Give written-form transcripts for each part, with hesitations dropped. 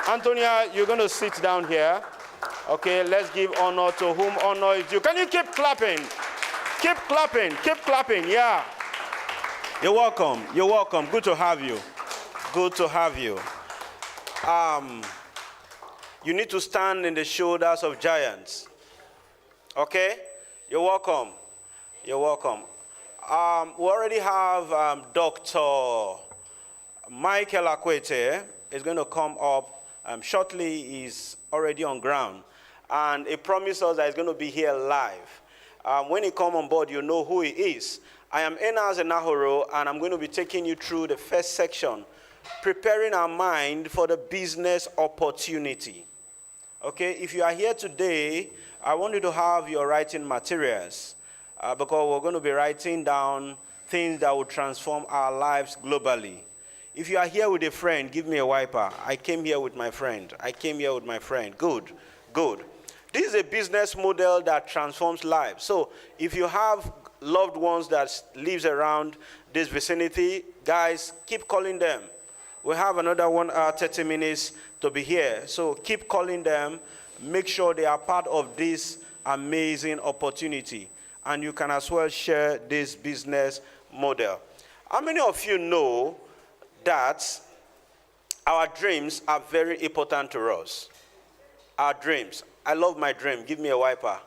Antonia, you're going to sit down here. Okay, let's give honor to whom honor is due. Can you keep clapping? Keep clapping. Keep clapping. Yeah. You're welcome. You're welcome. Good to have you. Good to have you. You need to stand in the shoulders of giants. Okay? You're welcome. You're welcome. We already have Dr. Michael Akwete is going to come up shortly. He's already on ground. And he promised us that he's going to be here live. When he comes on board, you know who he is. I am Enas Enahoro, and I'm going to be taking you through the first section, preparing our mind for the business opportunity. Okay, if you are here today, I want you to have your writing materials because we're going to be writing down things that will transform our lives globally. If you are here with a friend, give me a wiper. I came here with my friend. I came here with my friend. Good, good. This is a business model that transforms lives. So if you have loved ones that lives around this vicinity, guys, keep calling them. We have another 1 hour, 30 minutes to be here. So keep calling them. Make sure they are part of this amazing opportunity. And you can as well share this business model. How many of you know that our dreams are very important to us? Our dreams. I love my dream. Give me a wiper.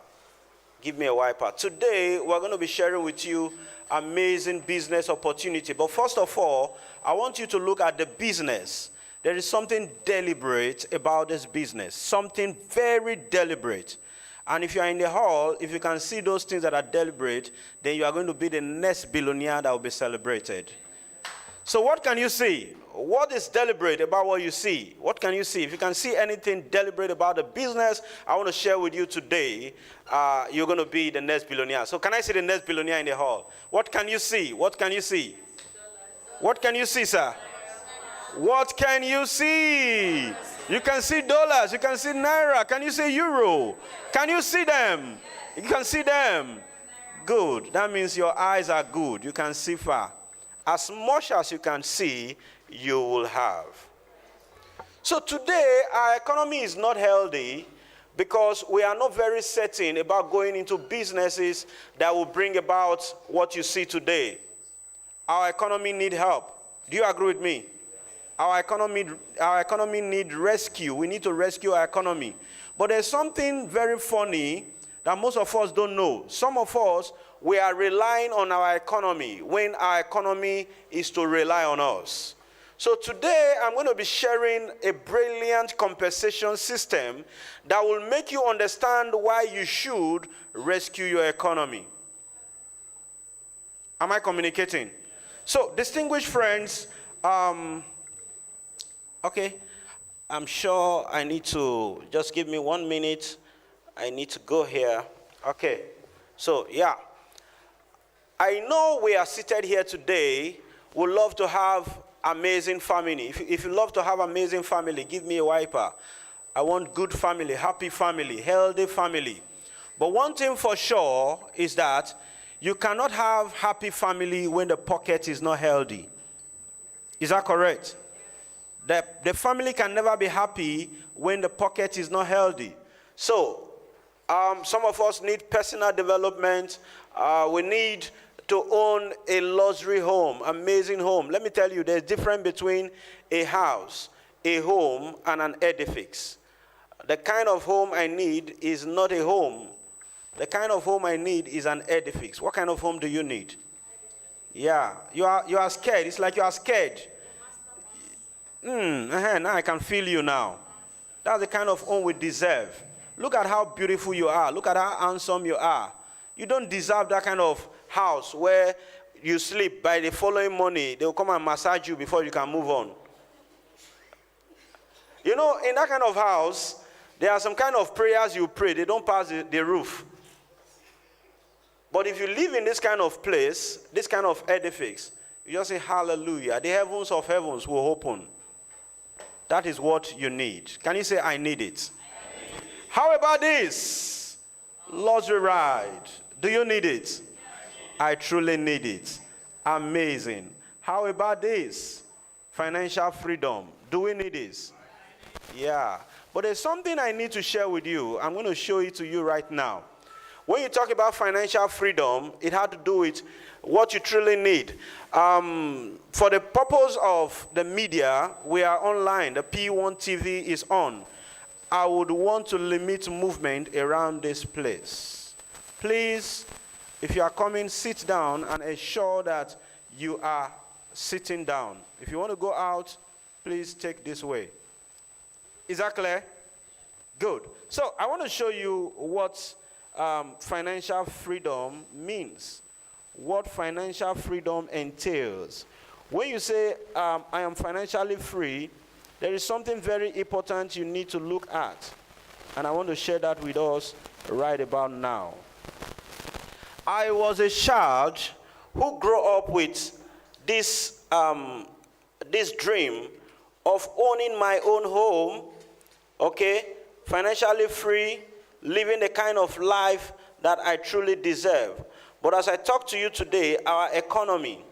Give me a wiper. Today, we're going to be sharing with you amazing business opportunity. But first of all, I want you to look at the business. There is something deliberate about this business. Something very deliberate. And if you are in the hall, if you can see those things that are deliberate, then you are going to be the next billionaire that will be celebrated. So what can you see? What is deliberate about what you see? What can you see? If you can see anything deliberate about the business I want to share with you today, you're going to be the next billionaire. So can I see the next billionaire in the hall? What can you see? What can you see? What can you see, sir? What can you see? You can see dollars. You can see naira. Can you see euro? Can you see them? You can see them. Good. That means your eyes are good. You can see far. As much as you can see, you will have. So today, our economy is not healthy because we are not very certain about going into businesses that will bring about what you see today. Our economy needs help. Do you agree with me? Our economy needs rescue. We need to rescue our economy. But there's something very funny that most of us don't know. Some of us, we are relying on our economy when our economy is to rely on us. So today, I'm going to be sharing a brilliant compensation system that will make you understand why you should rescue your economy. Am I communicating? So, distinguished friends, okay, I'm sure I need to, just give me 1 minute. I need to go here. Okay, so yeah. I know we are seated here today. We love to have amazing family. If you love to have amazing family, give me a wiper. I want good family, happy family, healthy family. But one thing for sure is that you cannot have happy family when the pocket is not healthy. Is that correct? The family can never be happy when the pocket is not healthy. So, some of us need personal development. We need to own a luxury home, amazing home. Let me tell you, there's a difference between a house, a home, and an edifice. The kind of home I need is not a home. The kind of home I need is an edifice. What kind of home do you need? Yeah, you are scared. It's like you are scared. Now I can feel you now. That's the kind of home we deserve. Look at how beautiful you are. Look at how handsome you are. You don't deserve that kind of house where you sleep. By the following morning, they will come and massage you before you can move on. You know, in that kind of house, there are some kind of prayers you pray. They don't pass the roof. But if you live in this kind of place, this kind of edifice, you just say, hallelujah. The heavens of heavens will open. That is what you need. Can you say, I need it? How about this? Luxury ride. Do you need it? I truly need it. Amazing. How about this? Financial freedom. Do we need this? Yeah. But there's something I need to share with you. I'm going to show it to you right now. When you talk about financial freedom, it had to do with what you truly need. For the purpose of the media, we are online. The P1 TV is on. I would want to limit movement around this place. Please, if you are coming, sit down and ensure that you are sitting down. If you want to go out, please take this way. Is that clear? Good. So I want to show you what financial freedom means. What financial freedom entails. When you say, I am financially free, there is something very important you need to look at. And I want to share that with us right about now. I was a child who grew up with this dream of owning my own home, okay, financially free, living the kind of life that I truly deserve. But as I talk to you today, our economy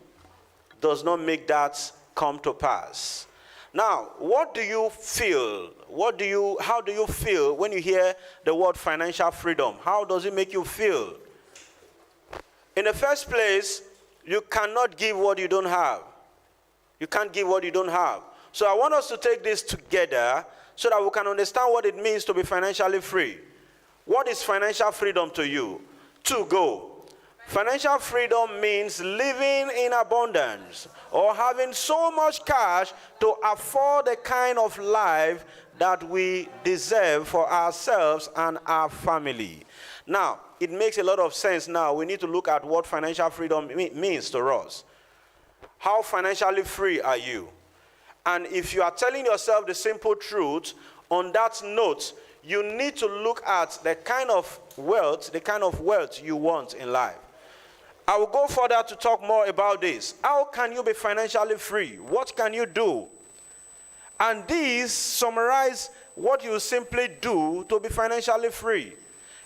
does not make that come to pass. Now, what do you feel? How do you feel when you hear the word financial freedom? How does it make you feel? In the first place, you cannot give what you don't have. You can't give what you don't have. So I want us to take this together so that we can understand what it means to be financially free. What is financial freedom to you? To go. Financial freedom means living in abundance or having so much cash to afford the kind of life that we deserve for ourselves and our family. Now, it makes a lot of sense now. We need to look at what financial freedom means to us. How financially free are you? And if you are telling yourself the simple truth, on that note, you need to look at the kind of wealth you want in life. I will go further to talk more about this. How can you be financially free? What can you do? And these summarize what you simply do to be financially free.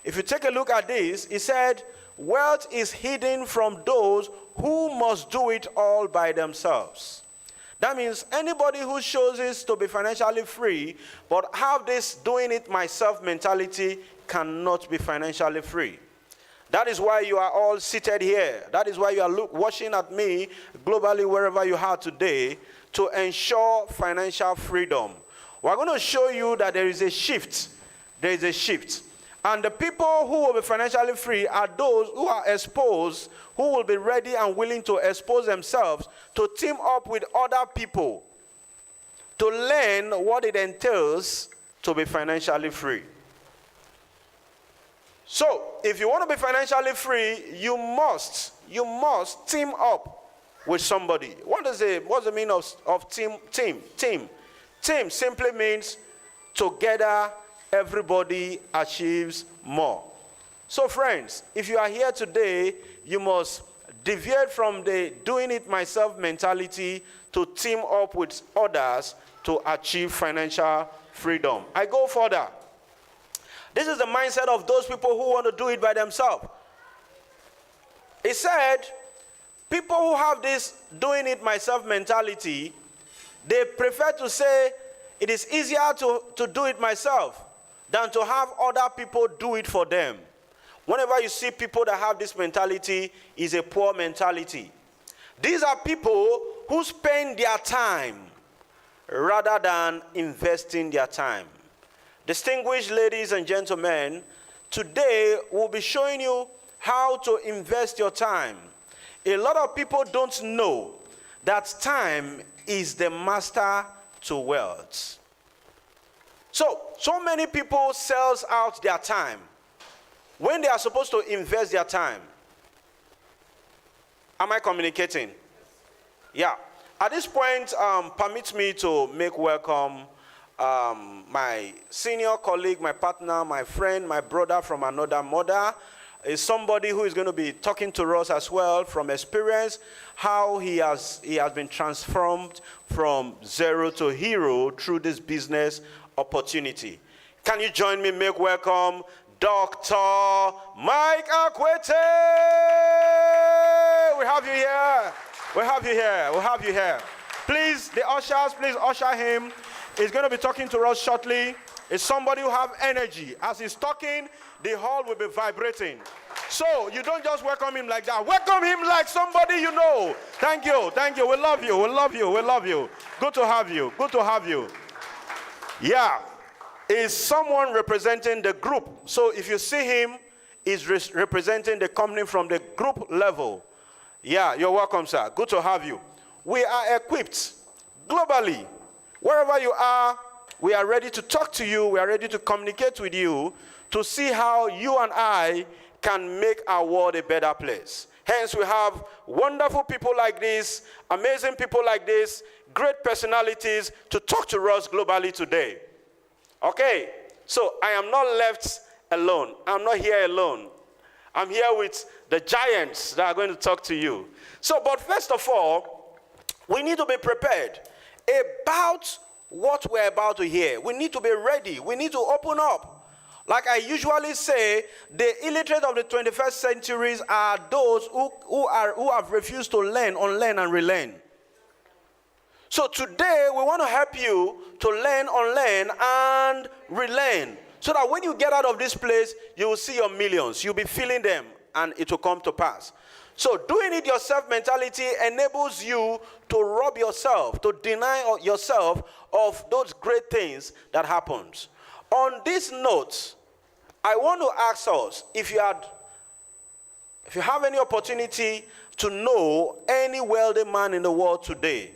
If you take a look at this, it said, wealth is hidden from those who must do it all by themselves. That means anybody who chooses to be financially free but have this doing it myself mentality cannot be financially free. That is why you are all seated here. That is why you are watching at me globally wherever you are today to ensure financial freedom. We're going to show you that there is a shift. There is a shift. And the people who will be financially free are those who are exposed, who will be ready and willing to expose themselves to team up with other people to learn what it entails to be financially free. So, if you want to be financially free, you must team up with somebody. What's the meaning of team? Team simply means together everybody achieves more. So friends, if you are here today, you must deviate from the doing it myself mentality to team up with others to achieve financial freedom. I go further. This is the mindset of those people who want to do it by themselves. It said, people who have this doing it myself mentality, they prefer to say, it is easier to do it myself than to have other people do it for them. Whenever you see people that have this mentality, it's a poor mentality. These are people who spend their time rather than investing their time. Distinguished ladies and gentlemen, today we'll be showing you how to invest your time. A lot of people don't know that time is the master to wealth. So many people sell out their time when they are supposed to invest their time. Am I communicating? Yeah. At this point, permit me to make welcome my senior colleague, my partner, my friend, my brother from another mother. Is somebody who is going to be talking to us as well from experience, how he has been transformed from zero to hero through this business opportunity. Can you join me make welcome Dr. Mike Akwete? We have you here. We have you here. We have you here. Please, the ushers, please usher him is going to be talking to us shortly. Is somebody who have energy. As he's talking, the hall will be vibrating. So you don't just welcome him like that. Welcome him like somebody you know. Thank you. Thank you. We love you. We love you. We love you. Good to have you. Good to have you. Yeah. Is someone representing the group. So if you see him, he's representing the company from the group level. Yeah, you're welcome, sir. Good to have you. We are equipped globally. Wherever you are, we are ready to talk to you. We are ready to communicate with you to see how you and I can make our world a better place. Hence, we have wonderful people like this, amazing people like this, great personalities to talk to us globally today. Okay, so I am not left alone. I'm not here alone. I'm here with the giants that are going to talk to you. So, but first of all, we need to be prepared about what we're about to hear. We need to be ready. We need to open up. Like I usually say, the illiterate of the 21st centuries are those who have refused to learn, unlearn, and relearn. So today, we want to help you to learn, unlearn, and relearn. So that when you get out of this place, you will see your millions. You'll be feeling them, and it will come to pass. So doing it yourself mentality enables you to rob yourself, to deny yourself of those great things that happens. On this note, I want to ask us, if you have any opportunity to know any wealthy man in the world today,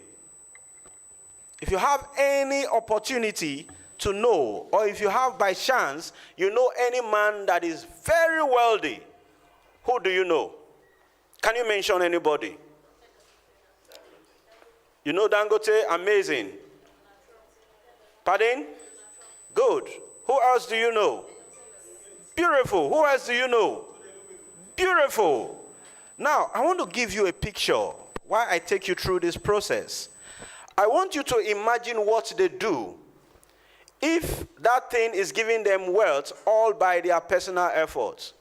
if you have any opportunity to know, or if you have by chance, you know any man that is very wealthy, who do you know? Can you mention anybody? You know Dangote? Amazing. Pardon? Good. Who else do you know? Beautiful. Who else do you know? Beautiful. Now, I want to give you a picture while I take you through this process. I want you to imagine what they do if that thing is giving them wealth all by their personal efforts.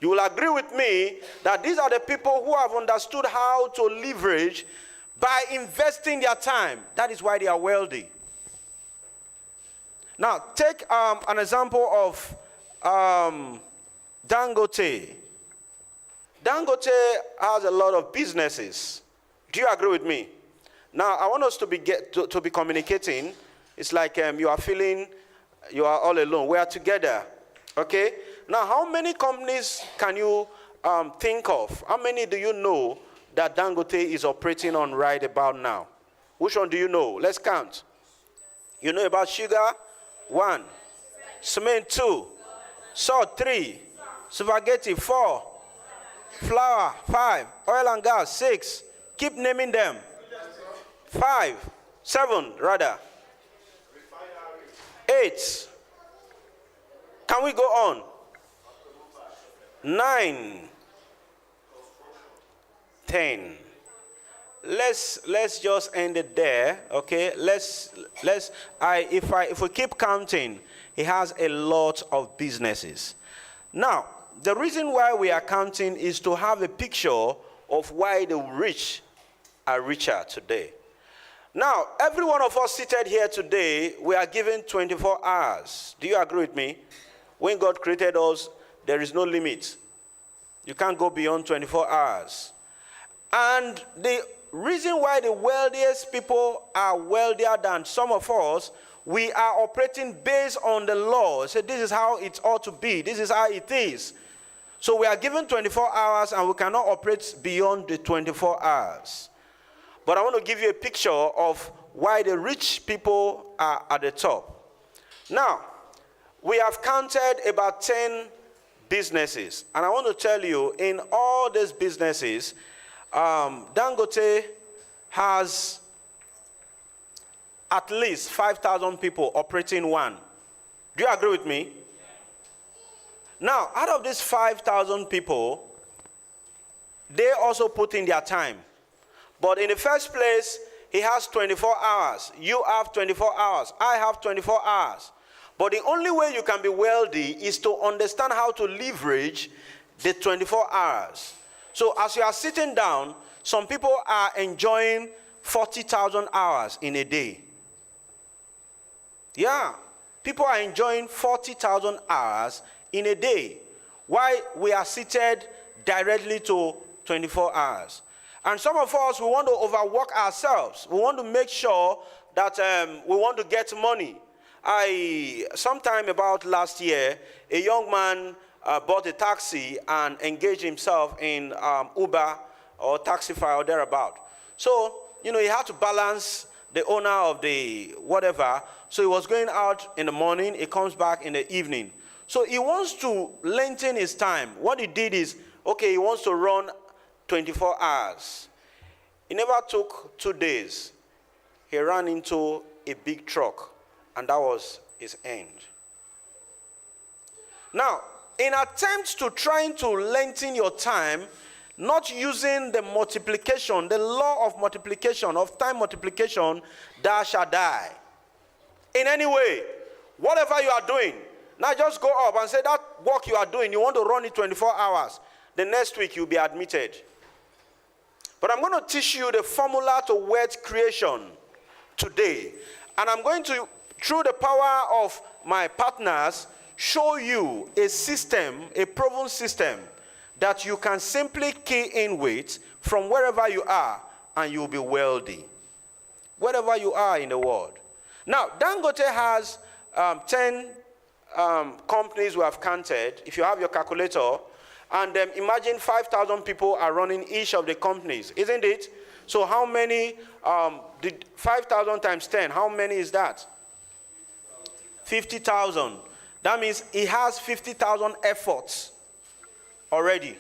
You will agree with me that these are the people who have understood how to leverage by investing their time. That is why they are wealthy. Now, take an example of Dangote. Dangote has a lot of businesses. Do you agree with me? Now, I want us to be communicating. It's like you are feeling you are all alone. We are together. Okay? Now, how many companies can you think of? How many do you know that Dangote is operating on right about now? Which one do you know? Let's count. You know about sugar? 1. Cement 2. Salt 3. Spaghetti 4. Flour 5. Oil and gas 6. Keep naming them. 5. 7 rather. 8. Can we go on? 9. 10. Let's just end it there, okay? If we keep counting, he has a lot of businesses. Now, the reason why we are counting is to have a picture of why the rich are richer today. Now, every one of us seated here today, we are given 24 hours. Do you agree with me? When God created us, there is no limit. You can't go beyond 24 hours. And the reason why the wealthiest people are wealthier than some of us, we are operating based on the law. So this is how it ought to be. This is how it is. So we are given 24 hours and we cannot operate beyond the 24 hours. But I want to give you a picture of why the rich people are at the top. Now, we have counted about 10 businesses. And I want to tell you, in all these businesses, Dangote has at least 5,000 people operating one. Do you agree with me? Now, out of these 5,000 people, they also put in their time. But in the first place, he has 24 hours. You have 24 hours. I have 24 hours. But the only way you can be wealthy is to understand how to leverage the 24 hours. So as you are sitting down, some people are enjoying 40,000 hours in a day. Yeah. People are enjoying 40,000 hours in a day, while we are seated directly to 24 hours. And some of us, we want to overwork ourselves. We want to make sure that we want to get money. Sometime about last year, a young man bought a taxi and engaged himself in Uber or Taxify or thereabout. So, he had to balance the owner of the whatever. So he was going out in the morning, he comes back in the evening. So he wants to lengthen his time. What he did is, okay, he wants to run 24 hours. It never took 2 days. He ran into a big truck, and that was his end. Now, in attempts to trying to lengthen your time, not using the multiplication, the law of multiplication, of time multiplication, thou shalt die. In any way, whatever you are doing, now just go up and say that work you are doing, you want to run it 24 hours. The next week you'll be admitted. But I'm going to teach you the formula to wealth creation today. And I'm going to, through the power of my partners, show you a system, a proven system, that you can simply key in with from wherever you are, and you'll be wealthy. Wherever you are in the world. Now, Dangote has 10 companies we have counted. If you have your calculator, and imagine 5,000 people are running each of the companies, isn't it? So how many, 5,000 times 10, how many is that? 50,000. That means he has 50,000 efforts already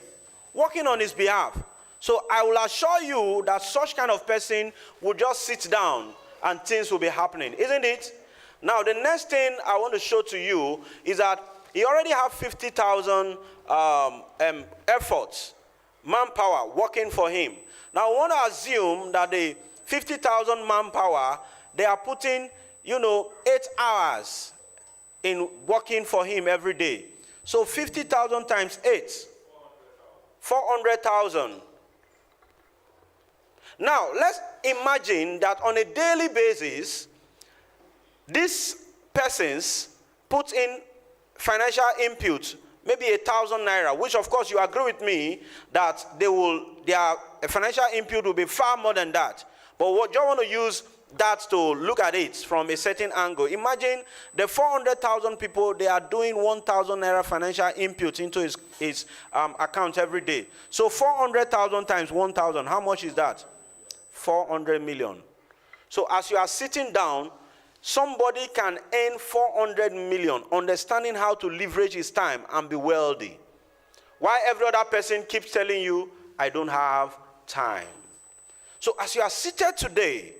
working on his behalf. So I will assure you that such kind of person will just sit down and things will be happening, isn't it? Now, the next thing I want to show to you is that he already have 50,000 efforts, manpower working for him. Now, I want to assume that the 50,000 manpower, they are putting, 8 hours in working for him every day. So 50,000 times 8, 400,000. Now, let's imagine that on a daily basis, these persons put in financial input, maybe 1,000 naira, which of course you agree with me that their financial input will be far more than that. But what you want to use that to look at it from a certain angle. Imagine the 400,000 people, they are doing 1,000 naira financial input into his account every day. So 400,000 times 1,000, how much is that? 400 million. So as you are sitting down, somebody can earn 400 million, understanding how to leverage his time and be wealthy. While every other person keeps telling you, I don't have time. So as you are seated today,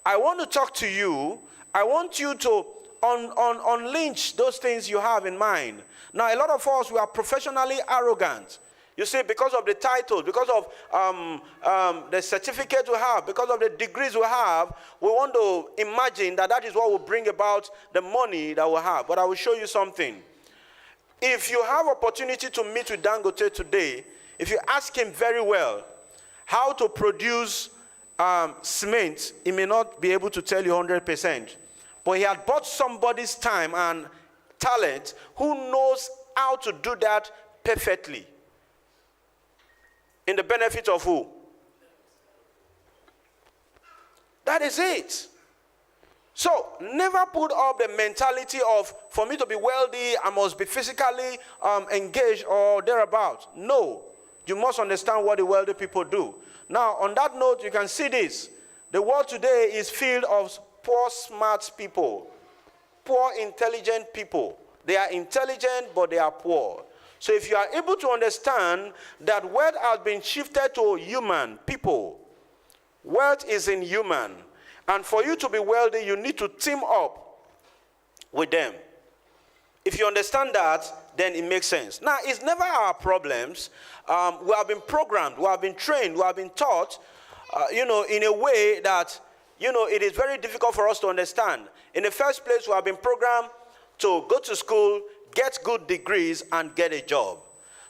I want to talk to you. I want you to unleash those things you have in mind. Now, a lot of us, we are professionally arrogant. You see, because of the title, because of the certificate we have, because of the degrees we have, we want to imagine that is what will bring about the money that we have. But I will show you something. If you have opportunity to meet with Dangote today, if you ask him very well how to produce cement, he may not be able to tell you 100%. But he had bought somebody's time and talent who knows how to do that perfectly. In the benefit of who? That is it. So, never put up the mentality of, for me to be wealthy, I must be physically engaged or thereabout. No. You must understand what the wealthy people do. Now, on that note, you can see this. The world today is filled of poor, smart people. Poor, intelligent people. They are intelligent, but they are poor. So if you are able to understand that wealth has been shifted to human people, wealth is in human, and for you to be wealthy, you need to team up with them. If you understand that, then it makes sense. Now, it's never our problems. We have been programmed, we have been trained, we have been taught, in a way that, it is very difficult for us to understand. In the first place, we have been programmed to go to school, get good degrees, and get a job.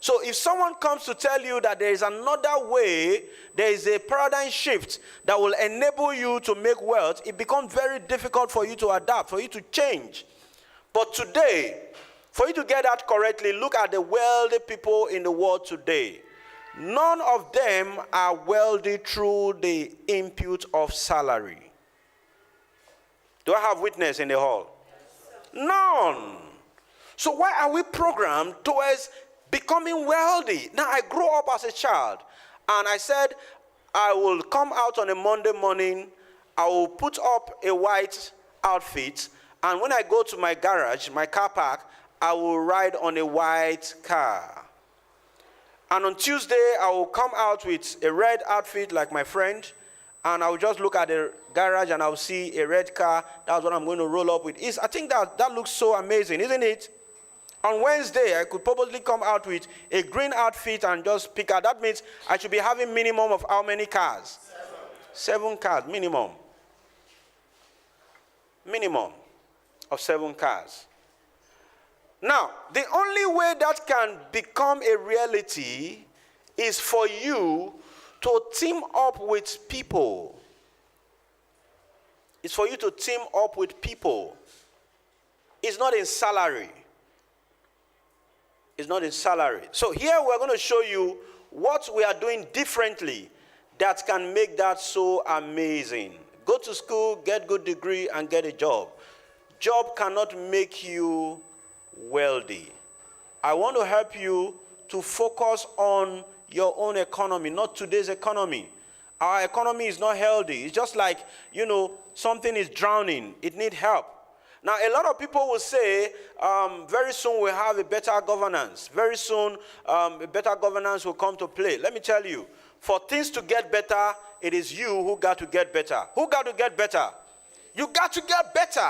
So if someone comes to tell you that there is another way, there is a paradigm shift that will enable you to make wealth, it becomes very difficult for you to adapt, for you to change. But today, for you to get that correctly, look at the wealthy people in the world today. None of them are wealthy through the input of salary. Do I have witness in the hall? None. So why are we programmed towards becoming wealthy? Now, I grew up as a child, and I said, I will come out on a Monday morning, I will put up a white outfit, and when I go to my garage, my car park, I will ride on a white car. And on Tuesday, I will come out with a red outfit like my friend, and I will just look at the garage and I will see a red car. That's what I'm going to roll up with. I think that looks so amazing, isn't it? On Wednesday, I could probably come out with a green outfit and just pick out. That means I should be having minimum of how many cars? 7 cars, minimum. Minimum of 7 cars. Now, the only way that can become a reality is for you to team up with people. It's for you to team up with people. It's not in salary. It's not in salary. So here we're going to show you what we are doing differently that can make that so amazing. Go to school, get good degree, and get a job. Job cannot make you wealthy. I want to help you to focus on your own economy, not today's economy. Our economy is not healthy. It's just like, something is drowning. It needs help. Now, a lot of people will say, very soon we'll have a better governance. Very soon, a better governance will come to play. Let me tell you, for things to get better, it is you who got to get better. Who got to get better? You got to get better.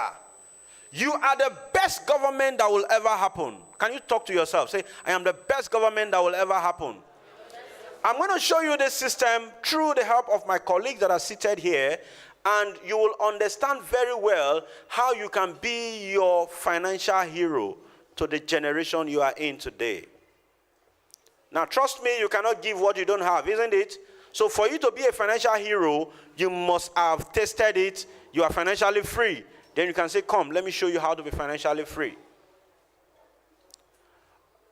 You are the best government that will ever happen. Can you talk to yourself? Say, I am the best government that will ever happen. I'm going to show you this system through the help of my colleagues that are seated here, and you will understand very well how you can be your financial hero to the generation you are in today. Now, trust me, you cannot give what you don't have, isn't it? So for you to be a financial hero, you must have tested it. You are financially free. Then you can say, come, let me show you how to be financially free.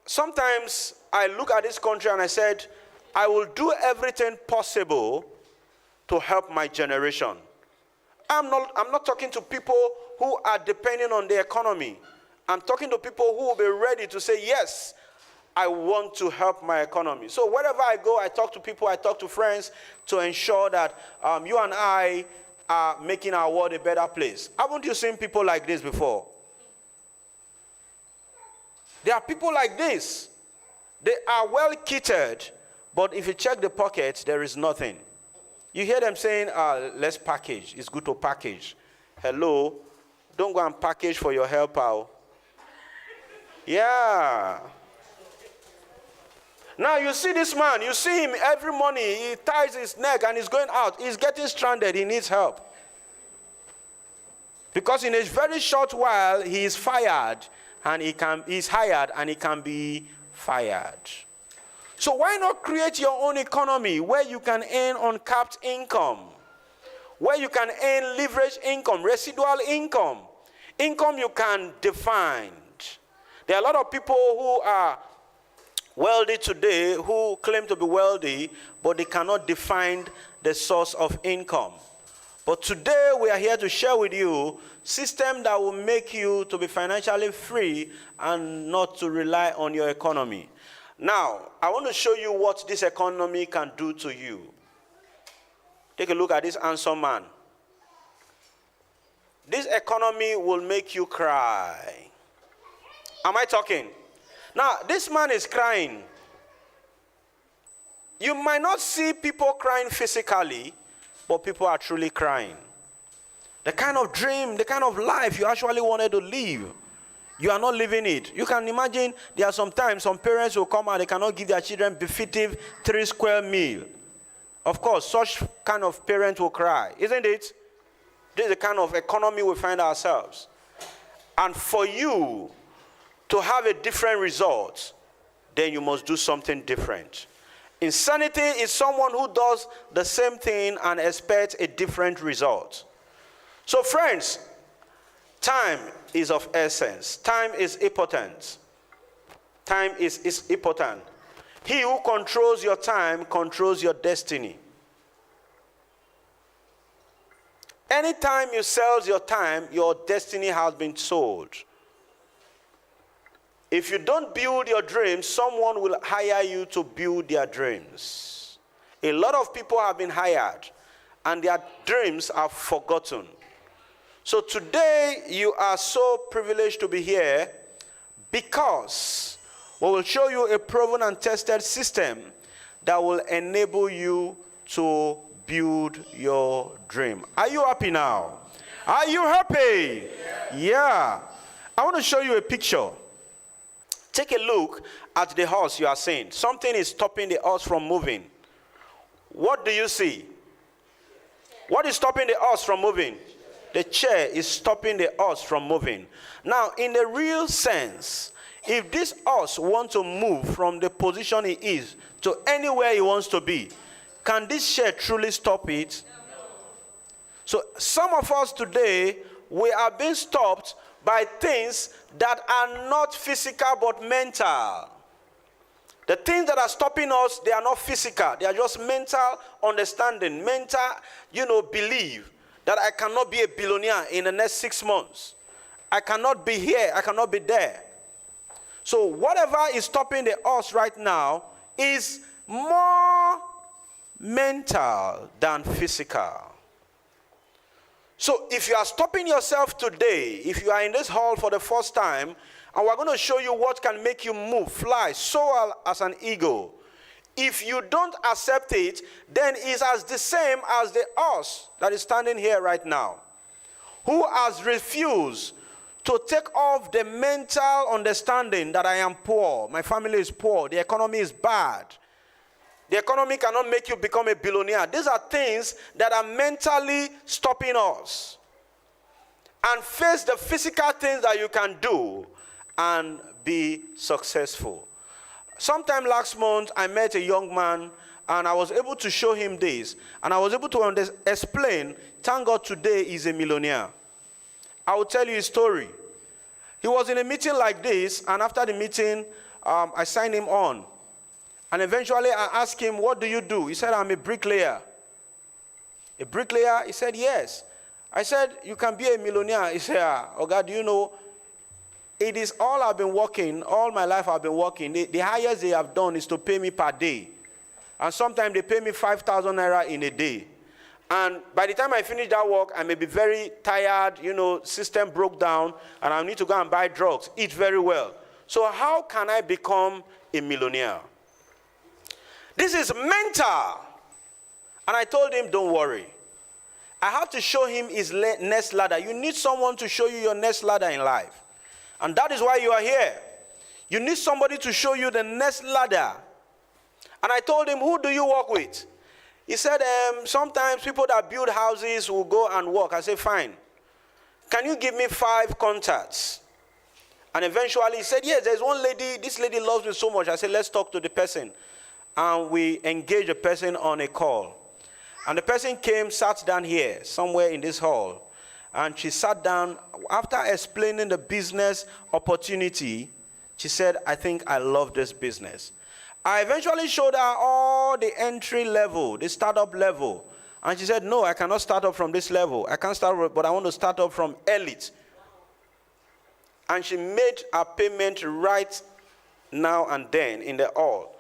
Sometimes I look at this country and I said, I will do everything possible to help my generation. I'm not talking to people who are depending on the economy. I'm talking to people who will be ready to say, yes, I want to help my economy. So wherever I go, I talk to people, I talk to friends to ensure that you and I are making our world a better place. Haven't you seen people like this before? There are people like this. They are well kitted, but if you check the pockets, there is nothing. You hear them saying, let's package. It's good to package. Hello, don't go and package for your helper. Yeah. Now you see this man, you see him every morning, he ties his neck and he's going out. He's getting stranded, he needs help. Because in a very short while, he is fired, and he's hired and he can be fired. So why not create your own economy where you can earn uncapped income, where you can earn leverage income, residual income, income you can define. There are a lot of people who are wealthy today who claim to be wealthy, but they cannot define the source of income. But today we are here to share with you a system that will make you to be financially free and not to rely on your economy. Now, I want to show you what this economy can do to you. Take a look at this handsome man. This economy will make you cry. Am I talking? Now, this man is crying. You might not see people crying physically, but people are truly crying. The kind of dream, the kind of life you actually wanted to live, you are not living it. You can imagine there are sometimes some parents will come out, they cannot give their children befitting 3-square meal. Of course, such kind of parent will cry, isn't it? This is the kind of economy we find ourselves. And for you to have a different result, then you must do something different. Insanity is someone who does the same thing and expects a different result. So friends, time is of essence. Time is important. Time is important. He who controls your time controls your destiny. Anytime you sell your time, your destiny has been sold. If you don't build your dreams, someone will hire you to build their dreams. A lot of people have been hired, and their dreams are forgotten. So today, you are so privileged to be here because we will show you a proven and tested system that will enable you to build your dream. Are you happy now? Are you happy? Yeah. I want to show you a picture. Take a look at the horse you are seeing. Something is stopping the horse from moving. What do you see? What is stopping the horse from moving? The chair is stopping the horse from moving. Now, in the real sense, if this horse wants to move from the position he is to anywhere he wants to be, can this chair truly stop it? No. So some of us today, we are being stopped by things that are not physical but mental. The things that are stopping us, they are not physical. They are just mental understanding, mental, belief that I cannot be a billionaire in the next 6 months. I cannot be here. I cannot be there. So whatever is stopping the us right now is more mental than physical. So if you are stopping yourself today, if you are in this hall for the first time, and we're going to show you what can make you move, fly, soar as an eagle. If you don't accept it, then it's as the same as the us that is standing here right now, who has refused to take off the mental understanding that I am poor, my family is poor, the economy is bad. The economy cannot make you become a billionaire. These are things that are mentally stopping us. And face the physical things that you can do and be successful. Sometime last month, I met a young man, and I was able to show him this. And I was able to explain, thank God today he's a millionaire. I will tell you a story. He was in a meeting like this, and after the meeting, I signed him on. And eventually I asked him, what do you do? He said, I'm a bricklayer. A bricklayer? He said, yes. I said, you can be a millionaire. He said, oh God, do you know, it is all I've been working, all my life I've been working. The highest they have done is to pay me per day. And sometimes they pay me 5,000 naira in a day. And by the time I finish that work, I may be very tired, system broke down, and I need to go and buy drugs, eat very well. So how can I become a millionaire? This is mental. And I told him, don't worry. I have to show him his next ladder. You need someone to show you your next ladder in life. And that is why you are here. You need somebody to show you the next ladder. And I told him, who do you work with? He said, sometimes people that build houses will go and work. I said, fine. Can you give me 5 contacts? And eventually he said, yes, there's one lady. This lady loves me so much. I said, let's talk to the person. And we engaged the person on a call. And the person came, sat down here, somewhere in this hall. And she sat down. After explaining the business opportunity, she said, I think I love this business. I eventually showed her all the entry level, the startup level. And she said, no, I cannot start up from this level. I can't start, but I want to start up from elite. And she made her payment right now and then in the hall.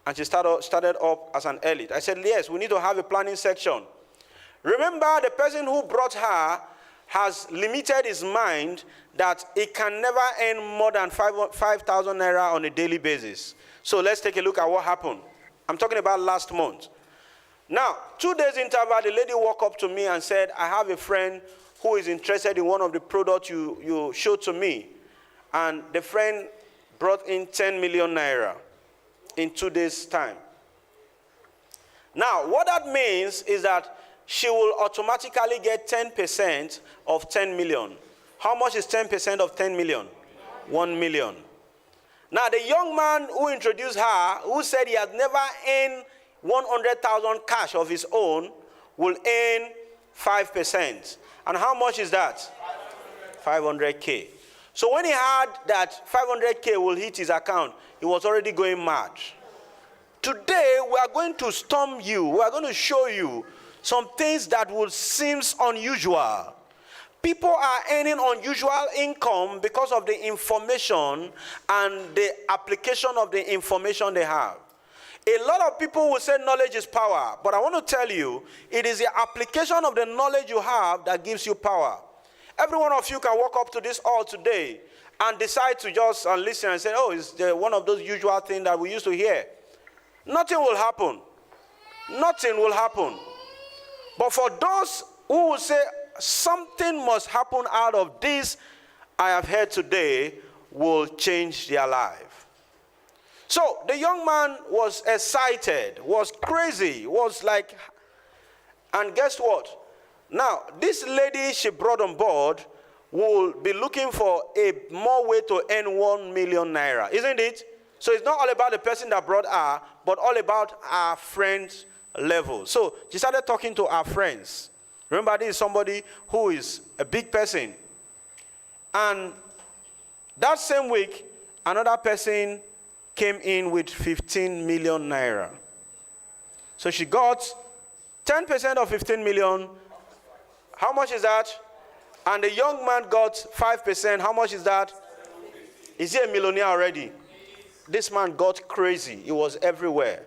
And she started up as an elite. I said, yes, we need to have a planning section. Remember, the person who brought her has limited his mind that he can never earn more than 5,000 naira on a daily basis. So let's take a look at what happened. I'm talking about last month. Now, 2 days interval, the lady walked up to me and said, I have a friend who is interested in one of the products you showed to me. And the friend brought in 10 million naira in 2 days' time. Now, what that means is that she will automatically get 10% of 10 million. How much is 10% of 10 million? 1 million. Now, the young man who introduced her, who said he has never earned 100,000 cash of his own, will earn 5%. And how much is that? 500K. So when he heard that 500K will hit his account, he was already going mad. Today, we are going to storm you. We are going to show you some things that will seem unusual. People are earning unusual income because of the information and the application of the information they have. A lot of people will say knowledge is power, but I want to tell you, it is the application of the knowledge you have that gives you power. Every one of you can walk up to this hall today and decide to just listen and say, oh, it's one of those usual things that we used to hear. Nothing will happen. Nothing will happen. But for those who will say, something must happen out of this I have heard today, will change their life. So the young man was excited, was crazy, was like, and guess what? Now, this lady she brought on board will be looking for a more way to earn 1 million naira, isn't it? So it's not all about the person that brought her, but all about our friends' level. So she started talking to her friends. Remember, this is somebody who is a big person. And that same week, another person came in with 15 million naira. So she got 10% of 15 million. How much is that? And the young man got 5%. How much is that? Is he a millionaire already? This man got crazy. He was everywhere.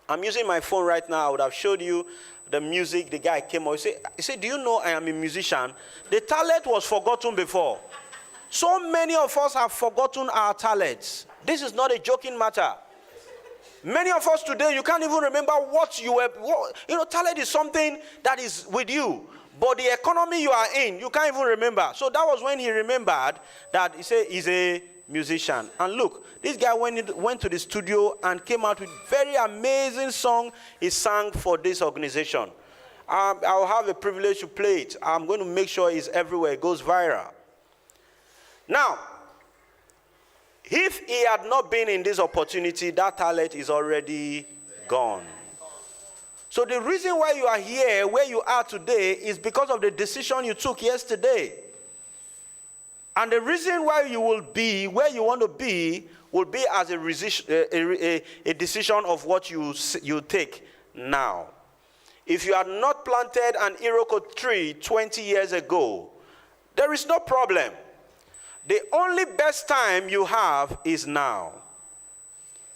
I'm using my phone right now. I would have showed you the music. The guy came out. He said, do you know I am a musician? The talent was forgotten before. So many of us have forgotten our talents. This is not a joking matter. Many of us today, you can't even remember what you were. Talent is something that is with you. But the economy you are in, you can't even remember. So that was when he remembered that he said he's a musician. And look, this guy went to the studio and came out with very amazing song he sang for this organization. I'll have a privilege to play it. I'm going to make sure it's everywhere. It goes viral. Now, if he had not been in this opportunity, that talent is already gone. So the reason why you are here, where you are today, is because of the decision you took yesterday. And the reason why you will be where you want to be will be as a decision of what you take now. If you had not planted an Iroko tree 20 years ago, there is no problem. The only best time you have is now.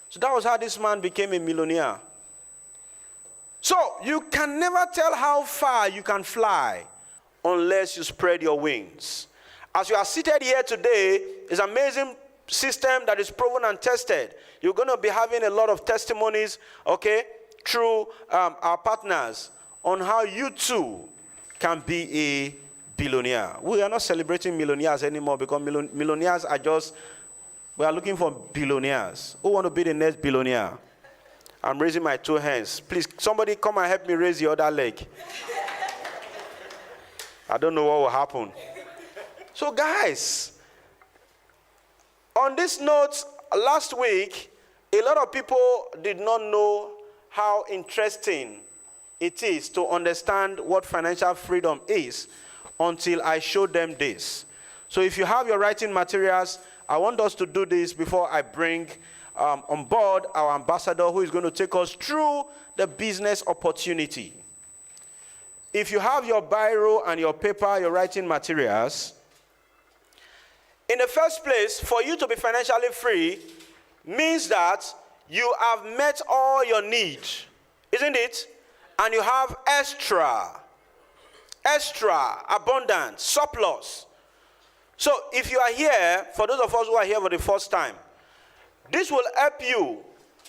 So that was how this man became a millionaire. So you can never tell how far you can fly unless you spread your wings. As you are seated here today, it's an amazing system that is proven and tested. You're going to be having a lot of testimonies, okay, through our partners on how you too can be a billionaire. We are not celebrating millionaires anymore because millionaires are just, we are looking for billionaires. Who want to be the next billionaire? I'm raising my two hands. Please, somebody come and help me raise the other leg. I don't know what will happen. So guys, on this note, last week, a lot of people did not know how interesting it is to understand what financial freedom is until I showed them this. So if you have your writing materials, I want us to do this before I bring on board our ambassador who is going to take us through the business opportunity. If you have your biro and your paper, your writing materials, in the first place, for you to be financially free means that you have met all your needs, isn't it? And you have extra, abundance, surplus. So if you are here, for those of us who are here for the first time, this will help you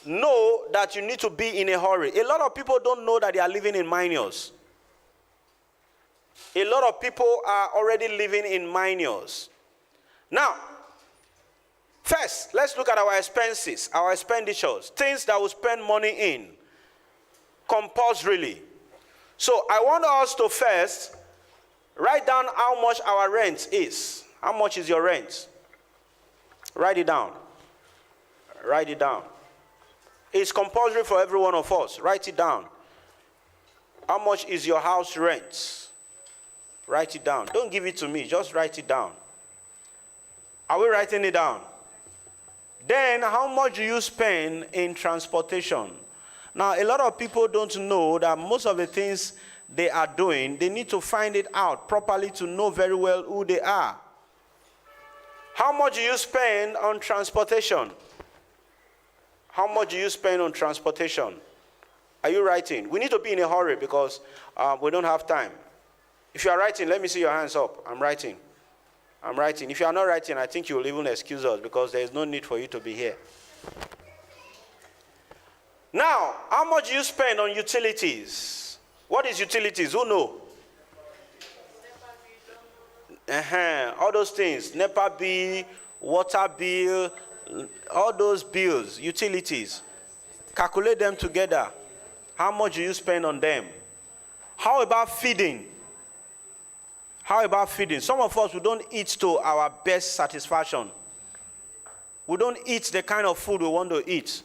know that you need to be in a hurry. A lot of people don't know that they are living in minors. A lot of people are already living in minors. Now, first, let's look at our expenses, our expenditures, things that we spend money in, compulsorily. So I want us to first write down how much our rent is. How much is your rent? Write it down. Write it down. It's compulsory for every one of us. Write it down. How much is your house rent? Write it down. Don't give it to me. Just write it down. Are we writing it down? Then, how much do you spend in transportation? Now, a lot of people don't know that most of the things they are doing, they need to find it out properly to know very well who they are. How much do you spend on transportation? How much do you spend on transportation? Are you writing? We need to be in a hurry because we don't have time. If you are writing, let me see your hands up. I'm writing. I'm writing. If you are not writing, I think you will even excuse us because there is no need for you to be here. Now, how much do you spend on utilities? What is utilities? Who know? All those things. NEPA bill, water bill, all those bills, utilities. Calculate them together. How much do you spend on them? How about feeding? How about feeding? Some of us, we don't eat to our best satisfaction. We don't eat the kind of food we want to eat.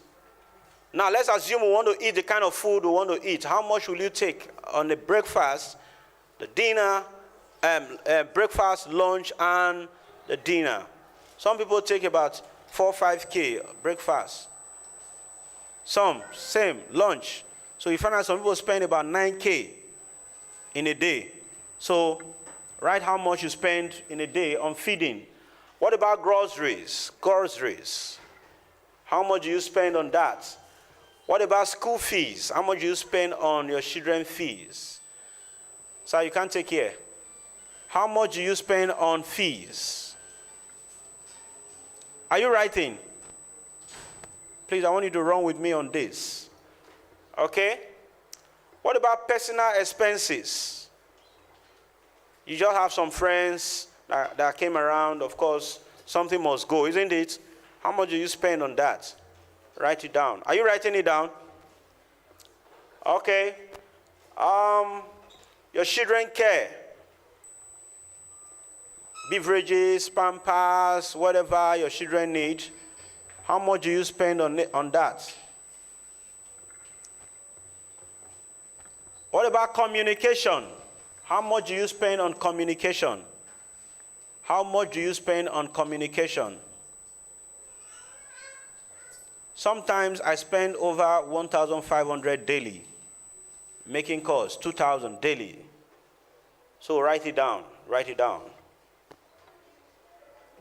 Now, let's assume we want to eat the kind of food we want to eat. How much will you take on the breakfast, the dinner, breakfast, lunch, and the dinner? Some people take about 4 or 5K breakfast. Some, same, lunch. So you find out some people spend about 9K in a day. So write how much you spend in a day on feeding. What about groceries? Groceries. How much do you spend on that? What about school fees? How much do you spend on your children's fees? So you can't take care. How much do you spend on fees? Are you writing? Please, I want you to run with me on this. Okay? What about personal expenses? You just have some friends that came around. Of course, something must go, isn't it? How much do you spend on that? Write it down. Are you writing it down? Okay. Your children care. Beverages, Pampers, whatever your children need. How much do you spend on that? What about communication? How much do you spend on communication? How much do you spend on communication? Sometimes I spend over 1,500 daily. Making calls, 2,000 daily. So write it down. Write it down.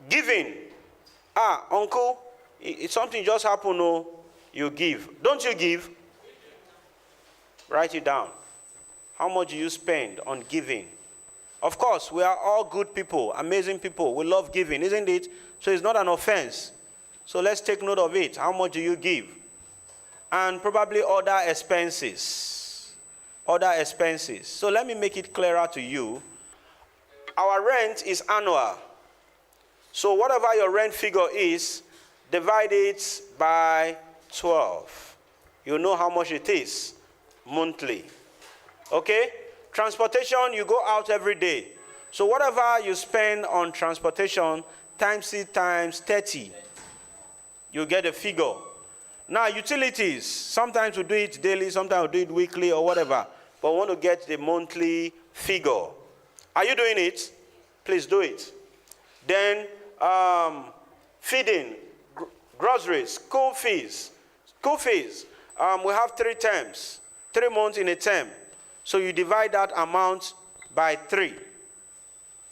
Giving. Uncle, if something just happened, no, you give. Don't you give? Write it down. How much do you spend on giving? Of course, we are all good people, amazing people. We love giving, isn't it? So it's not an offense. So let's take note of it. How much do you give? And probably other expenses. Other expenses. So let me make it clearer to you. Our rent is annual. So whatever your rent figure is, divide it by 12. You know how much it is monthly. Okay? Transportation, you go out every day. So whatever you spend on transportation, times it times 30. You get a figure. Now, utilities, sometimes we do it daily, sometimes we do it weekly or whatever, but we want to get the monthly figure. Are you doing it? Please do it. Then, feeding, groceries, school fees. School fees, we have 3 terms, 3 months in a term. So you divide that amount by 3.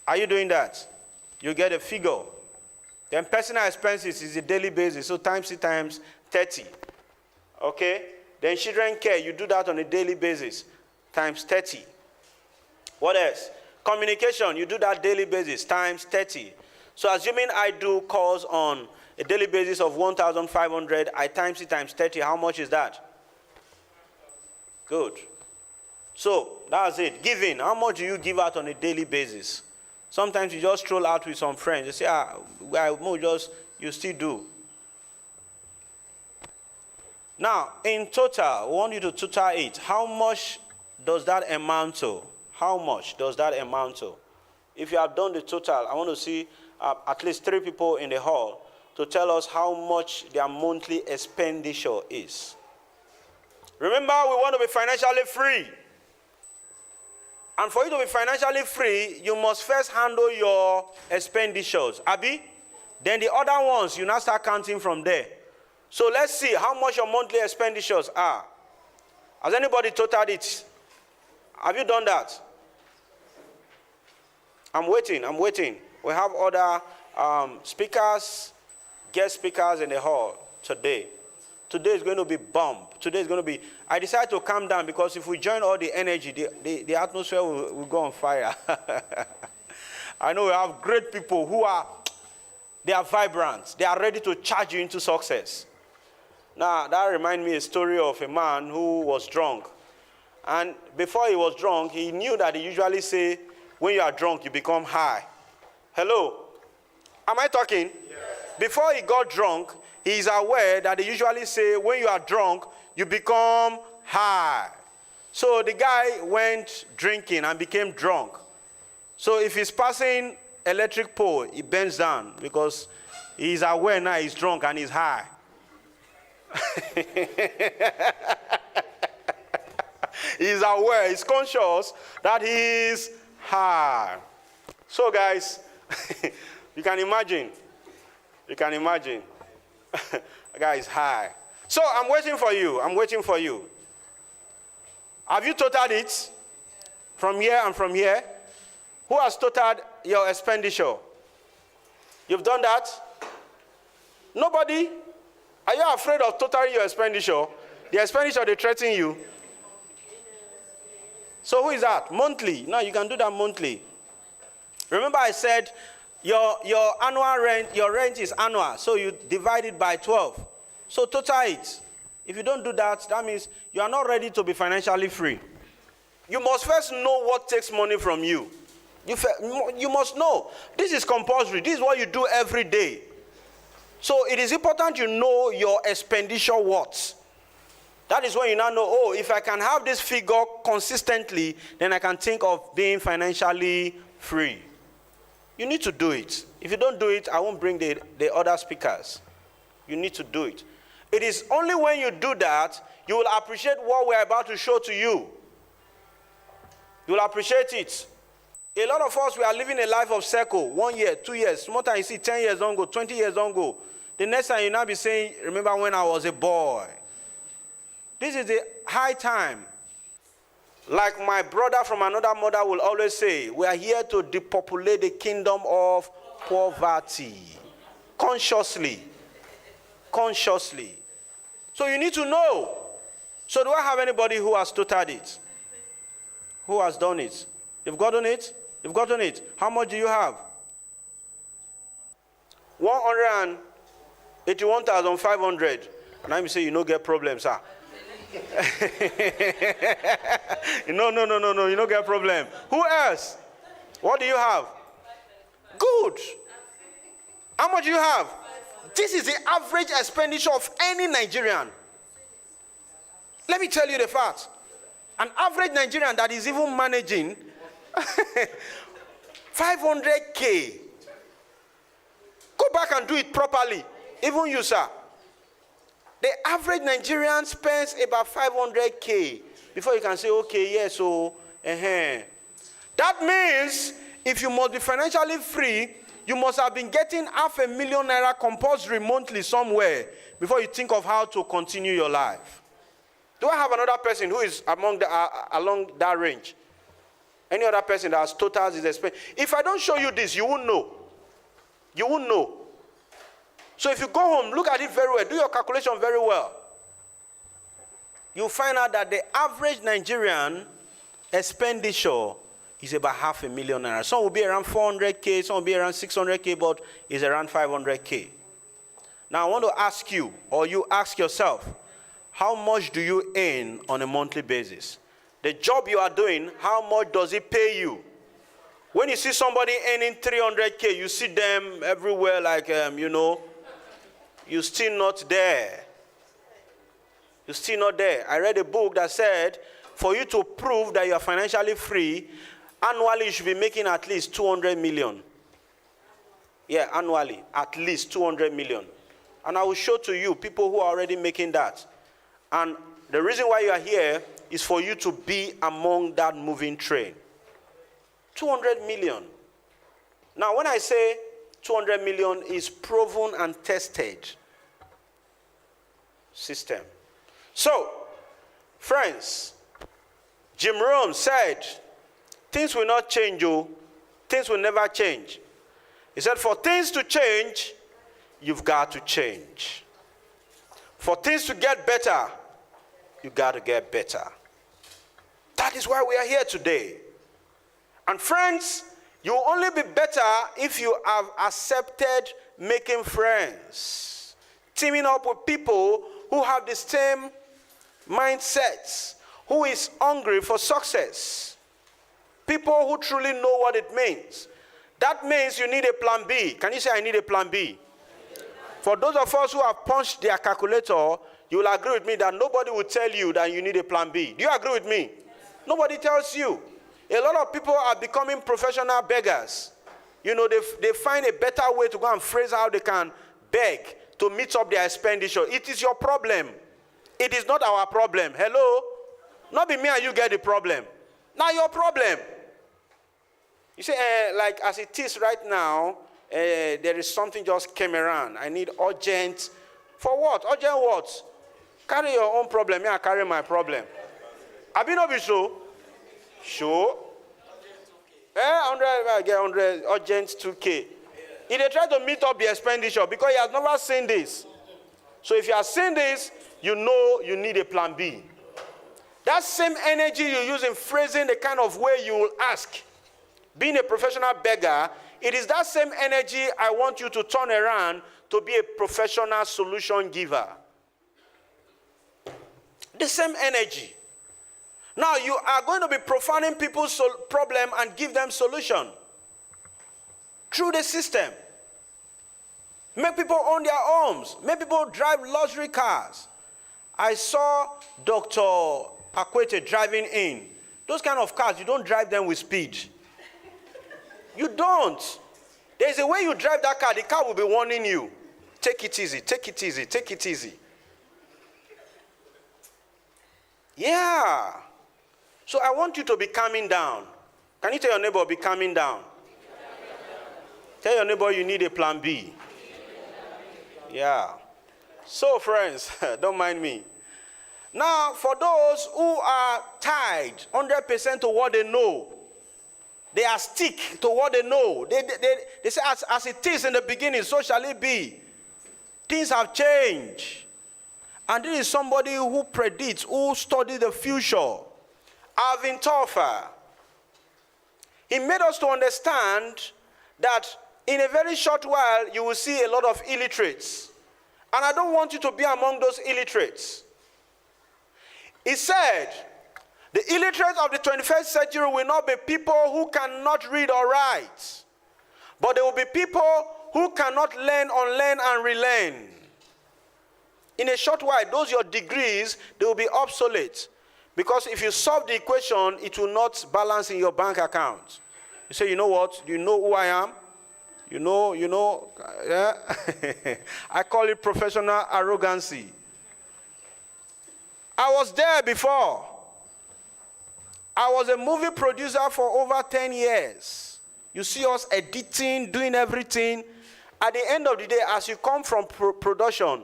Are you doing that? You get a figure. Then personal expenses is a daily basis, so times it times 30. Okay? Then children care, you do that on a daily basis, times 30. What else? Communication, you do that daily basis, times 30. So assuming I do calls on a daily basis of 1,500, I times it times 30, how much is that? Good. So that's it. Giving, how much do you give out on a daily basis? Sometimes you just stroll out with some friends. You say, you still do. Now, in total, we want you to total it. How much does that amount to? How much does that amount to? If you have done the total, I want to see at least 3 people in the hall to tell us how much their monthly expenditure is. Remember, we want to be financially free. And for you to be financially free, you must first handle your expenditures. Abi? Then the other ones, you now start counting from there. So let's see how much your monthly expenditures are. Has anybody totaled it? Have you done that? I'm waiting. We have other speakers, guest speakers in the hall today. Today is going to be bomb. Today is going to be... I decided to calm down because if we join all the energy, the atmosphere will go on fire. I know we have great people who are... They are vibrant. They are ready to charge you into success. Now, that reminds me a story of a man who was drunk. And before he was drunk, he knew that they usually say, when you are drunk, you become high. Hello? Am I talking? Yes. Before he got drunk, he is aware that they usually say, when you are drunk, you become high. So the guy went drinking and became drunk. So if he's passing electric pole, he bends down because he's aware now he's drunk and he's high. He's aware, he's conscious that he's high. So guys, you can imagine. The guy is high. So I'm waiting for you. Have you totaled it? From here and from here? Who has totaled your expenditure? You've done that? Nobody? Are you afraid of totaling your expenditure? The expenditure they threaten you. So who is that? Monthly. No, you can do that monthly. Remember I said your annual rent, your rent is annual, so you divide it by 12. So total it. If you don't do that, that means you are not ready to be financially free. You must first know what takes money from you. You must know. This is compulsory. This is what you do every day. So it is important you know your expenditure what. That is when you now know, oh, if I can have this figure consistently, then I can think of being financially free. You need to do it. If you don't do it, I won't bring the other speakers. You need to do it. It is only when you do that, you will appreciate what we're about to show to you. You will appreciate it. A lot of us, we are living a life of circle. 1 year, 2 years. Sometimes you see 10 years don't go, 20 years don't go. The next time you now be saying, remember when I was a boy. This is the high time. Like my brother from another mother will always say, we are here to depopulate the kingdom of poverty. Consciously. So you need to know. So do I have anybody who has totaled it? Who has done it? You've gotten it? You've gotten it. How much do you have? 181,500. Now you say you don't get problems, sir. No, you don't get problem. Who else? What do you have? Good. How much do you have? This is the average expenditure of any Nigerian. Let me tell you the fact. An average Nigerian that is even managing 500K. Go back and do it properly. Even you, sir. The average Nigerian spends about 500K before you can say, okay, yes, so, That means if you must be financially free, you must have been getting $500,000 compulsory monthly somewhere before you think of how to continue your life. Do I have another person who is along that range? Any other person that has totaled his expense? If I don't show you this, you won't know. You won't know. So if you go home, look at it very well. Do your calculation very well. You'll find out that the average Nigerian expenditure is about $500,000. Some will be around 400K, some will be around 600K, but it's around 500K. Now I want to ask you, or you ask yourself, how much do you earn on a monthly basis? The job you are doing, how much does it pay you? When you see somebody earning 300K, you see them everywhere like, you're still not there. You're still not there. I read a book that said, for you to prove that you are financially free, annually you should be making at least 200 million. Yeah, annually, at least 200 million. And I will show to you people who are already making that. And the reason why you are here is for you to be among that moving train. 200 million. Now, when I say 200 million is proven and tested system. So, friends, Jim Rohn said, things will not change, things will never change. He said, for things to change, you've got to change. For things to get better, you've got to get better. That is why we are here today. And friends, you will only be better if you have accepted making friends. Teaming up with people who have the same mindsets, who is hungry for success. People who truly know what it means. That means you need a plan B. Can you say, I need a plan B? For those of us who have punched their calculator, you will agree with me that nobody will tell you that you need a plan B. Do you agree with me? Nobody tells you. A lot of people are becoming professional beggars. You know, they find a better way to go and phrase how they can beg to meet up their expenditure. It is your problem. It is not our problem. Hello? Not be me and you get the problem. Not your problem. You say, like as it is right now, there is something just came around. I need urgent. For what? Urgent what? Carry your own problem. Me, I carry my problem. Have you not been so? Sure. 100, I get 100, urgent 2K. He they try to meet up the expenditure because he has never seen this. So if you have seen this, you know you need a plan B. That same energy you use in phrasing the kind of way you will ask, being a professional beggar, it is that same energy I want you to turn around to be a professional solution giver. The same energy. Now you are going to be profiling people's problem and give them solution through the system. Make people own their homes. Make people drive luxury cars. I saw Dr. Akwete driving in. Those kind of cars, you don't drive them with speed. You don't. There's a way you drive that car, the car will be warning you. Take it easy, take it easy, take it easy. Yeah. So I want you to be calming down. Can you tell your neighbor, be calming down? Tell your neighbor you need a plan B. Yeah. So friends, don't mind me. Now, for those who are tied 100% to what they know, they are stick to what they know. They say, as it is in the beginning, so shall it be. Things have changed. And this is somebody who predicts, who studies the future. Alvin Toffler. He made us to understand that in a very short while, you will see a lot of illiterates. And I don't want you to be among those illiterates. He said, the illiterates of the 21st century will not be people who cannot read or write, but they will be people who cannot learn, unlearn, and relearn. In a short while, those your degrees, they will be obsolete. Because if you solve the equation, it will not balance in your bank account. You say, you know what? You know who I am? You know, yeah. I call it professional arrogancy. I was there before. I was a movie producer for over 10 years. You see us editing, doing everything. At the end of the day, as you come from production,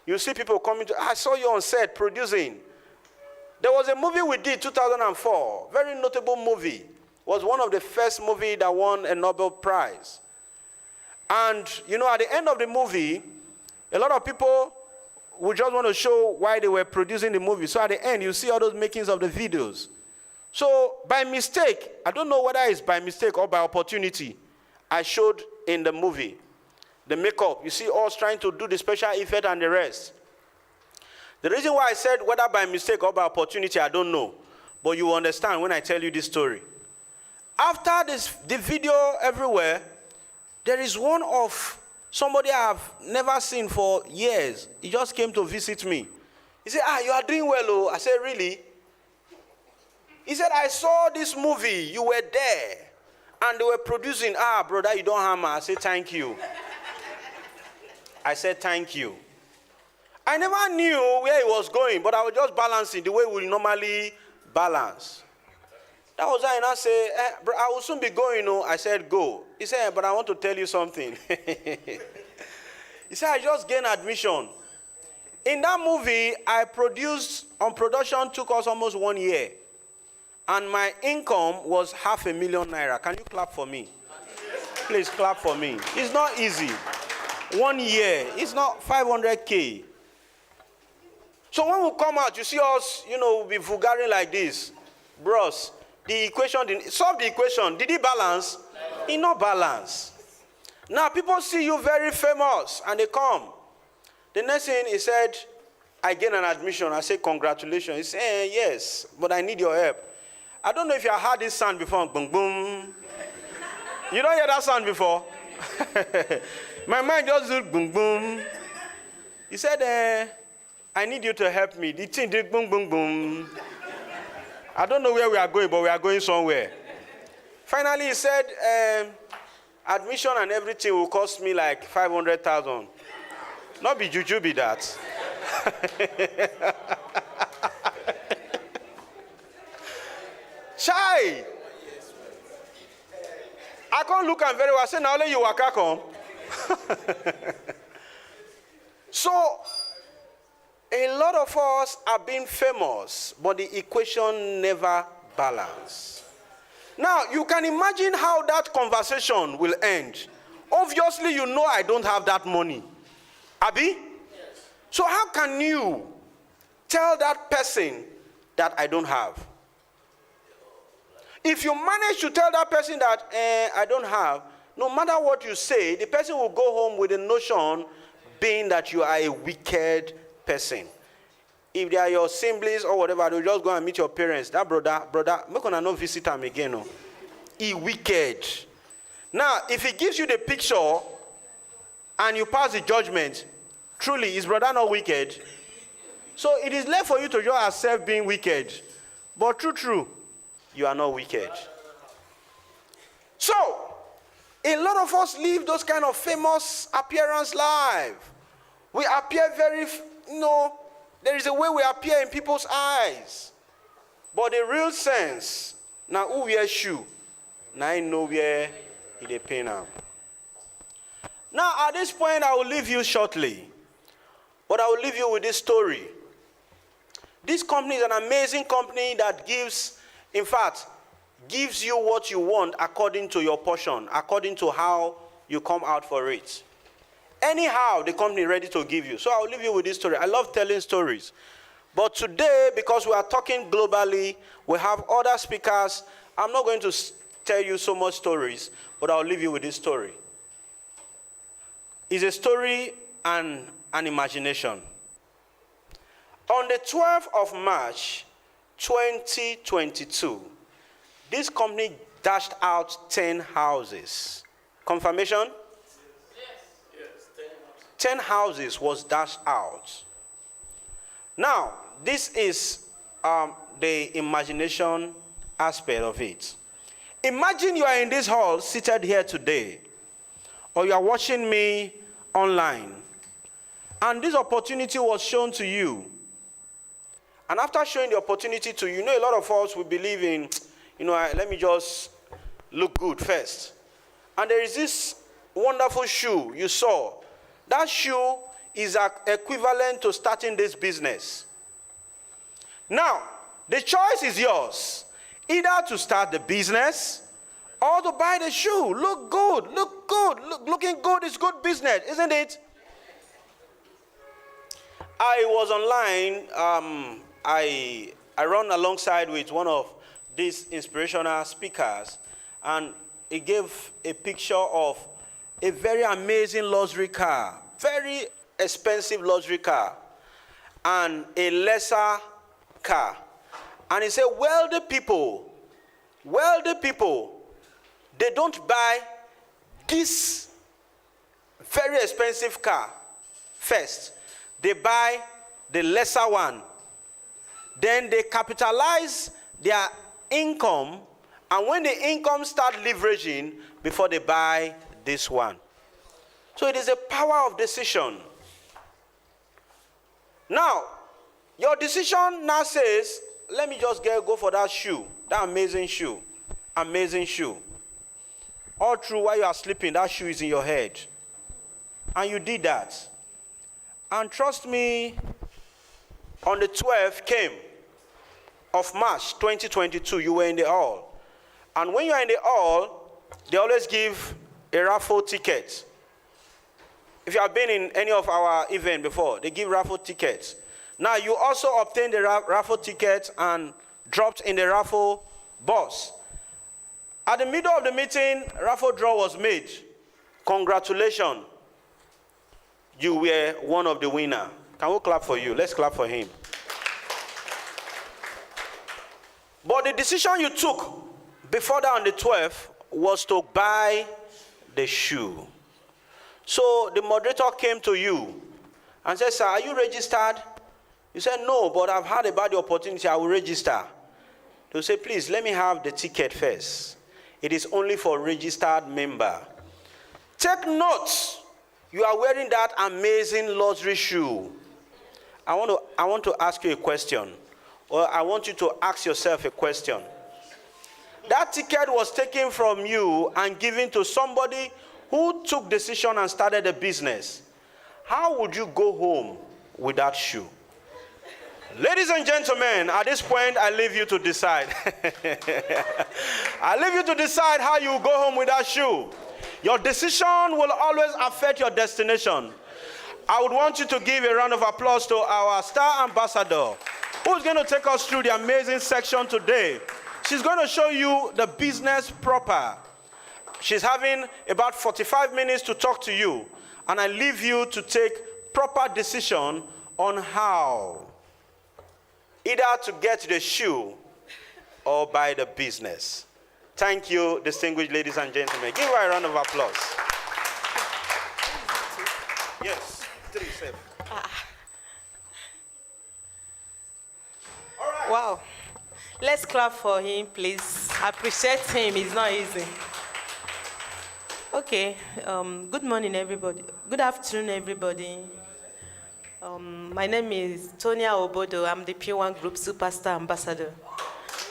you see people coming to, I saw you on set producing. There was a movie we did 2004, very notable movie. Was one of the first movies that won a Nobel Prize. And, you know, at the end of the movie, a lot of people would just want to show why they were producing the movie. So at the end, you see all those makings of the videos. So by mistake, I don't know whether it's by mistake or by opportunity, I showed in the movie the makeup. You see us trying to do the special effect and the rest. The reason why I said whether by mistake or by opportunity, I don't know. But you will understand when I tell you this story. After the video everywhere, there is one of somebody I have never seen for years. He just came to visit me. He said, you are doing well, oh. I said, really? He said, I saw this movie. You were there. And they were producing, brother, you don't hammer. I said, thank you. I said, thank you. I never knew where he was going, but I was just balancing the way we normally balance. That was why I said, bro, I will soon be going. I said, go. He said, but I want to tell you something. He said, I just gained admission. In that movie, I produced, on production, took us almost 1 year. And my income was $500,000 naira. Can you clap for me? Please clap for me. It's not easy. 1 year. It's not 500K. So when we come out, you see us, we'll be vulgaring like this. Bros, the equation, solve the equation. Did it balance? It not balance. Now people see you very famous and they come. The next thing he said, I gain an admission. I say, congratulations. He said, yes, but I need your help. I don't know if you have heard this sound before. Boom, boom. You don't hear that sound before? My mind just did boom, boom. He said, I need you to help me. The thing did boom, boom, boom. I don't know where we are going, but we are going somewhere. Finally, he said, admission and everything will cost me like 500,000. Not be juju, be that. Chai! I can't look at very well. I say, now let you walk come. So, a lot of us are being famous, but the equation never balances. Now, you can imagine how that conversation will end. Obviously, you know I don't have that money. Abi? Yes. So how can you tell that person that I don't have? If you manage to tell that person that I don't have, no matter what you say, the person will go home with the notion being that you are a wicked person. If they are your siblings or whatever, they'll just go and meet your parents. That brother, make gonna not visit him again. No. He wicked. Now, if he gives you the picture and you pass the judgment, truly, is brother not wicked? So it is left for you to just accept being wicked. But true, you are not wicked. So, a lot of us live those kind of famous appearance life. We appear very, there is a way we appear in people's eyes. But the real sense, now who wear shoe, now I know where they pay now. Now, at this point, I will leave you shortly. But I will leave you with this story. This company is an amazing company that gives you what you want according to your portion, according to how you come out for it. Anyhow, the company is ready to give you. So I'll leave you with this story. I love telling stories. But today, because we are talking globally, we have other speakers. I'm not going to tell you so much stories, but I'll leave you with this story. It's a story and an imagination. On the 12th of March, 2022, this company dashed out 10 houses. Confirmation? Yes, 10 houses was dashed out. Now, this is the imagination aspect of it. Imagine you are in this hall, seated here today, or you are watching me online, and this opportunity was shown to you. And after showing the opportunity to you, a lot of us will believe in, let me just look good first. And there is this wonderful shoe you saw. That shoe is equivalent to starting this business. Now, the choice is yours. Either to start the business or to buy the shoe. Look good. Looking good is good business, isn't it? I was online. I run alongside with one of these inspirational speakers, and he gave a picture of a very amazing luxury car, very expensive luxury car, and a lesser car. And he said, wealthy people, they don't buy this very expensive car first. They buy the lesser one. Then they capitalize their income And when the income start leveraging before they buy this one. So it is a power of decision. Now, your decision now says, let me just go for that shoe, that amazing shoe, amazing shoe. All through while you are sleeping, that shoe is in your head. And you did that. And trust me, on the 12th came of March 2022, you were in the hall. And when you are in the hall, they always give a raffle ticket. If you have been in any of our events before, they give raffle tickets. Now, you also obtained the raffle ticket and dropped in the raffle box. At the middle of the meeting, raffle draw was made. Congratulations. You were one of the winners. Can we clap for you? Let's clap for him. But the decision you took before that on the 12th was to buy the shoe. So the moderator came to you and said, sir, are you registered? You said, no, but I've heard about the opportunity. I will register. They'll say, please, let me have the ticket first. It is only for registered member. Take note. You are wearing that amazing luxury shoe. I want to ask you a question. Or I want you to ask yourself a question. That ticket was taken from you and given to somebody who took decision and started a business. How would you go home with that shoe? Ladies and gentlemen, at this point, I leave you to decide. I leave you to decide how you go home with that shoe. Your decision will always affect your destination. I would want you to give a round of applause to our star ambassador, who's going to take us through the amazing section today. She's going to show you the business proper. She's having about 45 minutes to talk to you, and I leave you to take proper decision on how either to get the shoe or buy the business. Thank you, distinguished ladies and gentlemen. Give her a round of applause. Yes, 3, 7. All right. Wow. Let's clap for him, please. I appreciate him. It's not easy. Okay. Good morning, everybody. Good afternoon, everybody. My name is Tonia Obodo. I'm the PWAN Group Superstar Ambassador.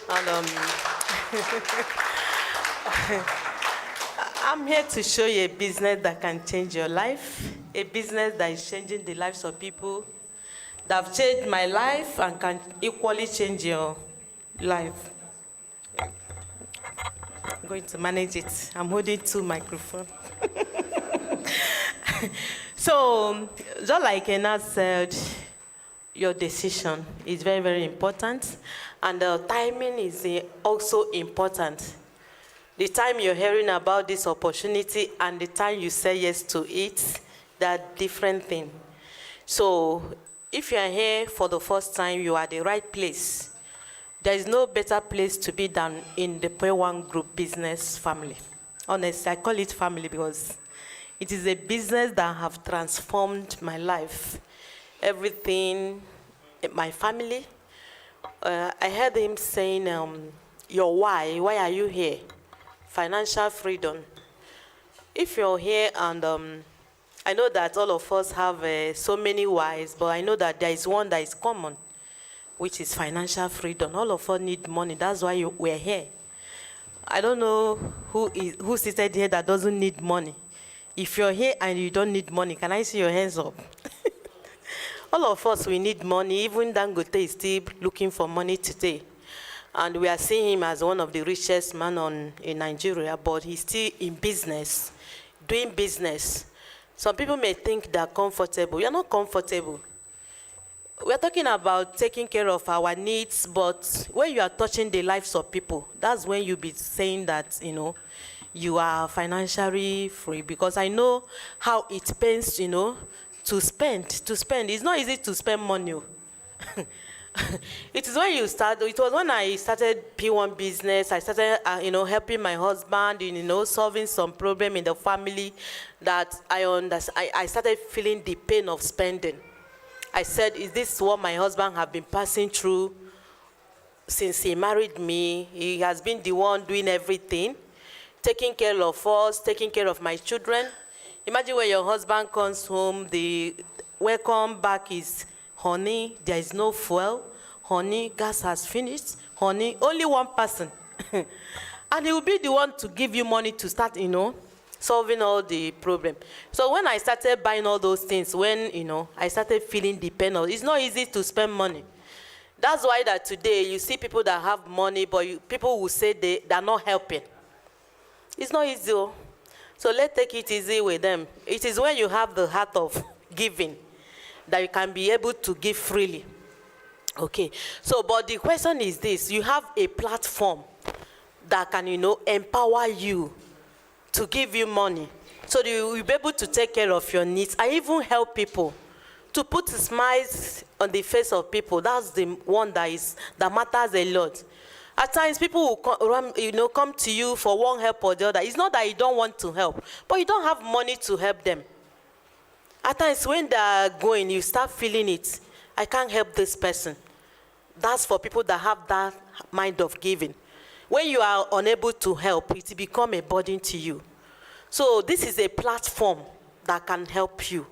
And I'm here to show you a business that can change your life, a business that is changing the lives of people, that have changed my life and can equally change your life. I'm going to manage it. I'm holding 2 microphones. So, just like Ena said, your decision is very, very important, and the timing is also important. The time you're hearing about this opportunity and the time you say yes to it, they're different things. So, if you're here for the first time, you are at the right place. There is no better place to be than in the PWAN Group business family. Honestly, I call it family because it is a business that have transformed my life. Everything, my family. I heard him saying, your why are you here? Financial freedom. If you're here, and I know that all of us have so many whys, but I know that there is one that is common, which is financial freedom. All of us need money. That's why we're here. I don't know who seated here that doesn't need money. If you're here and you don't need money, can I see your hands up? All of us, we need money. Even Dangote is still looking for money today. And we are seeing him as one of the richest men in Nigeria, but he's still in business, doing business. Some people may think they're comfortable. You're not comfortable. We're talking about taking care of our needs, but when you are touching the lives of people, that's when you'll be saying that, you are financially free, because I know how it pains, to spend. It's not easy to spend money. It is when you start. It was when I started P1 business. I started, helping my husband, solving some problem in the family, that I started feeling the pain of spending. I said, is this what my husband have been passing through since he married me. He has been the one doing everything, taking care of us, taking care of my children. Imagine when your husband comes home, the welcome back is, honey, there is no fuel. Honey, gas has finished. Honey, only one person. And he will be the one to give you money to start, solving all the problem. So when I started buying all those things, when, I started feeling the pain of, it's not easy to spend money. That's why that today you see people that have money, but people will say they're not helping. It's not easy. So let's take it easy with them. It is when you have the heart of giving that you can be able to give freely. Okay, so but the question is this: you have a platform that can, empower you to give you money, so that you will be able to take care of your needs and even help people, to put smiles on the face of people. That's the one that matters a lot. At times, people will come to you for one help or the other. It's not that you don't want to help, but you don't have money to help them. At times, when they are going, you start feeling it. I can't help this person. That's for people that have that mind of giving. When you are unable to help, it will become a burden to you. So this is a platform that can help you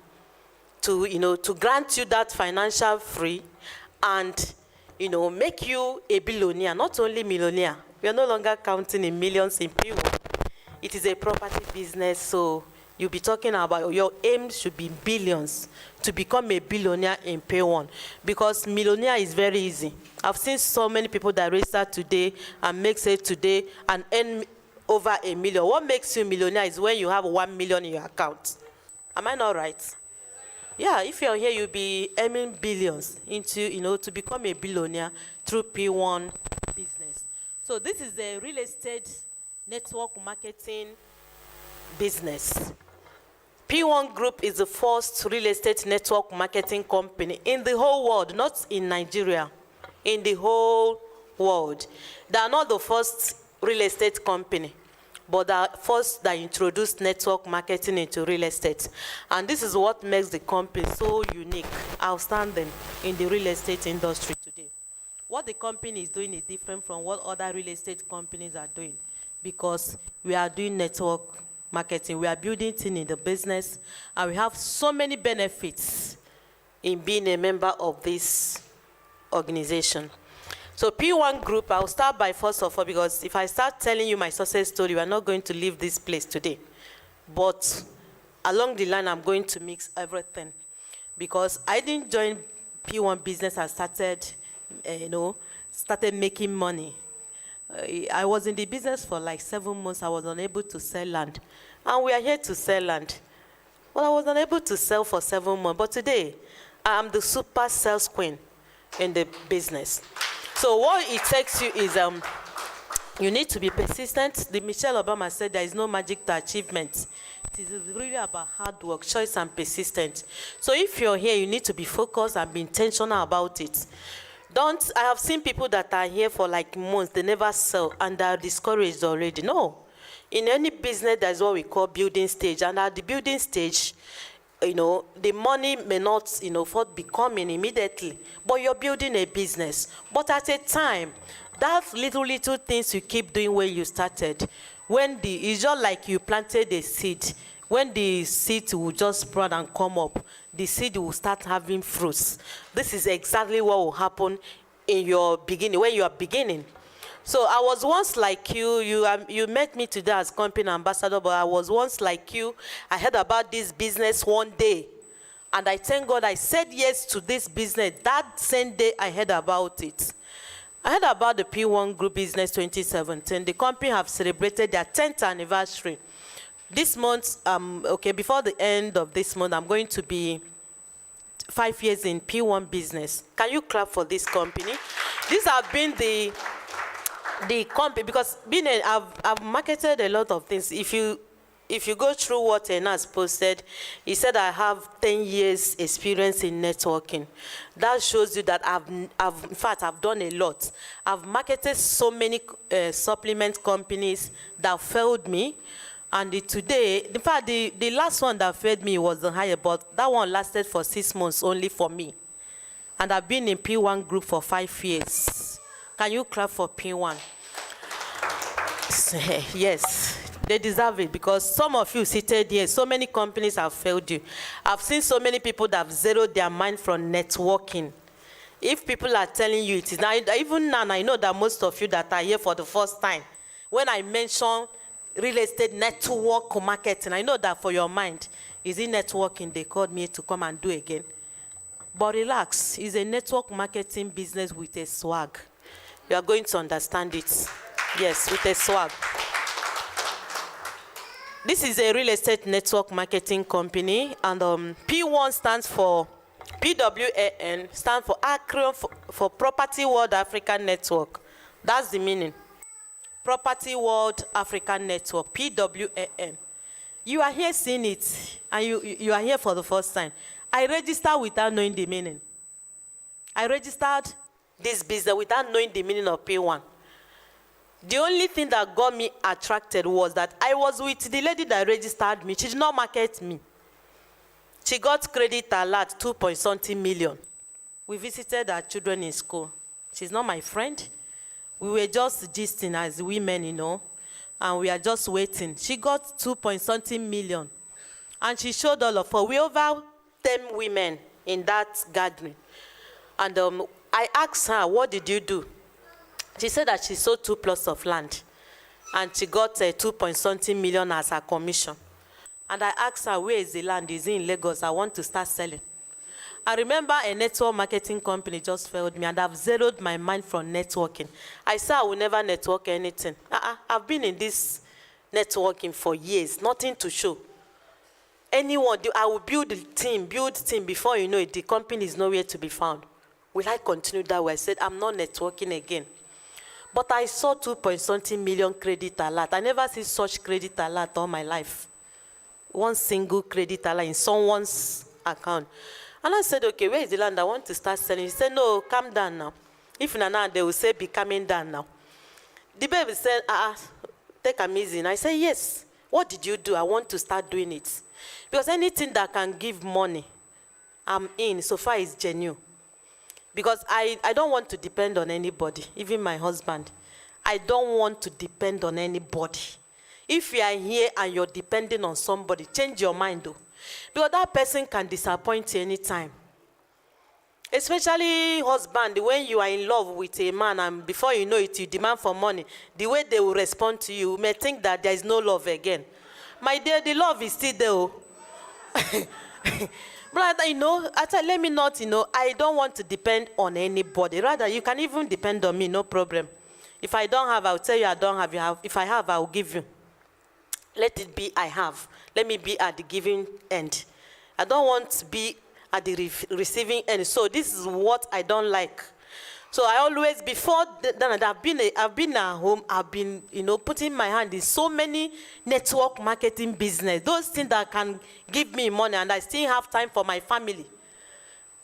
to grant you that financial free and, make you a billionaire, not only millionaire. We are no longer counting in millions in Pbo. It is a property business, so you'll be talking about your aim should be billions to become a billionaire in Pbo. Because millionaire is very easy. I've seen so many people that register today and make it today and earn over $1 million. What makes you millionaire is when you have 1 million in your account. Am I not right? Yeah, if you're here, you'll be earning billions into, to become a billionaire through P1 business. So this is a real estate network marketing business. P1 Group is the first real estate network marketing company in the whole world, not in Nigeria, in the whole world. They are not the first real estate company, but they are first that introduced network marketing into real estate. And this is what makes the company so unique, outstanding in the real estate industry today. What the company is doing is different from what other real estate companies are doing, because we are doing network marketing. We are building things in the business, and we have so many benefits in being a member of this organization. So P1 Group, I'll start by first of all, because if I start telling you my success story, we are not going to leave this place today. But along the line, I'm going to mix everything, because I didn't join P1 business and started making money. I was in the business for like 7 months. I was unable to sell land. And we are here to sell land. Well, I was unable to sell for 7 months. But today, I'm the super sales queen in the business. So what it takes you is you need to be persistent. Michelle Obama said there is no magic to achievement. It is really about hard work, choice, and persistence. So if you're here, you need to be focused and be intentional about it. I have seen people that are here for like months, they never sell, and they're discouraged already. No. In any business, there's what we call building stage. And at the building stage, the money may not, be coming immediately, but you're building a business. But at a time, that little things you keep doing when you started, it's just like you planted a seed. When the seed will just sprout and come up, the seed will start having fruits. This is exactly what will happen in your beginning, when you are beginning. So I was once like you. You met me today as company ambassador, but I was once like you. I heard about this business one day, and I thank God I said yes to this business. That same day I heard about it. I heard about the P1 Group Business 2017. The company have celebrated their 10th anniversary. This month, before the end of this month, I'm going to be 5 years in P1 business. Can you clap for this company? These have been the company, because I've marketed a lot of things. If you go through what Enas posted, he said I have 10 years experience in networking. That shows you that in fact, I've done a lot. I've marketed so many supplement companies that failed me. And today, in fact, the last one that failed me was the higher, but that one lasted for 6 months only for me. And I've been in P1 Group for 5 years. Can you clap for P1? Yes, they deserve it because some of you seated here, so many companies have failed you. I've seen so many people that have zeroed their mind from networking. If people are telling you it is now, even now, I know that most of you that are here for the first time, when I mention real estate network marketing, I know that for your mind, is it networking they called me to come and do again? But relax, it's a network marketing business with a swag. You are going to understand it. Yes, with a swag. This is a real estate network marketing company, and P1 stands for PWAN, stands for acronym for Property World African Network. That's the meaning. Property World African Network, PWAN. You are here seeing it, and you are here for the first time. I registered without knowing the meaning. I registered this business without knowing the meaning of P1. The only thing that got me attracted was that I was with the lady that registered me. She did not market me. She got credit alert, 2.something million. We visited our children in school. She's not my friend. We were just gisting as women, you know, and we are just waiting. She got 2.something million. And she showed all of her. We over 10 women in that gathering. And I asked her, what did you do? She said that she sold 2 plots of land. And she got 2.something million as her commission. And I asked her, where is the land? Is it in Lagos? I want to start selling. I remember a network marketing company just failed me, and I've zeroed my mind from networking. I said I will never network anything. I've been in this networking for years, nothing to show. Anyone, I will build team before you know it, the company is nowhere to be found. Will I continue that way? I said, I'm not networking again. But I saw 2.something million credit alert. I never see such credit alert all my life. One single credit alert in someone's account. And I said, okay, where is the land? I want to start selling. He said, no, calm down now. If not now, they will say, be coming down now. The baby said, take them easy. And I said, yes. What did you do? I want to start doing it. Because anything that can give money, I'm in, so far is genuine. Because I don't want to depend on anybody, even my husband. I don't want to depend on anybody. If you are here and you're depending on somebody, change your mind though. Because that person can disappoint you anytime. Especially husband, when you are in love with a man and before you know it, you demand for money, the way they will respond to you, you may think that there is no love again. My dear, the love is still there. But you know, let me not, you know, I don't want to depend on anybody. Rather, you can even depend on me, no problem. If I don't have, I'll tell you I don't have, you have. If I have, I'll give you. Let it be I have. Let me be at the giving end. I don't want to be at the receiving end. So this is what I don't like. So I always, before that, I've been at home, I've been, you know, putting my hand in so many network marketing business, those things that can give me money, and I still have time for my family.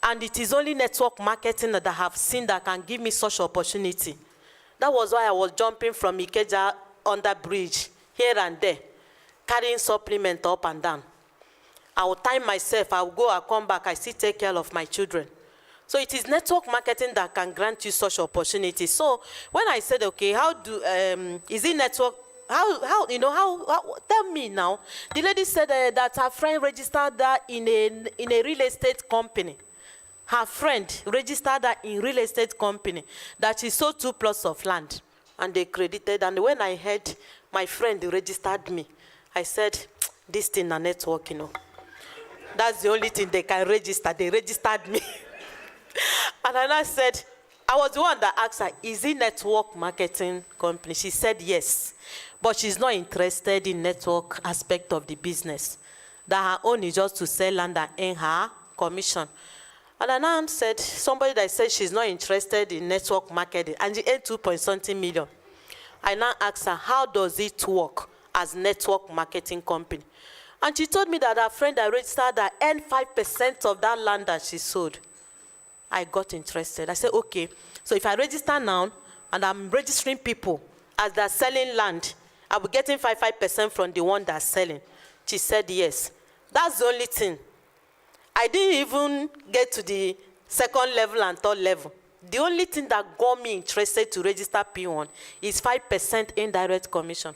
And it is only network marketing that I have seen that can give me such opportunity. That was why I was jumping from Ikeja under bridge, here and there, carrying supplement up and down. I will time myself, I will go, I'll come back, I still take care of my children. So it is network marketing that can grant you such opportunities. So when I said, okay, how do, is it network, how tell me now. The lady said that her friend registered that in a real estate company. Her friend registered that in real estate company, that she sold 2 plots of land, and they credited. And when I heard my friend registered me, I said, this thing a network, you know. That's the only thing they can register. They registered me. And then I said, I was the one that asked her, is it network marketing company? She said yes, but she's not interested in network aspect of the business. That her own is just to sell land and earn her commission. And then I said, somebody that said she's not interested in network marketing, and she earned 2.something million. I now asked her, how does it work as network marketing company? And she told me that her friend that registered that earned 5% of that land that she sold. I got interested. I said, okay, so if I register now and I'm registering people as they're selling land, I'll be getting 5% from the one that's selling. She said yes. That's the only thing. I didn't even get to the second level and third level. The only thing that got me interested to register P1 is 5% indirect commission.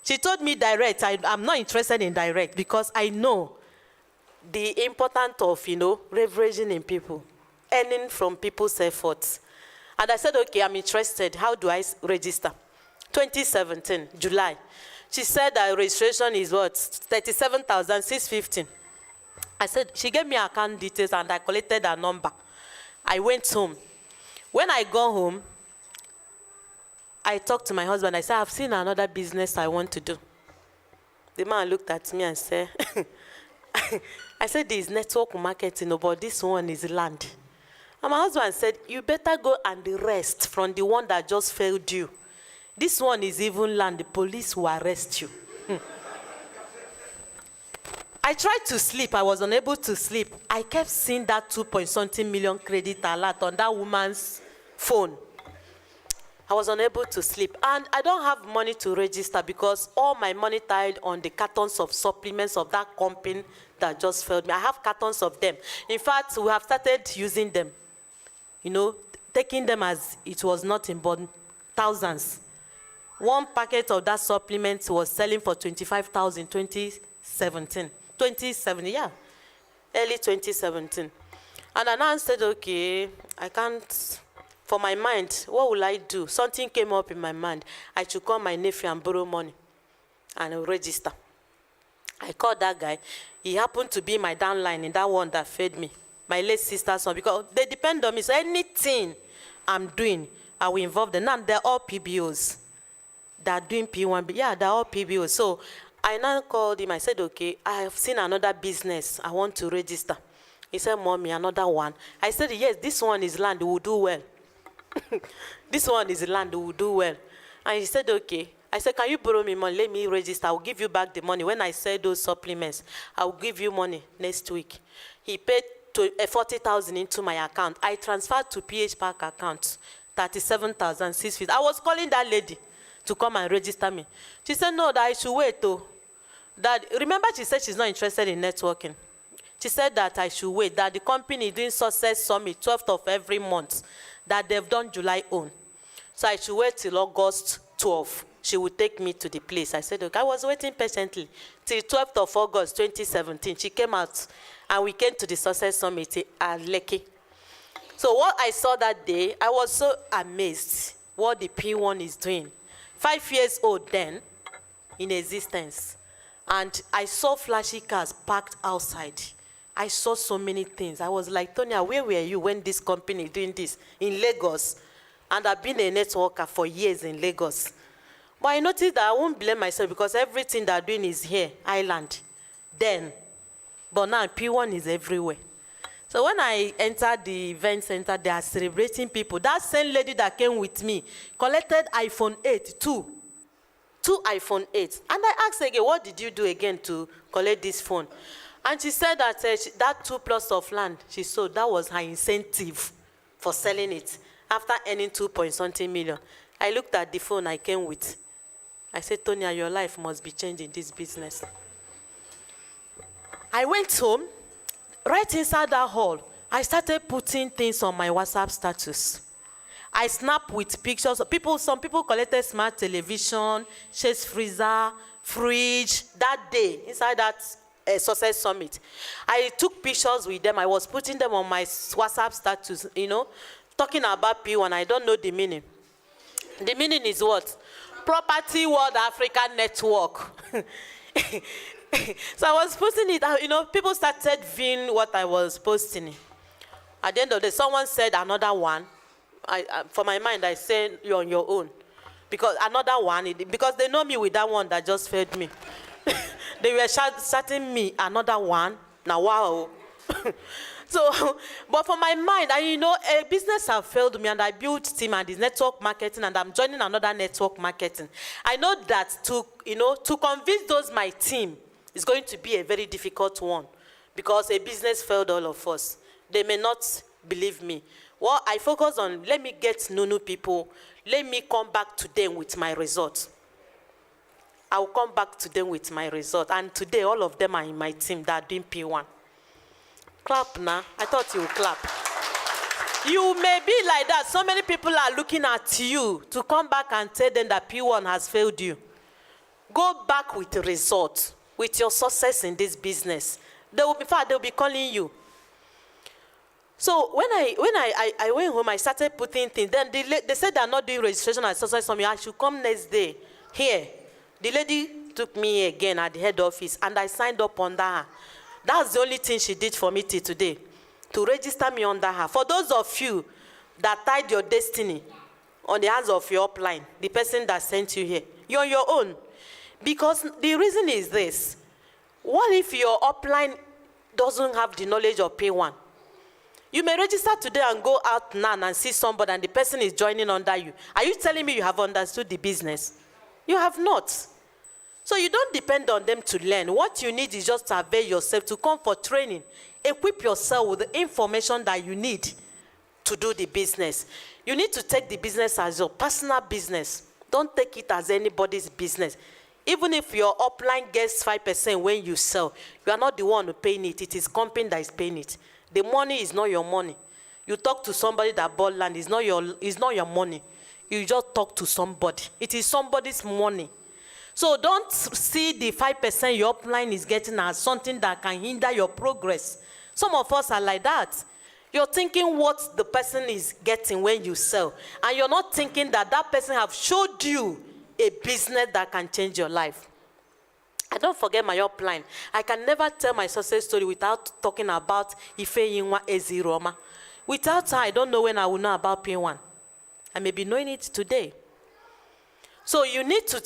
She told me direct. I'm not interested in direct because I know the importance of, leveraging in people, earning from people's efforts. And I said, okay, I'm interested. How do I register? 2017, July. She said that registration is what? 37,615. I said, she gave me account details and I collected her number. I went home. When I got home, I talked to my husband. I said, I've seen another business I want to do. The man looked at me and said, I said, this is network marketing, but this one is land. And my husband said, you better go and rest from the one that just failed you. This one is even land. The police will arrest you. I tried to sleep. I was unable to sleep. I kept seeing that 2-point-something million credit alert on that woman's phone. I was unable to sleep. And I don't have money to register because all my money tied on the cartons of supplements of that company that just failed me. I have cartons of them. In fact, we have started using them. Taking them as it was nothing but thousands. One packet of that supplement was selling for 25,000 2017. 2017, yeah. Early 2017. And I now said, okay, I can't, for my mind, what will I do? Something came up in my mind. I should call my nephew and borrow money and register. I called that guy. He happened to be my downline in that one that fed me. My late sister's son, because they depend on me. So anything I'm doing, I will involve them. Now they're all PBOs. They're doing P1. Yeah, they're all PBOs. So I now called him. I said, okay, I have seen another business. I want to register. He said, Mommy, another one. I said, yes, this one is land. We will do well. This one is land. We will do well. And he said, okay. I said, can you borrow me money? Let me register. I will give you back the money. When I sell those supplements, I will give you money next week. He paid 40,000 into my account. I transferred to PH Park account, 37,650. I was calling that lady to come and register me. She said, no, that I should wait, though. That, remember, she said she's not interested in networking. She said that I should wait, that the company is doing Success Summit, 12th of every month, that they've done July own. So I should wait till August 12th. She would take me to the place. I said, okay, I was waiting patiently till 12th of August, 2017. She came out, and we came to the Success Summit at Lekki. So what I saw that day, I was so amazed what the P1 is doing. 5 years old then, in existence. And I saw flashy cars parked outside. I saw so many things. I was like, Tonya, where were you when this company is doing this? In Lagos. And I've been a networker for years in Lagos. But I noticed that I won't blame myself because everything they're doing is here, island, then. But now P1 is everywhere. So when I entered the event center, they are celebrating people. That same lady that came with me collected iPhone 8, two iPhone 8. And I asked her again, what did you do again to collect this phone? And she said that that 2 plots of land she sold, that was her incentive for selling it after earning 2-point-something million. I looked at the phone I came with. I said, Tonya, your life must be changed in this business. I went home. Right inside that hall, I started putting things on my WhatsApp status. I snapped with pictures. Some people collected smart television, chest freezer, fridge, that day, inside that Success Summit. I took pictures with them. I was putting them on my WhatsApp status, talking about P1. I don't know the meaning. The meaning is what? Property World Africa Network. So I was posting it, people started viewing what I was posting. At the end of the day, someone said another one. For my mind, I said, you're on your own. Because another one, because they know me with that one that just fed me. They were shouting me, another one. Now, wow. So, but for my mind, a business have failed me, and I built team and it's network marketing, and I'm joining another network marketing. I know that to convince those my team is going to be a very difficult one, because a business failed all of us. They may not believe me. Well, I focus on, let me get new people. Let me come back to them with my results. I will come back to them with my result. And today, all of them are in my team that are doing P1. Clap now. I thought you would clap. You may be like that. So many people are looking at you to come back and tell them that P1 has failed you. Go back with the result, with your success in this business. In fact, they'll be calling you. So when I went home, I started putting things. Then they said they're not doing registration at Success Summit. I should come next day. Here, the lady took me again at the head office, and I signed up under her. That's the only thing she did for me till today, to register me under her. For those of you that tied your destiny on the hands of your upline, the person that sent you here, you're on your own. Because the reason is this. What if your upline doesn't have the knowledge of P1? You may register today and go out now and see somebody and the person is joining under you. Are you telling me you have understood the business? You have not. So you don't depend on them to learn. What you need is just to avail yourself to come for training. Equip yourself with the information that you need to do the business. You need to take the business as your personal business. Don't take it as anybody's business. Even if your upline gets 5% when you sell, you are not the one paying it. It is company that is paying it. The money is not your money. You talk to somebody that bought land, it's not your money. You just talk to somebody. It is somebody's money. So don't see the 5% your upline is getting as something that can hinder your progress. Some of us are like that. You're thinking what the person is getting when you sell. And you're not thinking that that person have showed you a business that can change your life. I don't forget my upline. I can never tell my success story without talking about Ife Yinwa Ezi Roma. Without her, I don't know when I will know about P1. I may be knowing it today. So you need to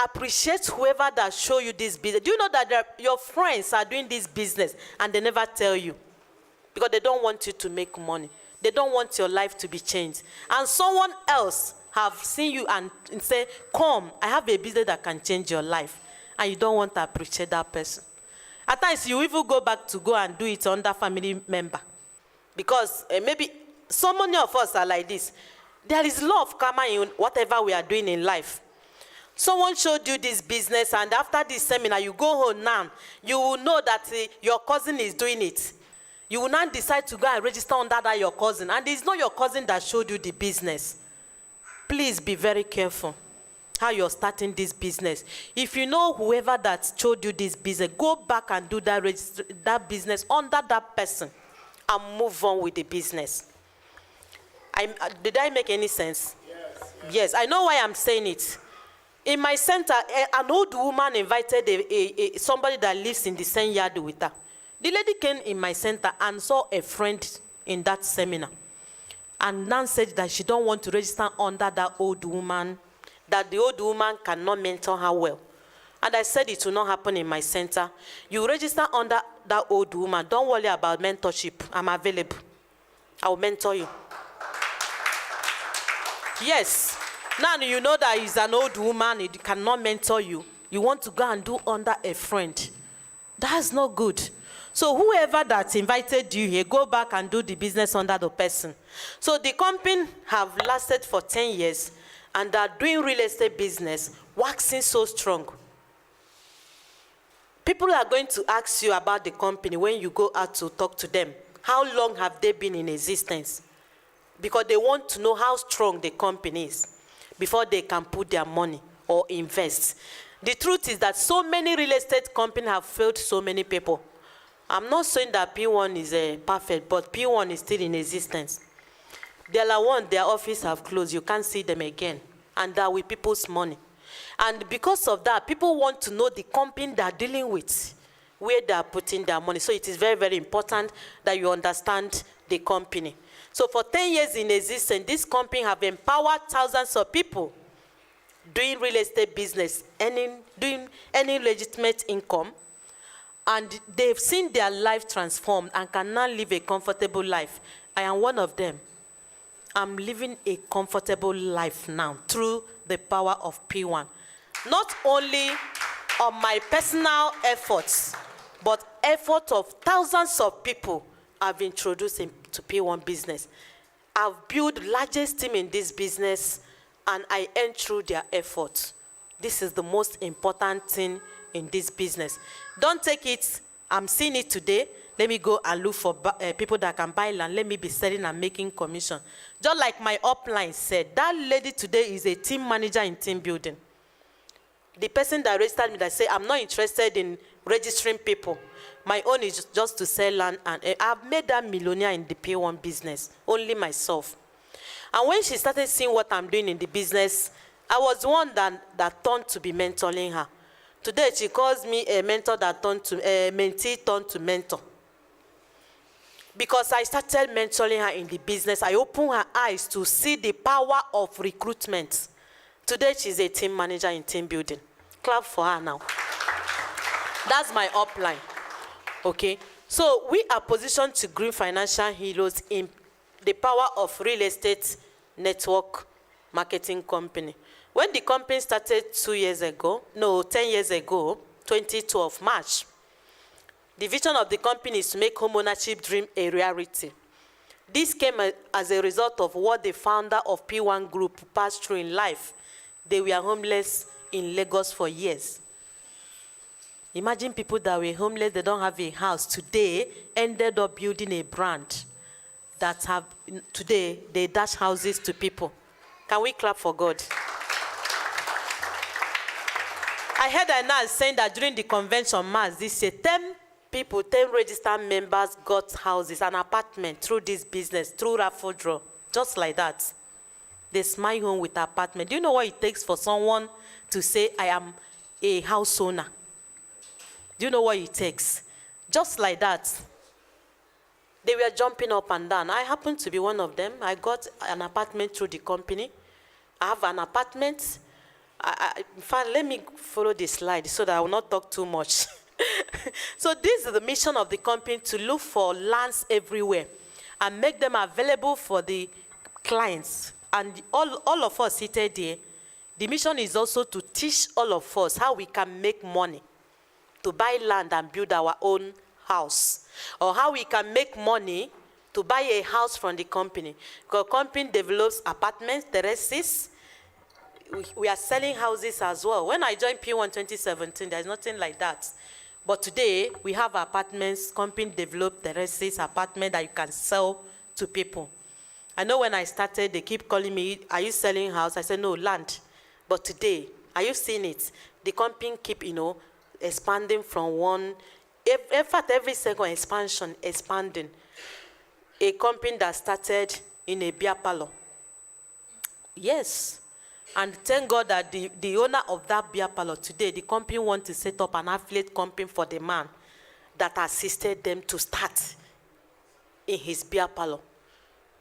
appreciate whoever that show you this business. Do you know that your friends are doing this business and they never tell you? Because they don't want you to make money. They don't want your life to be changed. And someone else have seen you and say, come, I have a business that can change your life. And you don't want to appreciate that person. At times, you even go back to go and do it under family member. Because maybe so many of us are like this. There is law of karma in whatever we are doing in life. Someone showed you this business, and after this seminar, you go home now, you will know that your cousin is doing it. You will not decide to go and register under that your cousin. And it's not your cousin that showed you the business. Please be very careful how you're starting this business. If you know whoever that showed you this business, go back and do that business under that person and move on with the business. Did I make any sense? Yes. Yes, I know why I'm saying it. In my center, an old woman invited somebody that lives in the same yard with her. The lady came in my center and saw a friend in that seminar. And now said that she don't want to register under that old woman, that the old woman cannot mentor her well. And I said it will not happen in my center. You register under that old woman. Don't worry about mentorship. I'm available. I will mentor you. Yes. Now you know that he's an old woman. He cannot mentor you. You want to go and do under a friend. That's not good. So whoever that invited you here, go back and do the business under the person. So the company have lasted for 10 years and are doing real estate business, waxing so strong. People are going to ask you about the company when you go out to talk to them. How long have they been in existence? Because they want to know how strong the company is before they can put their money or invest. The truth is that so many real estate companies have failed so many people. I'm not saying that P1 is perfect, but P1 is still in existence. There are one, their office have closed. You can't see them again. And that with people's money. And because of that, people want to know the company they're dealing with, where they're putting their money. So it is very, very important that you understand the company. So for 10 years in existence, this company have empowered thousands of people doing real estate business, doing any legitimate income. And they've seen their life transformed and can now live a comfortable life. I am one of them. I'm living a comfortable life now through the power of P1. Not only on my personal efforts, but effort of thousands of people I've introduced to P1 business. I've built largest team in this business, and I earn through their efforts. This is the most important thing in this business. Don't take it I'm seeing it today. Let me go and look for people that can buy land. Let me be selling and making commission. Just like my upline said, that lady today is a team manager in team building. The person that registered me that said, I'm not interested in registering people. My own is just to sell land, and I've made that millionaire in the P1 business, only myself. And when she started seeing what I'm doing in the business, I was the one that turned to be mentoring her. Today, she calls me a mentor that turned to a mentee turned to mentor. Because I started mentoring her in the business, I opened her eyes to see the power of recruitment. Today, she's a team manager in team building. Clap for her now. That's my upline. Okay? So we are positioned to grow financial heroes in the power of real estate network marketing company. When the company started 10 years ago, 2012, March, the vision of the company is to make homeownership dream a reality. This came as a result of what the founder of PWAN Group passed through in life. They were homeless in Lagos for years. Imagine people that were homeless, they don't have a house. Today, ended up building a brand that have, today, they dash houses to people. Can we clap for God? I heard an announcement saying that during the convention March this year, 10 registered members got houses, an apartment through this business, through raffle draw, just like that. They smile home with apartment. Do you know what it takes for someone to say, I am a house owner? Do you know what it takes? Just like that. They were jumping up and down. I happened to be one of them. I got an apartment through the company. I have an apartment. In fact, let me follow this slide so that I will not talk too much. So this is the mission of the company, to look for lands everywhere and make them available for the clients. And all of us seated here, the mission is also to teach all of us how we can make money to buy land and build our own house, or how we can make money to buy a house from the company. Because the company develops apartments, terraces. We are selling houses as well. When I joined P1 2017, there's nothing like that. But today, we have apartments, company developed terraces, apartments that you can sell to people. I know when I started, they keep calling me, are you selling house? I said, no, land. But today, are you seeing it? The company keep, expanding from one, in fact, every second expansion, expanding. A company that started in a beer parlor. Yes. And thank God that the owner of that beer parlor today, the company wants to set up an affiliate company for the man that assisted them to start in his beer parlor.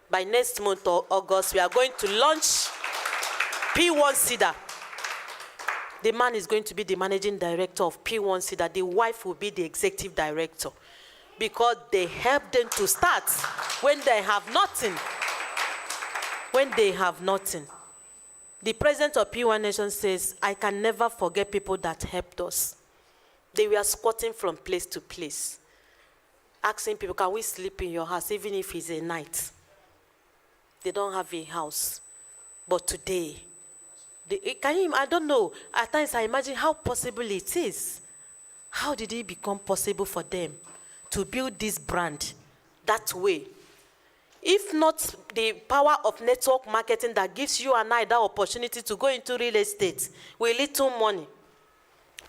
By next month or August, we are going to launch P1 Cedar. The man is going to be the managing director of P1 Cedar. The wife will be the executive director, because they help them to start when they have nothing. When they have nothing. The president of P1 Nation says, I can never forget people that helped us. They were squatting from place to place, asking people, can we sleep in your house, even if it's a night? They don't have a house. But today, I don't know, at times I imagine how possible it is. How did it become possible for them to build this brand that way? If not the power of network marketing that gives you and I that opportunity to go into real estate with little money,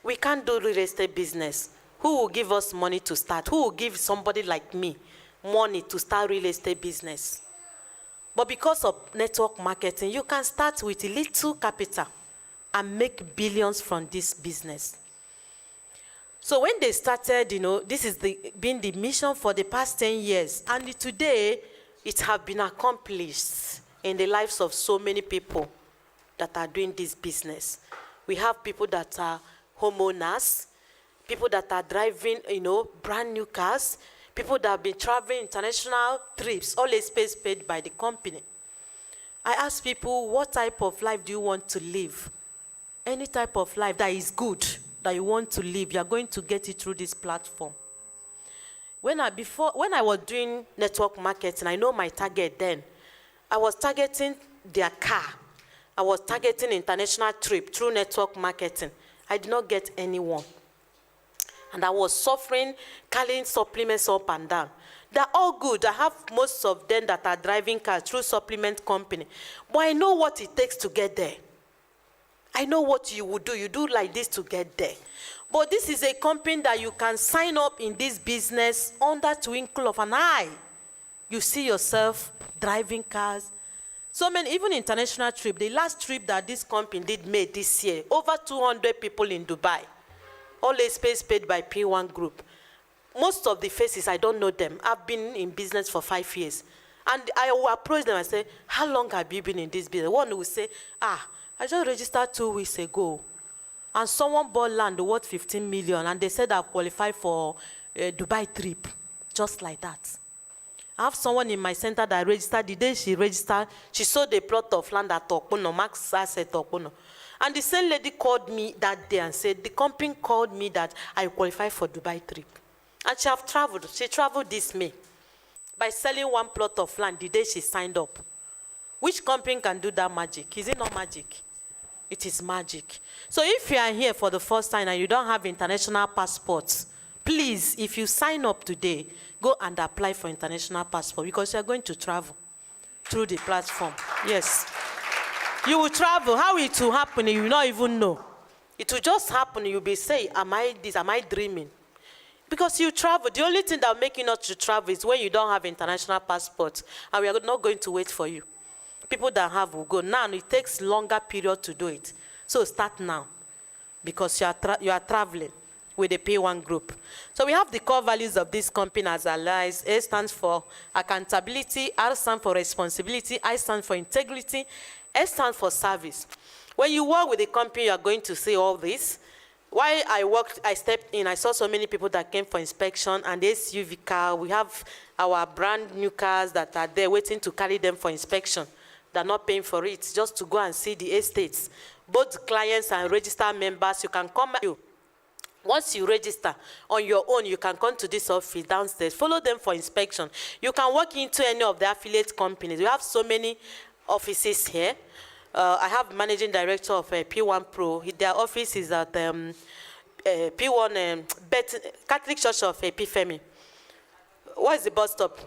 we can't do real estate business. Who will give us money to start? Who will give somebody like me money to start real estate business? But because of network marketing, you can start with a little capital and make billions from this business. So when they started, this is been the mission for the past 10 years. And today, it has been accomplished in the lives of so many people that are doing this business. We have people that are homeowners, people that are driving, brand new cars, people that have been traveling international trips, all expenses paid by the company. I ask people, what type of life do you want to live? Any type of life that is good, that you want to live, you are going to get it through this platform. When I was doing network marketing, I know my target then. I was targeting their car. I was targeting international trip through network marketing. I did not get anyone. And I was suffering, carrying supplements up and down. They're all good. I have most of them that are driving cars through supplement company. But I know what it takes to get there. I know what you would do. You do like this to get there. But this is a company that you can sign up in this business under twinkle of an eye. You see yourself driving cars. So many, even international trip, the last trip that this company did made this year, over 200 people in Dubai. All expenses paid by PWAN Group. Most of the faces, I don't know them. I've been in business for 5 years. And I will approach them and say, how long have you been in this business? One will say, I just registered 2 weeks ago. And someone bought land worth 15 million, and they said I've qualified for a Dubai trip. Just like that. I have someone in my center that registered. The day she registered, she sold a plot of land at Okpuno, Max Asset Okpuno. And the same lady called me that day and said, the company called me that I qualified for Dubai trip. And she have traveled. She traveled this May by selling 1 plot of land the day she signed up. Which company can do that magic? Is it not magic? It is magic. So if you are here for the first time and you don't have international passports, please, if you sign up today, go and apply for international passport because you are going to travel through the platform. Yes. You will travel. How it will happen, you will not even know. It will just happen. You'll be saying, am I this? Am I dreaming? Because you travel. The only thing that will make you not to travel is when you don't have international passport. And we are not going to wait for you. People that have will go. Now, it takes longer period to do it. So start now. Because you are traveling with the PWAN Group. So we have the core values of this company as allies. A stands for accountability. R stands for responsibility. I stands for integrity. S stands for service. When you work with a company, you are going to see all this. While I stepped in, I saw so many people that came for inspection, and the SUV car, we have our brand new cars that are there waiting to carry them for inspection. They're not paying for it, just to go and see the estates. Both clients and registered members, you can come. Once you register on your own, you can come to this office downstairs, follow them for inspection. You can walk into any of the affiliate companies. We have so many offices here. I have managing director of PWAN Pro. Their office is at P1 Catholic Church of Epifemi. What is the bus stop?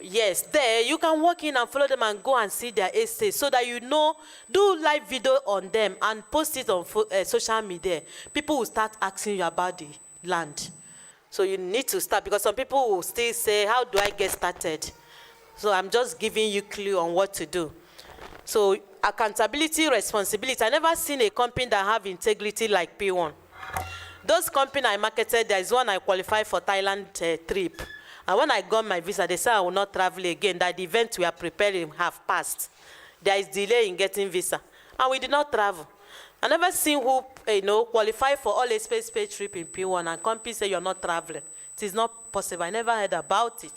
Yes, there you can walk in and follow them and go and see their estate so that you know, do live video on them and post it on social media. People will start asking you about the land. So you need to start, because some people will still say, how do I get started? So I'm just giving you clue on what to do. So accountability, responsibility. I never seen a company that have integrity like P1. Those companies I marketed, there is one I qualified for Thailand trip. And when I got my visa, they said I will not travel again, that the event we are preparing have passed. There is delay in getting visa. And we did not travel. I never seen who qualify for all expense paid trip in P1 and companies say you're not traveling. It is not possible. I never heard about it.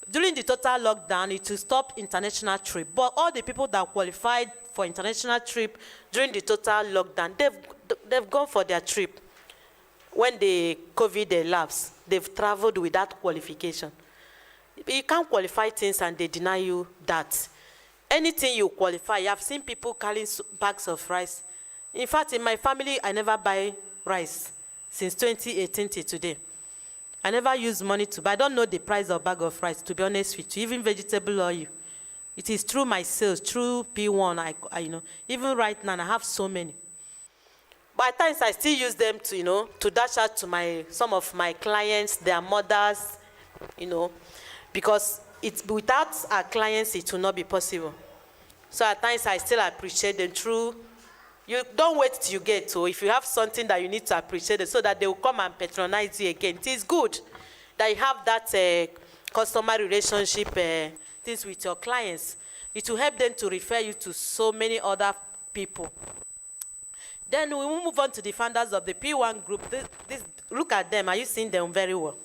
During the total lockdown, it will stop international trip. But all the people that qualified for international trip during the total lockdown, they've gone for their trip. When the COVID elapsed, they've traveled without qualification. You can't qualify things and they deny you that. Anything you qualify, I've seen people carrying bags of rice. In fact, in my family, I never buy rice since 2018 till today. I never use money to buy. I don't know the price of a bag of rice, to be honest with you, even vegetable oil. It is through my sales, through P1, even right now, I have so many. But at times, I still use them to, to dash out to some of my clients, their mothers, because without our clients, it will not be possible. So at times, I still appreciate them through. You don't wait till you get to. If you have something that you need to appreciate it so that they will come and patronize you again, it is good that you have that customer relationship things with your clients. It will help them to refer you to so many other people. Then we will move on to the founders of the PWAN Group. Look at them. Are you seeing them very well?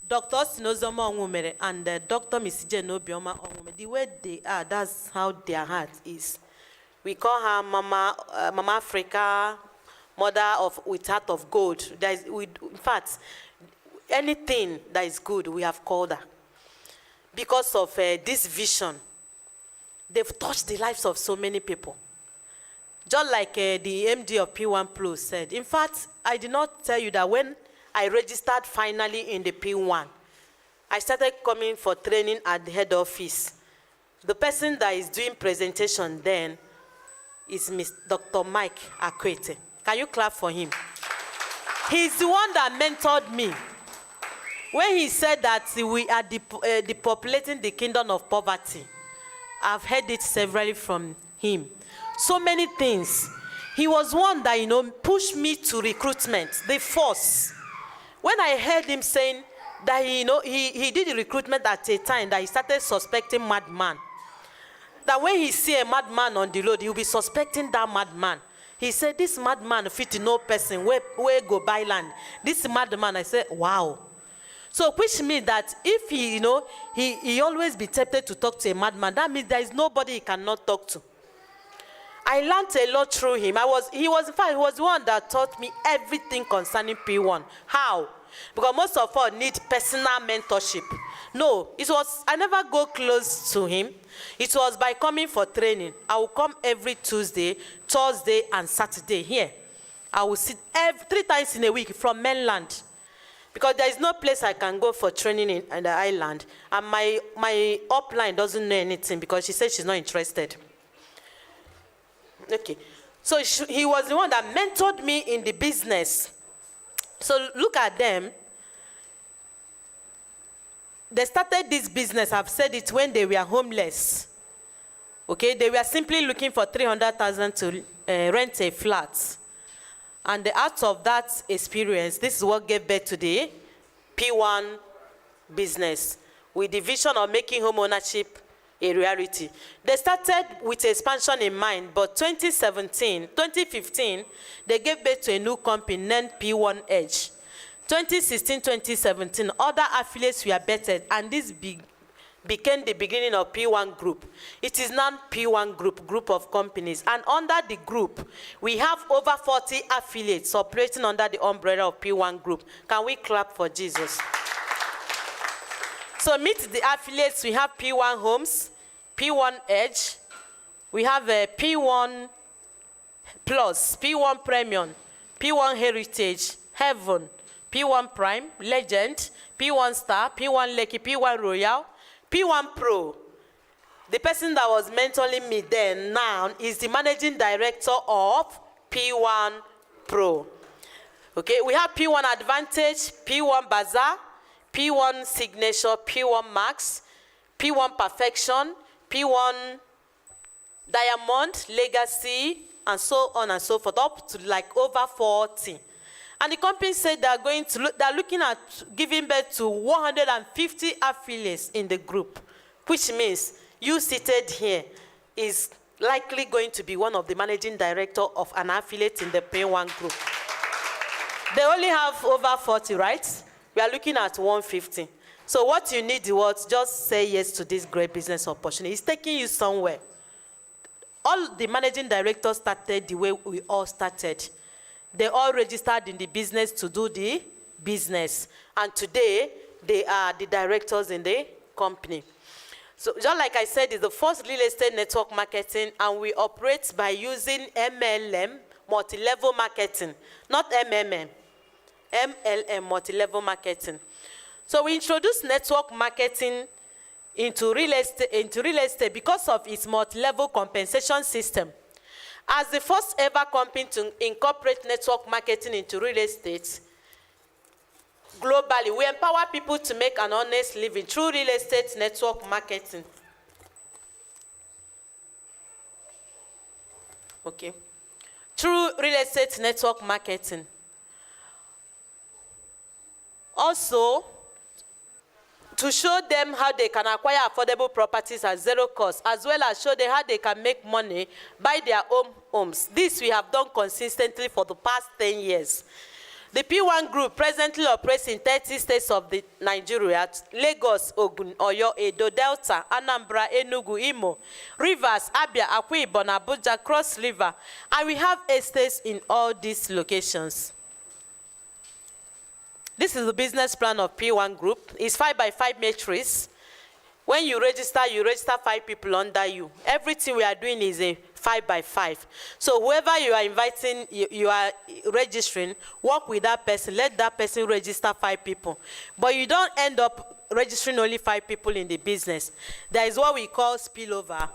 Dr. Sinozoma Onwumere and Dr. Misije Nobioma Onwumere. The way they are, that's how their heart is. We call her Mama Africa, mother with heart of gold. In fact, anything that is good, we have called her. Because of this vision, they've touched the lives of so many people. Just like the MD of P1 Plus said. In fact, I did not tell you that when I registered finally in the P1, I started coming for training at the head office. The person that is doing presentation then is Dr. Mike Akwete. Can you clap for him? He's the one that mentored me. When he said that we are depopulating the kingdom of poverty, I've heard it severally from him. So many things. He was one that, pushed me to recruitment, the force. When I heard him saying that, he did the recruitment at a time that he started suspecting madman. That when he see a madman on the road, he'll be suspecting that madman. He said, this madman fit no person, where go buy land. This madman, I said, wow. So which means that if he always be tempted to talk to a madman, that means there is nobody he cannot talk to. I learned a lot through him. He was the one that taught me everything concerning P1. How? Because most of us need personal mentorship. No, I never go close to him. It was by coming for training. I will come every Tuesday, Thursday, and Saturday here. I will sit 3 times in a week from mainland. Because there is no place I can go for training in the island. And my upline doesn't know anything because she said she's not interested. Okay. So he was the one that mentored me in the business. So look at them. They started this business, I've said it, when they were homeless. Okay, they were simply looking for 300,000 to rent a flat. And out of that experience, this is what gave birth to the P1 business, with the vision of making home ownership a reality. They started with expansion in mind, but 2015, they gave birth to a new company named P1 Edge. 2016, 2017, other affiliates were bettered, and this became the beginning of P1 Group. It is now P1 Group of companies. And under the group, we have over 40 affiliates operating under the umbrella of P1 Group. Can we clap for Jesus? So meet the affiliates. We have P1 Homes, P1 Edge, we have P1 Plus, P1 Premium, P1 Heritage, Heaven, P1 Prime, Legend, P1 Star, P1 Lucky, P1 Royal, P1 Pro. The person that was mentoring me then now is the managing director of P1 Pro. Okay, we have P1 Advantage, P1 Bazaar, P1 Signature, P1 Max, P1 Perfection, P1 Diamond, Legacy, and so on and so forth, up to like over 40. And the company said they're looking at giving birth to 150 affiliates in the group, which means you seated here is likely going to be one of the managing director of an affiliate in the P1 Group. They only have over 40, right? We are looking at 150. So what you need was just say yes to this great business opportunity. It's taking you somewhere. All the managing directors started the way we all started. They all registered in the business to do the business. And today, they are the directors in the company. So just like I said, it's the first real estate network marketing, and we operate by using MLM, multi-level marketing, not MMM. MLM, multi-level marketing. So we introduced network marketing into real estate because of its multi-level compensation system. As the first ever company to incorporate network marketing into real estate, globally, we empower people to make an honest living through real estate network marketing. Okay. Through real estate network marketing. Also, to show them how they can acquire affordable properties at zero cost, as well as show them how they can make money, buy their own homes. This we have done consistently for the past 10 years. The P1 Group presently operates in 30 states of Nigeria: Lagos, Ogun, Oyo, Edo, Delta, Anambra, Enugu, Imo, Rivers, Abia, Akwa Ibom, Abuja, Cross River, and we have estates in all these locations. This is the business plan of P1 Group. It's 5x5 matrix. When you register 5 people under you. Everything we are doing is a 5 by 5. So whoever you are inviting, you are registering, work with that person, let that person register 5 people. But you don't end up registering only 5 people in the business. There is what we call spillover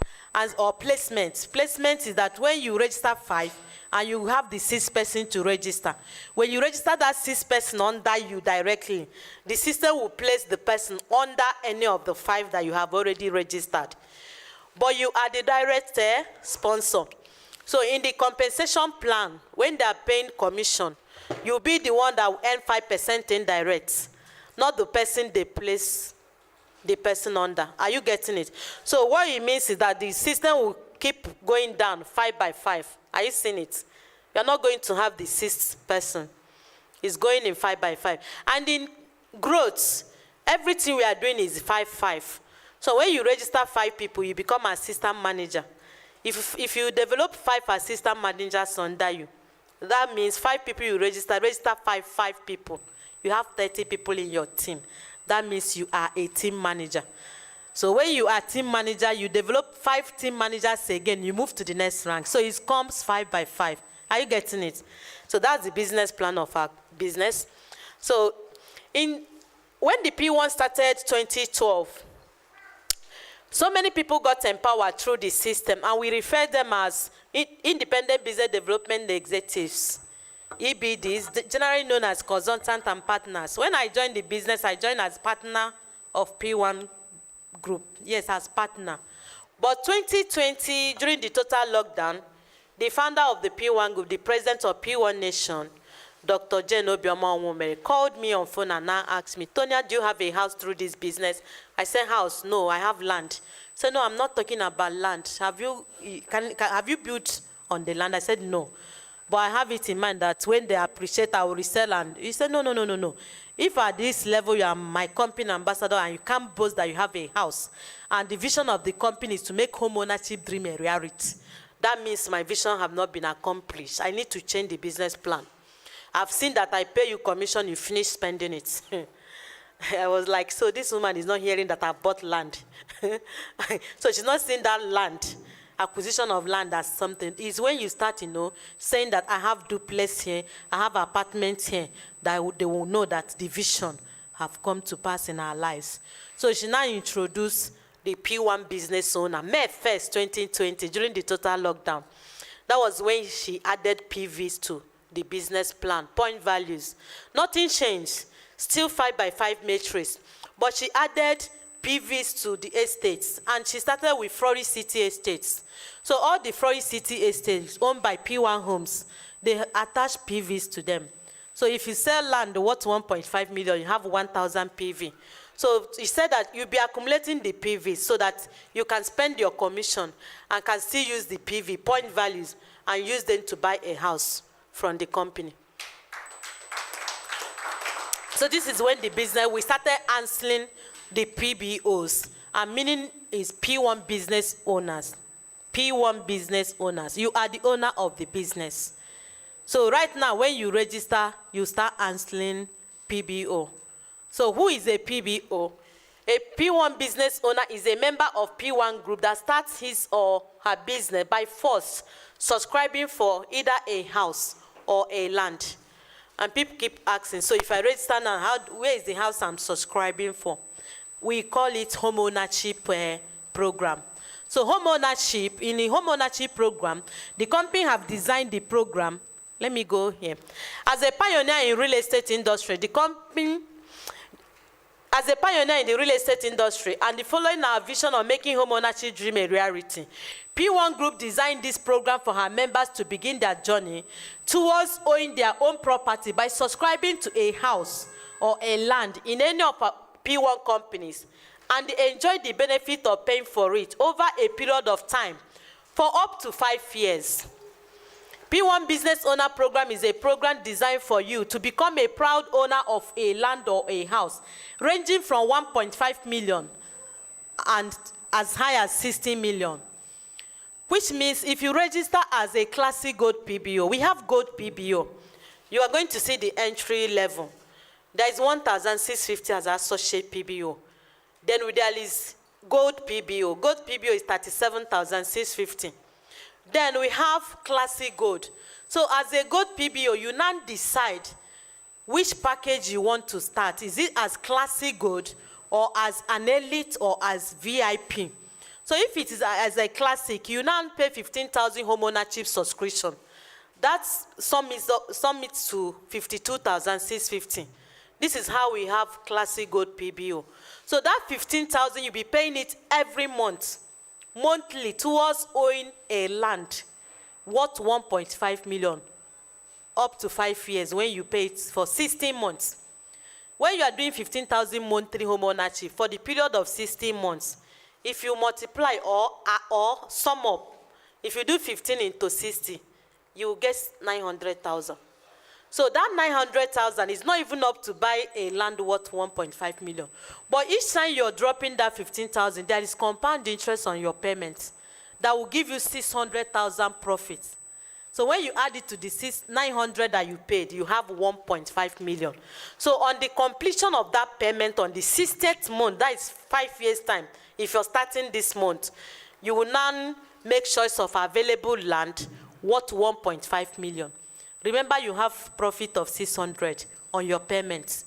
or placement. Placement is that when you register 5, and you have the 6th person to register. When you register that 6th person under you directly, the system will place the person under any of the 5 that you have already registered. But you are the direct sponsor. So in the compensation plan, when they are paying commission, you'll be the one that will earn 5% indirect, not the person they place the person under. Are you getting it? So what it means is that the system will keep going down 5 by 5. Are you seeing it? You're not going to have the 6th person. It's going in 5 by 5. And in growth, everything we are doing is 5-5. So when you register 5 people, you become assistant manager. If you develop 5 assistant managers under you, that means 5 people you register 5 people. You have 30 people in your team. That means you are a team manager. So when you are team manager, you develop 5 team managers again, you move to the next rank. So it comes 5 by 5. Are you getting it? So that's the business plan of our business. So when the P1 started 2012, so many people got empowered through the system, and we refer them as independent business development executives, EBDs, generally known as consultant and partners. When I joined the business, I joined as partner of PWAN Group. Yes, as partner. But 2020, during the total lockdown, the founder of the PWAN Group, the president of P1 Nation, Dr. Jane Obioma, called me on phone and now asked me, Tonya, do you have a house through this business? I said, house? No, I have land. He said, no, I'm not talking about land. Have you built on the land? I said, no. But I have it in mind that when they appreciate, I will resell land. He said, no. If at this level you are my company ambassador and you can't boast that you have a house, and the vision of the company is to make home ownership dream a reality, that means my vision have not been accomplished. I need to change the business plan. I've seen that I pay you commission, you finish spending it. I was like, so this woman is not hearing that I bought land. So she's not seeing that land, acquisition of land as something. It's when you start, saying that I have duplex here, I have apartments here, that they will know that the vision have come to pass in our lives. So she now introduced the P1 business owner, May 1st, 2020, during the total lockdown. That was when she added PVs to the business plan, point values. Nothing changed, still 5 by 5 matrix. But she added PVs to the estates, and she started with Flory City Estates. So all the Flory City Estates owned by P1 Homes, they attach PVs to them. So if you sell land worth 1.5 million, you have 1,000 PV. So he said that you'll be accumulating the PV so that you can spend your commission and can still use the PV, point values, and use them to buy a house from the company. So this is when the business, we started answering the PBOs. Our meaning is P1 business owners. P1 business owners. You are the owner of the business. So right now, when you register, you start answering PBO. So who is a PBO? A P1 business owner is a member of P1 Group that starts his or her business by force subscribing for either a house or a land. And people keep asking, so if I register now, where is the house I'm subscribing for? We call it home ownership program. So home ownership, in the home ownership program, the company have designed the program. Let me go here. As a pioneer in real estate industry, the company, as a pioneer in the real estate industry and the following our vision of making home ownership dream a reality, P1 Group designed this program for her members to begin their journey towards owning their own property by subscribing to a house or a land in any of our P1 companies, and they enjoy the benefit of paying for it over a period of time for up to 5 years. P1 Business Owner Program is a program designed for you to become a proud owner of a land or a house, ranging from 1.5 million and as high as 60 million. Which means if you register as a Classic Gold PBO, we have Gold PBO, you are going to see the entry level. There is 1,650 as associate PBO. Then there is Gold PBO. Gold PBO is 37,650. Then we have Classic Gold. So as a Gold PBO, you now decide which package you want to start. Is it as Classic Gold or as an Elite or as VIP? So if it is as a Classic, you now pay 15,000 homeownership subscription. That sums to 52,650. This is how we have Classic Gold PBO. So that 15,000, you'll be paying it every month, monthly, towards owning a land worth 1.5 million, up to 5 years when you pay it for 16 months. When you are doing 15,000 monthly home ownership for the period of 16 months, if you multiply or sum up, if you do 15 into 60, you will get 900,000. So that 900,000 is not even up to buy a land worth 1.5 million. But each time you're dropping that 15,000, there is compound interest on your payments that will give you 600,000 profits. So when you add it to the 900 that you paid, you have 1.5 million. So on the completion of that payment on the 60th month, that is 5 years time, if you're starting this month, you will now make choice of available land worth 1.5 million. Remember, you have profit of 600 on your payments.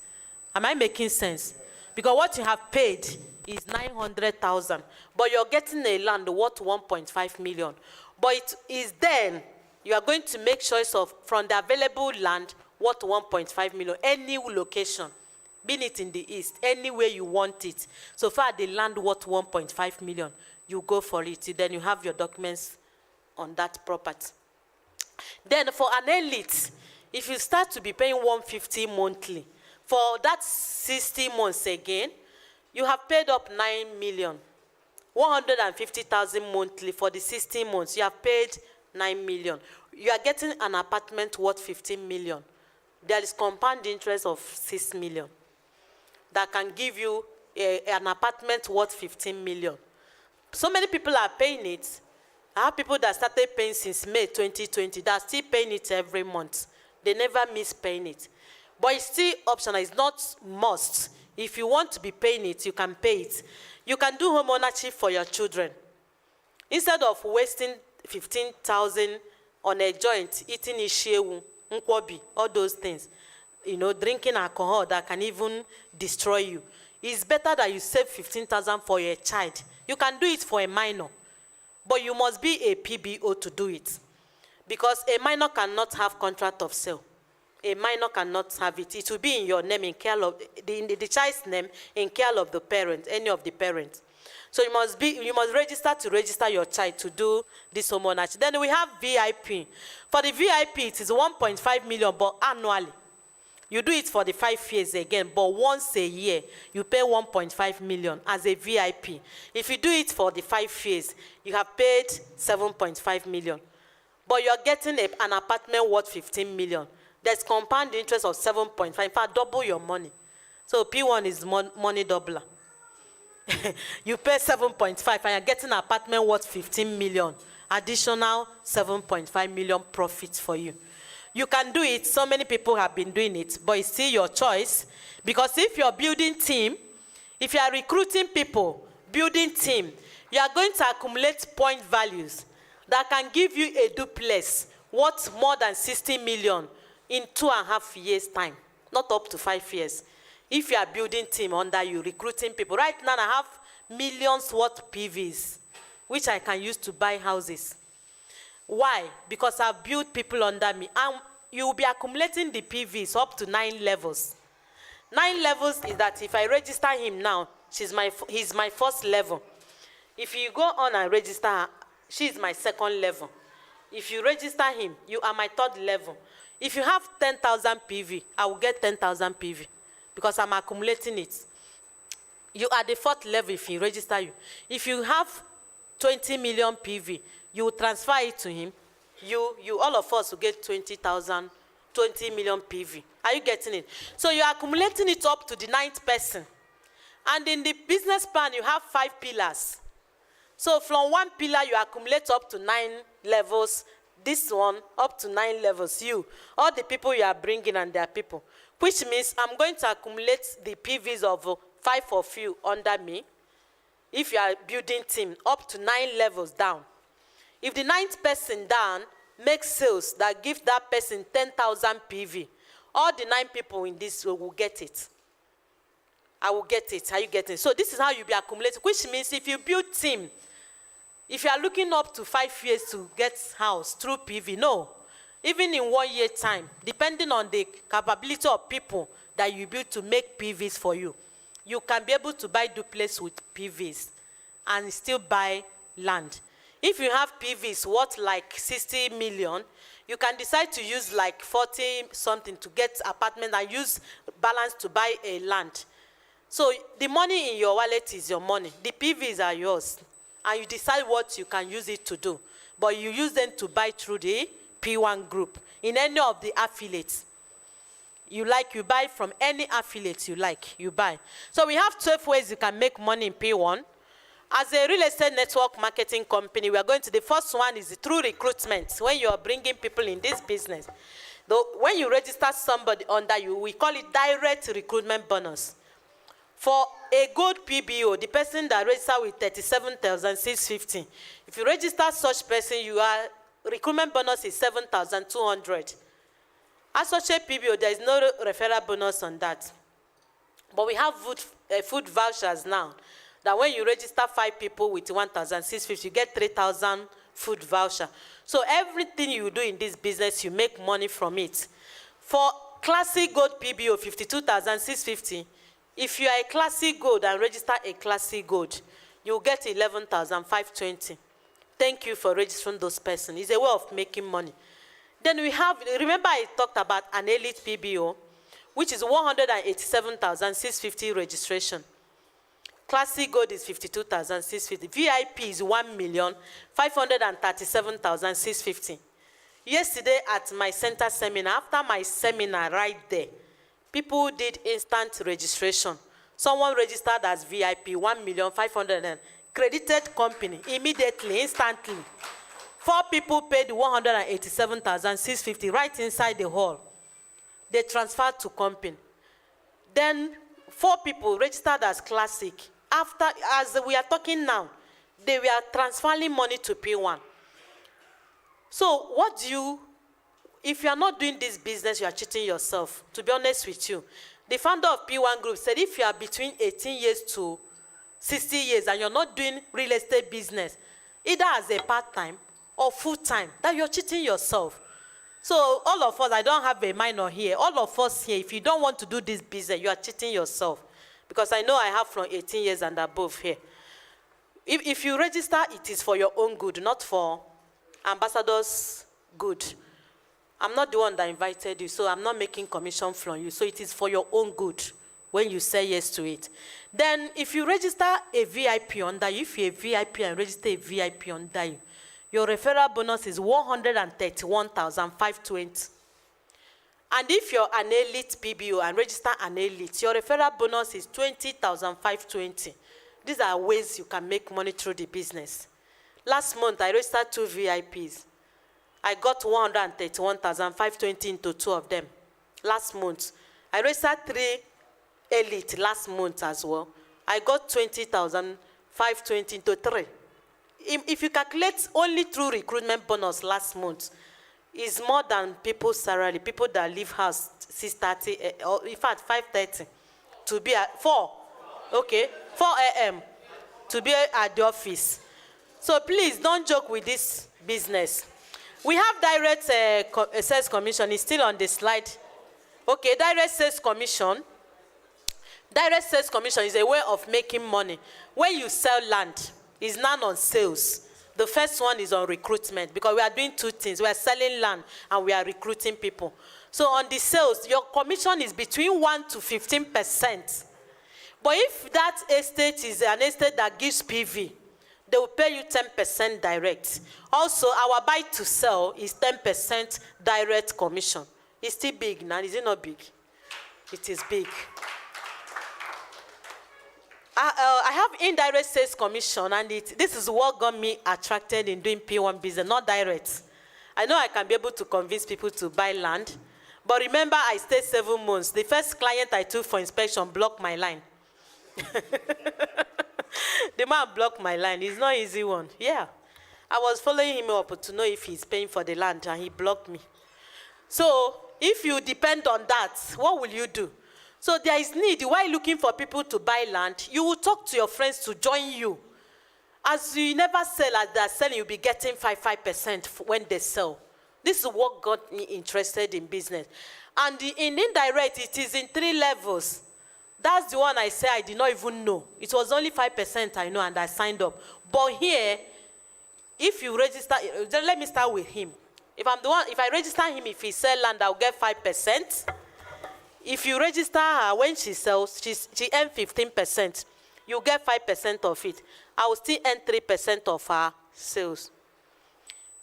Am I making sense? Because what you have paid is 900,000, but you're getting a land worth 1.5 million. But it is then you are going to make choice of from the available land worth 1.5 million, any location, be it in the east, anywhere you want it. So far the land worth 1.5 million, you go for it. Then you have your documents on that property. Then for an Elite, if you start to be paying 150 monthly, for that 60 months again, you have paid up 9 million. 150,000 monthly for the 16 months, you have paid 9 million. You are getting an apartment worth 15 million. There is compound interest of 6 million that can give you an apartment worth 15 million. So many people are paying it. I have people that started paying since May 2020 that are still paying it every month. They never miss paying it. But it's still optional, it's not must. If you want to be paying it, you can pay it. You can do home ownership for your children. Instead of wasting 15,000 on a joint, eating ishewu, nkwobi, all those things, drinking alcohol that can even destroy you. It's better that you save 15,000 for your child. You can do it for a minor, but you must be a PBO to do it. Because a minor cannot have contract of sale. A minor cannot have it. It will be in your name, in care of the child's name, in care of the parent, any of the parents. So you must register your child to do this home ownership. Then we have VIP. For the VIP, it is 1.5 million, but annually. You do it for the 5 years again, but once a year, you pay 1.5 million as a VIP. If you do it for the 5 years, you have paid 7.5 million. But you're getting an apartment worth 15 million. There's compound interest of 7.5. In fact, double your money. So P1 is money doubler. You pay 7.5 and you're getting an apartment worth 15 million. Additional 7.5 million profits for you. You can do it. So many people have been doing it, but it's still your choice. Because if you're building team, if you are recruiting people, building team, you are going to accumulate point values that can give you a duplex worth more than 60 million in 2.5 years' time, not up to 5 years. If you are building team under you, recruiting people. Right now, I have millions worth PVs, which I can use to buy houses. Why? Because I've built people under me. And you will be accumulating the PVs up to 9 levels. 9 levels is that if I register him now, he's my first level. If you go on and register her, she's my second level. If you register him, you are my third level. If you have 10,000 PV, I will get 10,000 PV because I'm accumulating it. You are the fourth level if he register you. If you have 20 million PV, you will transfer it to him. All of us will get 20 million PV. Are you getting it? So you're accumulating it up to the 9th person. And in the business plan, you have 5 pillars. So from 1 pillar, you accumulate up to 9 levels. This one, up to 9 levels. All the people you are bringing and their people. Which means I'm going to accumulate the PVs of 5 of you under me. If you are building team, up to 9 levels down. If the 9th person down makes sales that give that person 10,000 PV, all the 9 people in this will get it. I will get it. Are you getting it? So this is how you be accumulating, which means if you build team, if you are looking up to 5 years to get house through PV, no. Even in 1 year time, depending on the capability of people that you build to make PVs for you, you can be able to buy duplex with PVs and still buy land. If you have PVs worth like 60 million, you can decide to use like 40 something to get apartment and use balance to buy a land. So the money in your wallet is your money. The PVs are yours. And you decide what you can use it to do. But you use them to buy through the P1 group in any of the affiliates. You buy from any affiliate you like, you buy. So we have 12 ways you can make money in P1. As a real estate network marketing company, we are going to, the first one is through recruitment, when you are bringing people in this business. Though when you register somebody under you, we call it direct recruitment bonus. For a gold PBO, the person that registered with 37,650, if you register such person, recruitment bonus is 7,200. As such a PBO, there is no referral bonus on that. But we have food vouchers now, that when you register 5 people with 1,650, you get 3,000 food voucher. So everything you do in this business, you make money from it. For Classic Gold PBO, 52,650, if you are a Classic Gold and register a Classic Gold, you get 11,520. Thank you for registering those persons. It's a way of making money. Then we have, remember I talked about an Elite PBO, which is 187,650 registration. Classic Gold is 52,650. VIP is 1,537,650. Yesterday at my center seminar, after my seminar right there, people did instant registration. Someone registered as VIP, 1,500,000, credited company, immediately, instantly. 4 people paid 187,650 right inside the hall. They transferred to company. Then 4 people registered as Classic. After, as we are talking now, they were transferring money to P1. So what do you, if you are not doing this business, you are cheating yourself, to be honest with you. The founder of P1 Group said if you are between 18 years to 60 years and you're not doing real estate business, either as a part-time or full-time, that you're cheating yourself. So all of us, I don't have a minor here, all of us here, if you don't want to do this business, you are cheating yourself. Because I know I have from 18 years and above here. If you register, it is for your own good, not for ambassadors' good. I'm not the one that invited you, so I'm not making commission from you. So it is for your own good when you say yes to it. Then if you register a VIP under you, if you're a VIP and register a VIP under you, your referral bonus is 131,520. And if you're an Elite PBO and register an Elite, your referral bonus is 20,520. These are ways you can make money through the business. Last month, I registered 2 VIPs. I got 131,520 into 2 of them. Last month, I registered 3 Elite last month as well. I got 20,520 into 3. If you calculate only through recruitment bonus last month, it's more than people's salary. People that leave house 6:30, or in fact 5:30, to be at 4 a.m. to be at the office. So please don't joke with this business. We have direct sales commission. It's still on the slide. Okay, direct sales commission. Direct sales commission is a way of making money. When you sell land, it's none on sales. The first one is on recruitment, because we are doing 2 things. We are selling land and we are recruiting people. So on the sales, your commission is between 1 to 15%. But if that estate is an estate that gives PV, they will pay you 10% direct. Also, our buy to sell is 10% direct commission. It's still big now, is it not big? It is big. I have indirect sales commission, and this is what got me attracted in doing P1 business, not direct. I know I can be able to convince people to buy land, but remember I stayed 7 months. The first client I took for inspection blocked my line. The man blocked my line. It's not an easy one. Yeah. I was following him up to know if he's paying for the land, and he blocked me. So if you depend on that, what will you do? So there is need, while looking for people to buy land, you will talk to your friends to join you. As you never sell, as they're selling, you'll be getting 5% when they sell. This is what got me interested in business. And in indirect, it is in 3 levels. That's the one I say I did not even know. It was only 5% I know, and I signed up. But here, if you register, let me start with him. If I register him, if he sell land, I'll get 5%. If you register her, when she sells, she earns 15%. You get 5% of it. I will still earn 3% of her sales.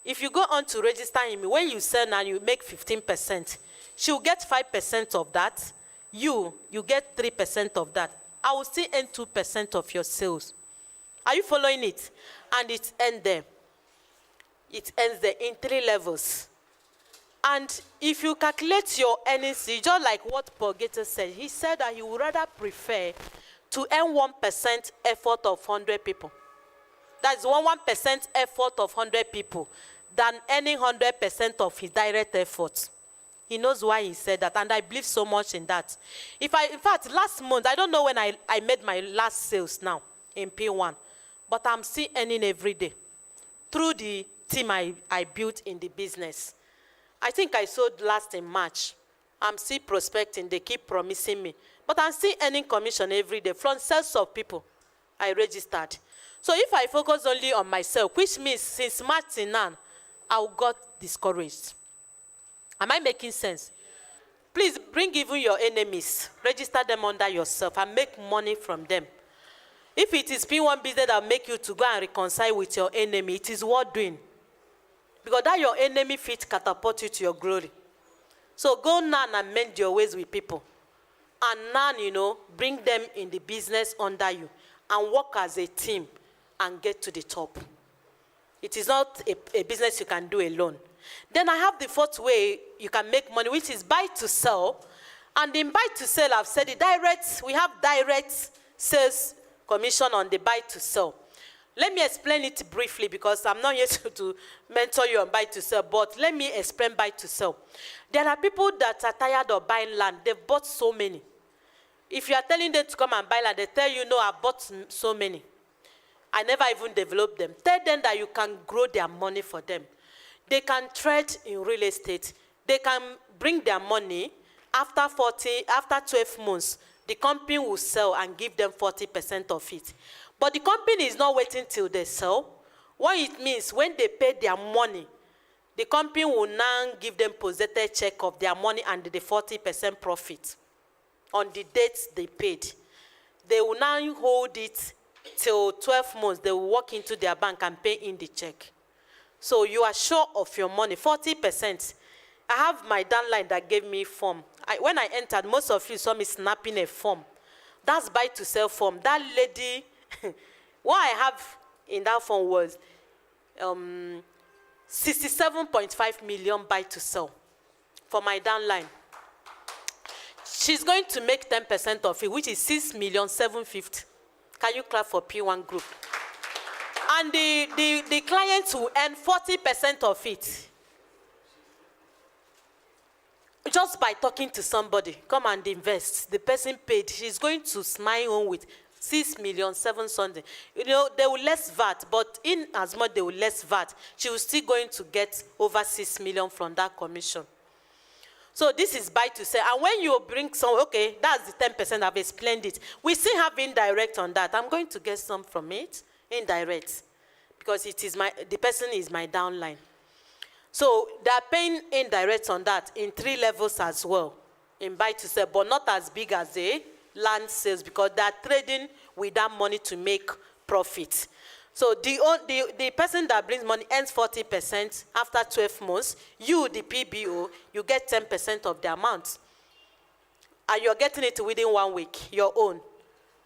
If you go on to register him, when you sell and you make 15%, she will get 5% of that. You get 3% of that. I will still earn 2% of your sales. Are you following it? And it ends there. It ends there in 3 levels. And if you calculate your earnings, just like what Paul Gator said, he said that he would rather prefer to earn 1% effort of 100 people. That's 1% effort of 100 people than earning 100% of his direct effort. He knows why he said that, and I believe so much in that. In fact, last month, I don't know when I made my last sales now in P1, but I'm still earning every day through the team I built in the business. I think I sold last in March. I'm still prospecting. They keep promising me. But I'm still earning commission every day from sales of people I registered. So if I focus only on myself, which means since March till now, I got discouraged. Am I making sense? Please bring even your enemies. Register them under yourself and make money from them. If it is P1 business that will make you to go and reconcile with your enemy, it is worth doing. Because that your enemy fit catapult you to your glory. So go now and mend your ways with people. And now, bring them in the business under you. And work as a team and get to the top. It is not a business you can do alone. Then I have the 4th way you can make money, which is buy to sell. And in buy to sell, I've said it, we have direct sales commission on the buy to sell. Let me explain it briefly because I'm not here to mentor you on buy to sell, but let me explain buy to sell. There are people that are tired of buying land. They've bought so many. If you are telling them to come and buy land, they tell you, no, I bought so many. I never even developed them. Tell them that you can grow their money for them. They can trade in real estate. They can bring their money after 12 months. The company will sell and give them 40% of it. But the company is not waiting till they sell. What it means, when they pay their money, the company will now give them possessed check of their money and the 40% profit on the dates they paid. They will now hold it till 12 months. They will walk into their bank and pay in the check. So you are sure of your money, 40%. I have my downline that gave me form. When I entered, most of you saw me snapping a form. That's buy to sell form. That lady, what I have in that form was 67.5 million buy to sell for my downline. She's going to make 10% of it, which is 6,750,000. Can you clap for P1 Group? And the clients will earn 40% of it. Just by talking to somebody, come and invest. The person paid, she's going to smile home with 6,700,000. They will less VAT, but in as much they will less VAT, she will still going to get over 6 million from that commission. So this is buy to sell. And when you bring some, okay, that's the 10%, I've explained it. We still have indirect on that. I'm going to get some from it, indirect, because it is the person is my downline. So they are paying indirect on that in 3 levels as well, in buy to sell, but not as big as the land sales because they are trading with that money to make profit. So the person that brings money earns 40% after 12 months. You, the PBO, you get 10% of the amount. And you're getting it within 1 week, your own.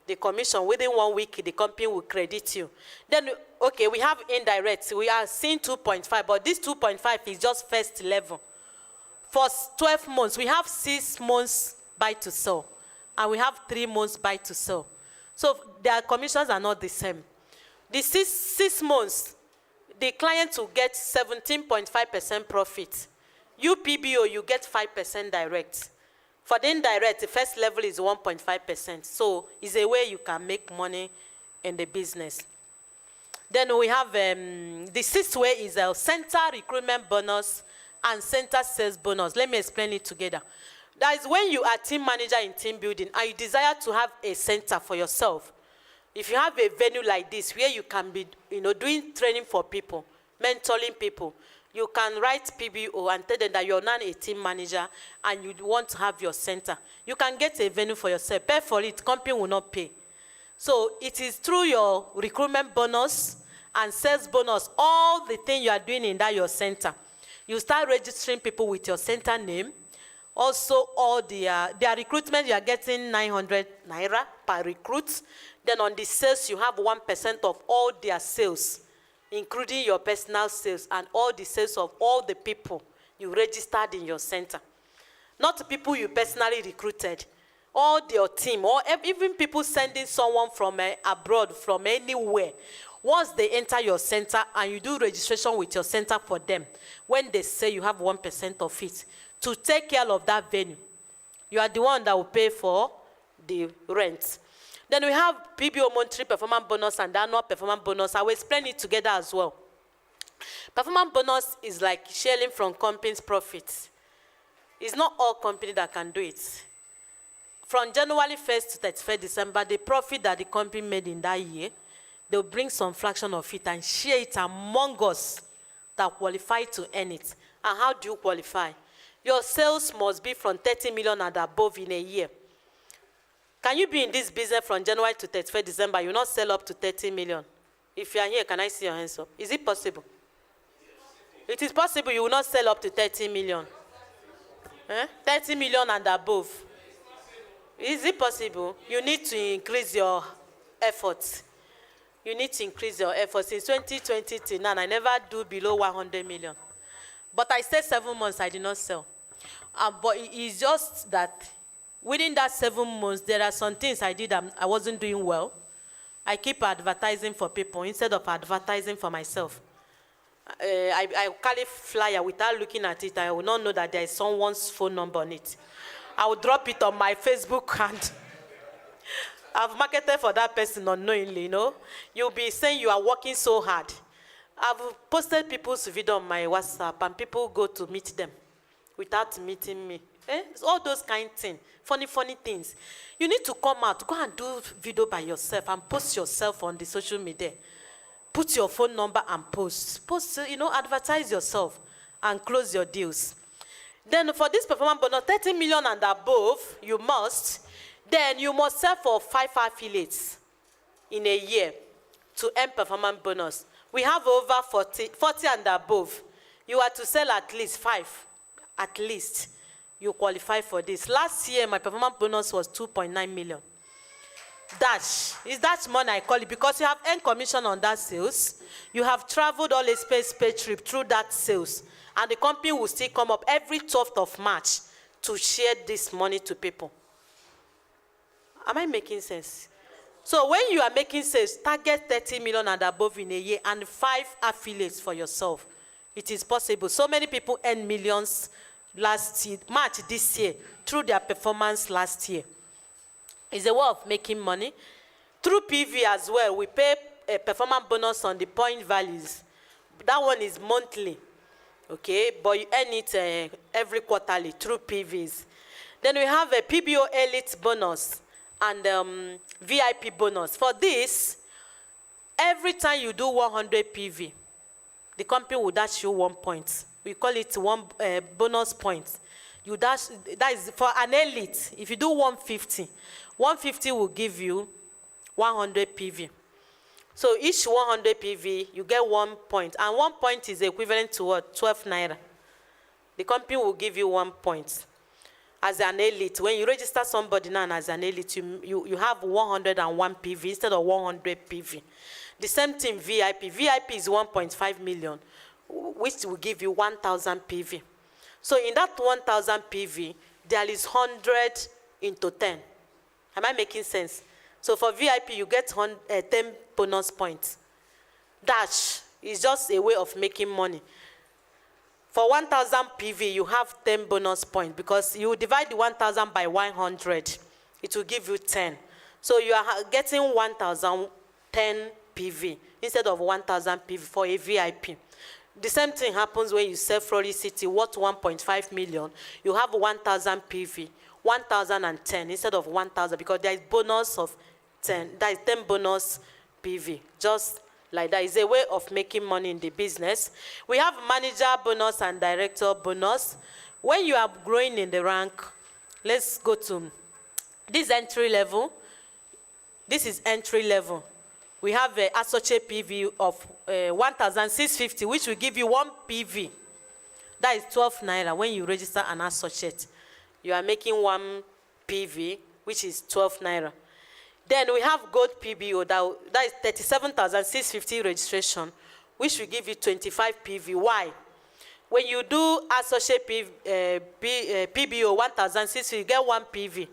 The commission, within 1 week, the company will credit you. Then, okay, we have indirect. We are seeing 2.5, but this 2.5 is just first level. For 12 months, we have 6 months buy to sell. And we have 3 months buy to sell. So their commissions are not the same. The six months, the client will get 17.5% profit. You PBO, you get 5% direct. For the indirect, the first level is 1.5%. So it's a way you can make money in the business. Then we have the sixth way is a center recruitment bonus and center sales bonus. Let me explain it together. That is when you are team manager in team building and you desire to have a center for yourself. If you have a venue like this where you can be, doing training for people, mentoring people, you can write PBO and tell them that you're not a team manager and you want to have your center. You can get a venue for yourself. Pay for it. Company will not pay. So it is through your recruitment bonus and sales bonus, all the things you are doing in that your center. You start registering people with your center name. Also, all their recruitment, you are getting 900 naira per recruit. Then on the sales, you have 1% of all their sales, including your personal sales and all the sales of all the people you registered in your center. Not the people you personally recruited, all your team, or even people sending someone from abroad, from anywhere. Once they enter your center and you do registration with your center for them, when they say you have 1% of it, to take care of that venue, you are the one that will pay for the rent. Then we have PBO monthly performance bonus and annual performance bonus. I will explain it together as well. Performance bonus is like sharing from company's profits. It's not all companies that can do it. From January 1st to 31st December, the profit that the company made in that year, they'll bring some fraction of it and share it among us that qualify to earn it. And how do you qualify? Your sales must be from 30 million and above in a year. Can you be in this business from January to 31st December? You will not sell up to 30 million. If you are here, can I see your hands up? Is it possible? It is possible you will not sell up to 30 million. 30 million and above. Is it possible? You need to increase your efforts. You need to increase your efforts. Since 2020 till now, I never do below 100 million. But I said 7 months, I did not sell. But it's just that within that 7 months, there are some things I did I wasn't doing well. I keep advertising for people instead of advertising for myself. I carry flyer without looking at it. I will not know that there is someone's phone number on it. I will drop it on my Facebook and I've marketed for that person unknowingly, You'll be saying you are working so hard. I've posted people's video on my WhatsApp and people go to meet them without meeting me. It's all those kind of things, funny things. You need to come out, go and do video by yourself and post yourself on the social media. Put your phone number and post, advertise yourself and close your deals. Then for this performance bonus, 30 million and above, you must sell for 5 affiliates in a year to earn performance bonus. We have over 40 and above. You are to sell at least 5, at least. You qualify for this. Last year, my performance bonus was 2.9 million. Dash. Is that money I call it? Because you have earned commission on that sales. You have traveled all expense paid trip through that sales. And the company will still come up every 12th of March to share this money to people. Am I making sense? So when you are making sales, target 30 million and above in a year and 5 affiliates for yourself. It is possible. So many people earn millions last year, March this year, through their performance last year. It's a way of making money. Through PV as well, we pay a performance bonus on the point values. That one is monthly, okay? But you earn it every quarterly through PVs. Then we have a Pbo Elite Bonus and VIP bonus. For this, every time you do 100 PV, the company will dash you 1 point. We call it one bonus point. You dash, that is for an elite. If you do 150 will give you 100 PV. So each 100 PV, you get 1 point. And 1 point is equivalent to what? 12 naira. The company will give you 1 point. As an elite, when you register somebody now as an elite, you have 101 PV instead of 100 PV. The same thing VIP. VIP is 1.5 million, which will give you 1,000 PV. So in that 1,000 PV, there is 100 into 10. Am I making sense? So for VIP, you get 10 bonus points. Dash, It's just a way of making money. For 1,000 PV, you have 10 bonus points because you divide the 1,000 by 100. It will give you 10. So you are getting 1,010 PV instead of 1,000 PV for a VIP. The same thing happens when you sell Flory City worth 1.5 million. You have 1,000 PV, 1,010 instead of 1,000 because there is bonus of 10. There is 10 bonus PV. Just like that. It's a way of making money in the business. We have manager bonus and director bonus. When you are growing in the rank, let's go to this entry level. This is entry level. We have an associate PV of 1,650, which will give you 1 PV. That is 12 naira. When you register an associate, you are making 1 PV, which is 12 naira. Then we have gold PBO, that is 37,650 registration, which will give you 25 PV. Why? When you do associate PBO 1,650, you get 1 PV.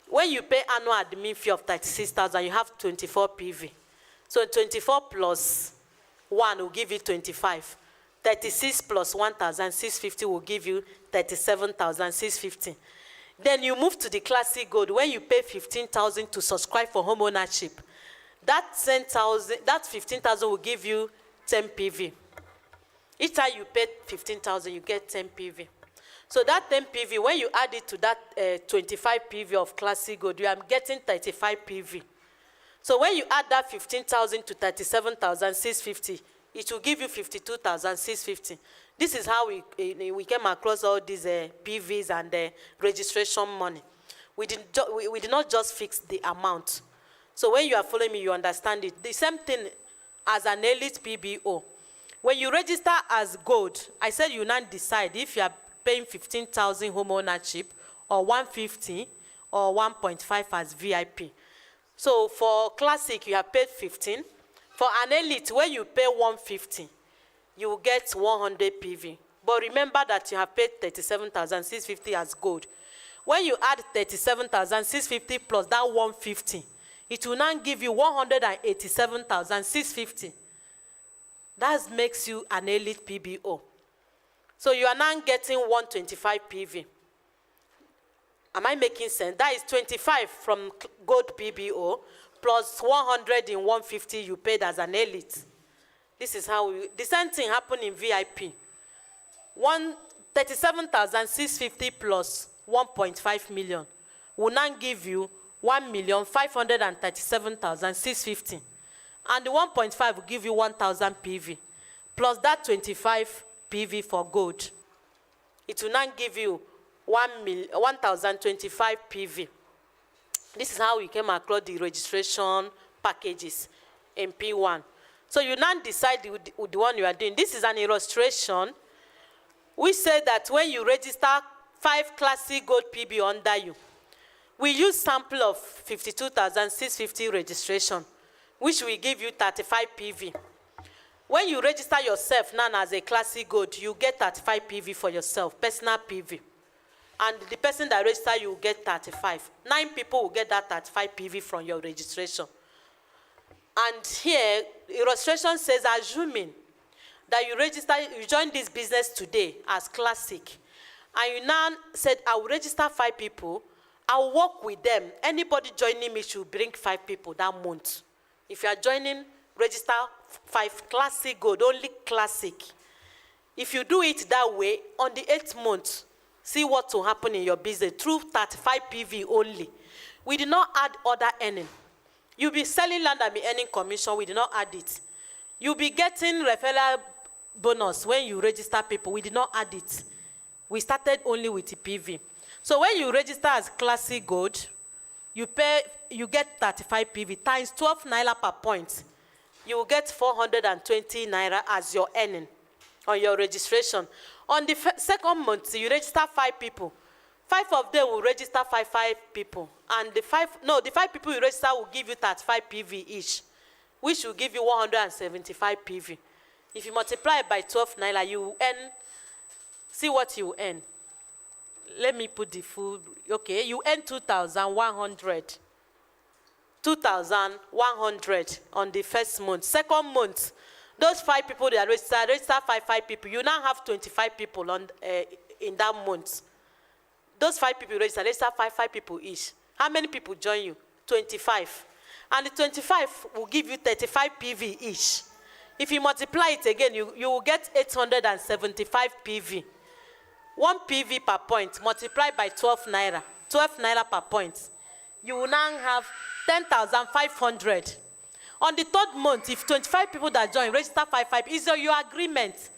When you pay annual admin fee of 36,000, you have 24 PV. So 24 plus 1 will give you 25. 36 plus 1,650 will give you 37,650. Then you move to the Classic Gold. When you pay 15,000 to subscribe for home ownership, that 15,000 will give you 10 PV. Each time you pay 15,000, you get 10 PV. So that 10 PV, when you add it to that 25 PV of Classic Gold, you are getting 35 PV. So when you add that 15,000 to 37,650, it will give you 52,650. This is how we came across all these PVs and registration money. We did not just fix the amount. So when you are following me, you understand it. The same thing as an elite PBO. When you register as gold, I said you now decide if you are paying 15,000 home ownership or 150 or 1.5 as VIP. So for Classic, you have paid 15. For an elite, when you pay 150, you will get 100 PV. But remember that you have paid 37,650 as gold. When you add 37,650 plus that 150, it will now give you 187,650. That makes you an elite PBO. So you are now getting 125 PV. Am I making sense? That is 25 from gold PBO plus 100 in 150 you paid as an elite. This is how the same thing happened in VIP. 37,650 plus 1.5 million will now give you 1,537,650. And the 1.5 will give you 1,000 PV plus that 25 PV for gold. It will now give you 1,025 PV. This is how we came across the registration packages in P1. So you now decide the one you are doing. This is an illustration. We say that when you register 5 Classic Gold PB under you, we use sample of 52,650 registration, which will give you 35 PV. When you register yourself now as a Classic Gold, you get 35 PV for yourself, personal PV. And the person that register you will get 35. 9 people will get that 35 PV from your registration. And here, illustration says, assuming that you join this business today as Classic, and you now said, I will register 5 people, I will work with them. Anybody joining me should bring 5 people that month. If you are joining, register 5 Classic Gold, only Classic. If you do it that way, on the 8th month, see what will happen in your business through 35 PV only. We did not add other earning. You'll be selling land and be earning commission. We did not add it. You'll be getting referral bonus when you register people. We did not add it. We started only with the PV. So when you register as Classic Gold, you get 35 PV times 12 naira per point. You will get 420 naira as your earning on your registration. On the second month, you register 5 people. 5 of them will register 5 people. And the 5 people you register will give you 35 PV each, which will give you 175 PV. If you multiply by 12 naira, you will earn, see what you earn. Let me put the full, okay, you earn 2,100. 2,100 on the first month. Second month, Those 5 people that register 5 people. You now have 25 people in that month. Those 5 people register 5 people each. How many people join you? 25. And the 25 will give you 35 PV each. If you multiply it again, you will get 875 PV. 1 PV per point multiplied by 12 naira. 12 naira per point. You will now have 10,500. On the 3rd month, if 25 people that join register 5, is your agreement.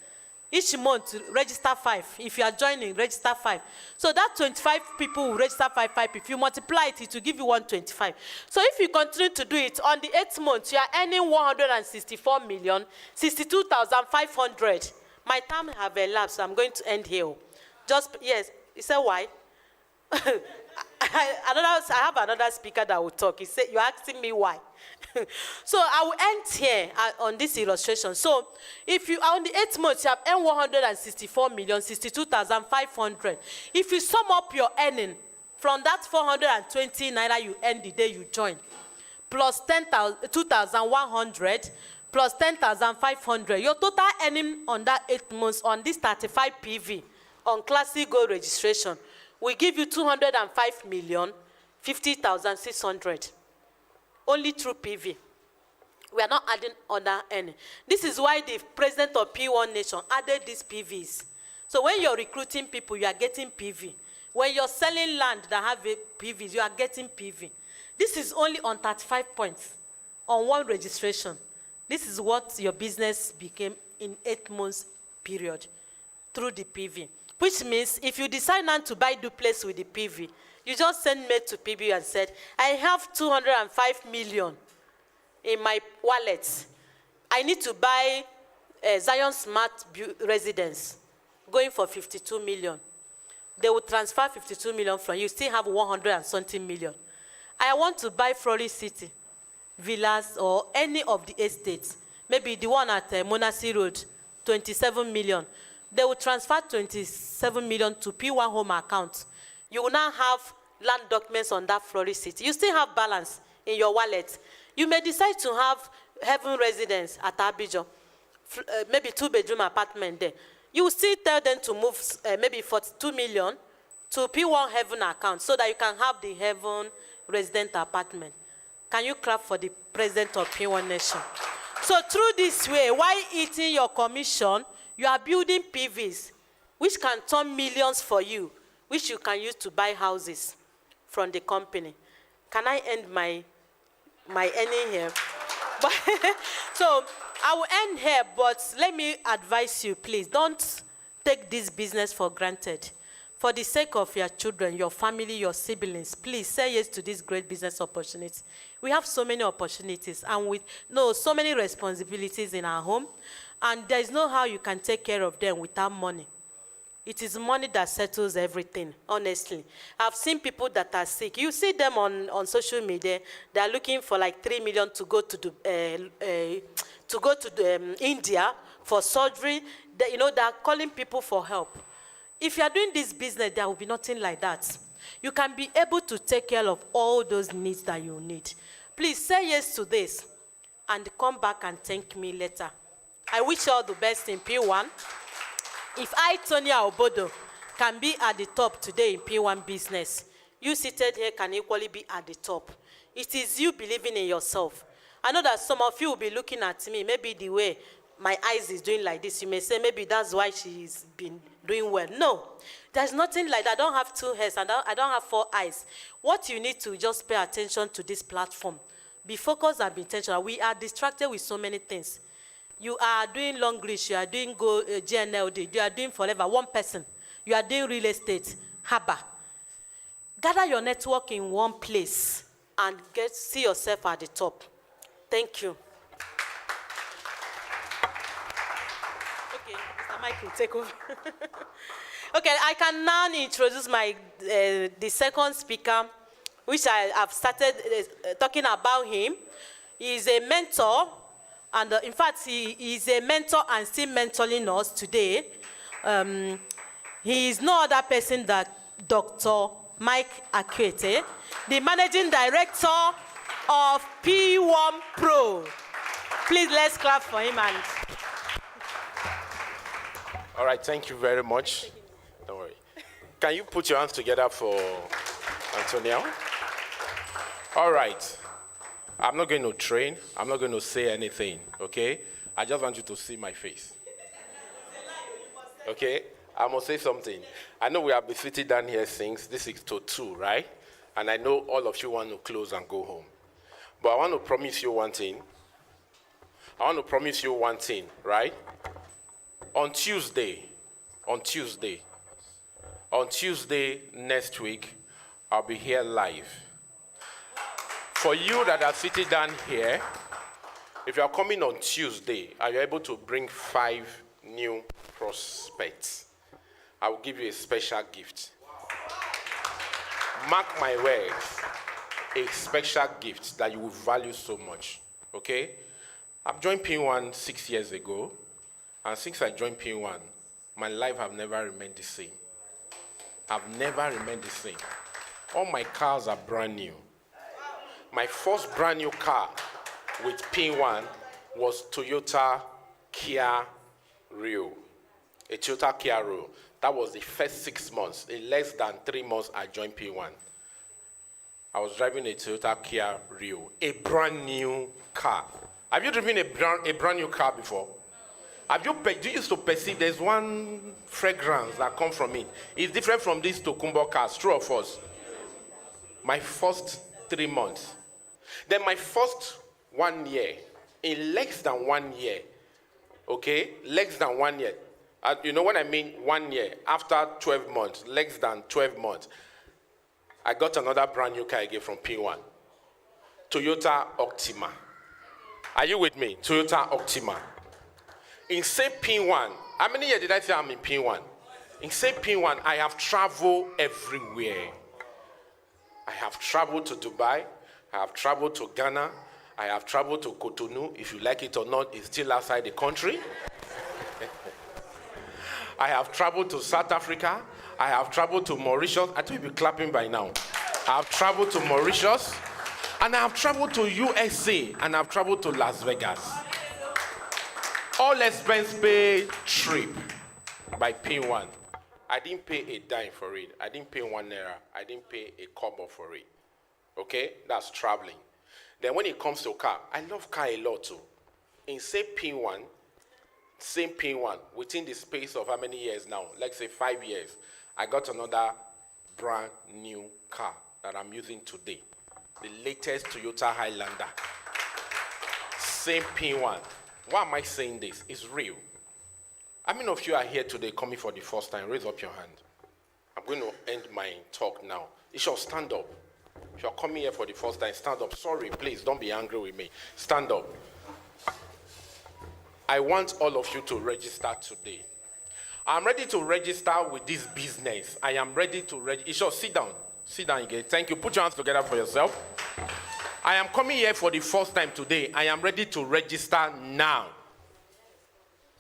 Each month, register 5. If you are joining, register 5. So that 25 people will register 5. If you multiply it, it will give you 125. So if you continue to do it, on the 8th month, you are earning 164,062,500. My time have elapsed, so I'm going to end here. Yes, you say why? I have another speaker that will talk. He said, you're asking me why. So I will end here on this illustration. So if you are on the 8th month, you have earned 164,062,500. If you sum up your earning from that 420 naira you earned the day you join, plus 2,100, plus 10,500, your total earning on that 8 months on this 35 PV on Classic Gold registration will give you 205,050,600. Only through PV. We are not adding other earning. This is why the president of P1 Nation added these PVs. So when you're recruiting people, you are getting PV. When you're selling land that have PVs, you are getting PV. This is only on 35 points on one registration. This is what your business became in 8 months period through the PV. Which means if you decide not to buy duplex with the PV, you just send mail to PB and said, I have 205 million in my wallet. I need to buy Zion Smart Residence, going for 52 million. They will transfer 52 million from you, still have 100 and something million. I want to buy Florida City, villas, or any of the estates. Maybe the one at Monassi Road, 27 million. They will transfer 27 million to P1 home account. You will now have land documents on that Florida City. You still have balance in your wallet. You may decide to have heaven residence at Abidjan, maybe 2-bedroom apartment there. You will still tell them to move maybe 42 million to P1 heaven account so that you can have the heaven resident apartment. Can you clap for the president of P1 Nation? So through this way, while eating your commission, you are building PVs, which can turn millions for you, which you can use to buy houses from the company. Can I end my earning here? But so I will end here, but let me advise you, please, don't take this business for granted. For the sake of your children, your family, your siblings, please say yes to this great business opportunity. We have so many opportunities and so many responsibilities in our home, and there is no how you can take care of them without money. It is money that settles everything, honestly. I've seen people that are sick. You see them on social media. They are looking for like 3 million to go to India for surgery. They are calling people for help. If you are doing this business, there will be nothing like that. You can be able to take care of all those needs that you need. Please say yes to this and come back and thank me later. I wish you all the best in P1. If I, Tonya Obodo, can be at the top today in P1 business, you seated here can equally be at the top. It is you believing in yourself. I know that some of you will be looking at me, maybe the way my eyes is doing like this. You may say, maybe that's why she's been doing well. No, there's nothing like that. I don't have 2 heads, and I don't have 4 eyes. What you need to just pay attention to this platform. Be focused and be intentional. We are distracted with so many things. You are doing long reach, you are doing GNLD, you are doing forever, one person. You are doing real estate, Haba. Gather your network in one place and see yourself at the top. Thank you. Okay, Mr. Mike will take over. Okay, I can now introduce the second speaker, which I have started talking about him. He is a mentor. And in fact, he is a mentor and still mentoring us today. He is no other person than Dr. Mike Akwete, the Managing Director of P1 Pro. Please, let's clap for him. And All right, thank you very much. Don't worry. Can you put your hands together for Antonio? All right. I'm not going to train. I'm not going to say anything, okay? I just want you to see my face. Okay? I must say something. I know we have been sitting down here since this is to 2, right? And I know all of you want to close and go home. But I want to promise you one thing. Right? On Tuesday next week, I'll be here live. For you that are sitting down here, if you are coming on Tuesday, are you able to bring 5 new prospects? I will give you a special gift. Mark my words, a special gift that you will value so much, okay? I've joined PWAN 6 years ago, and since I joined PWAN, my life have never remained the same. I've never remained the same. All my cars are brand new. My first brand new car with PWAN was Toyota Kia Rio. A Toyota Kia Rio. That was the first 6 months. In less than 3 months, I joined PWAN. I was driving a Toyota Kia Rio, a brand new car. Have you driven a brand new car before? Do you used to perceive there's one fragrance that comes from it? It's different from these Tokumbo cars, true or false? My first 3 months. Then my first 1 year, in less than 1 year, okay? Less than 1 year. You know what I mean? 1 year. After 12 months, less than 12 months, I got another brand new car again from PWAN. Toyota Optima. Are you with me? Toyota Optima. In same PWAN, how many years did I say I'm in PWAN? In same PWAN, I have traveled everywhere. I have traveled to Dubai. I have traveled to Ghana. I have traveled to Cotonou. If you like it or not, it's still outside the country. I have traveled to South Africa. I have traveled to Mauritius. I thought you'd be clapping by now. I have traveled to Mauritius. And I have traveled to USA. And I've traveled to Las Vegas. All expense paid trip by PWAN. I didn't pay a dime for it. I didn't pay 1 naira. I didn't pay a kobo for it. Okay? That's traveling. Then when it comes to car, I love car a lot too. In same PWAN, within the space of how many years now? Let's say 5 years. I got another brand new car that I'm using today. The latest Toyota Highlander. Same PWAN. Why am I saying this? It's real. How many of you are here today coming for the first time? Raise up your hand. I'm going to end my talk now. You should stand up. If you're coming here for the first time, stand up. Sorry, please, don't be angry with me. Stand up. I want all of you to register today. I'm ready to register with this business. I am ready to register. You should sit down. Sit down again. Thank you. Put your hands together for yourself. I am coming here for the first time today. I am ready to register now.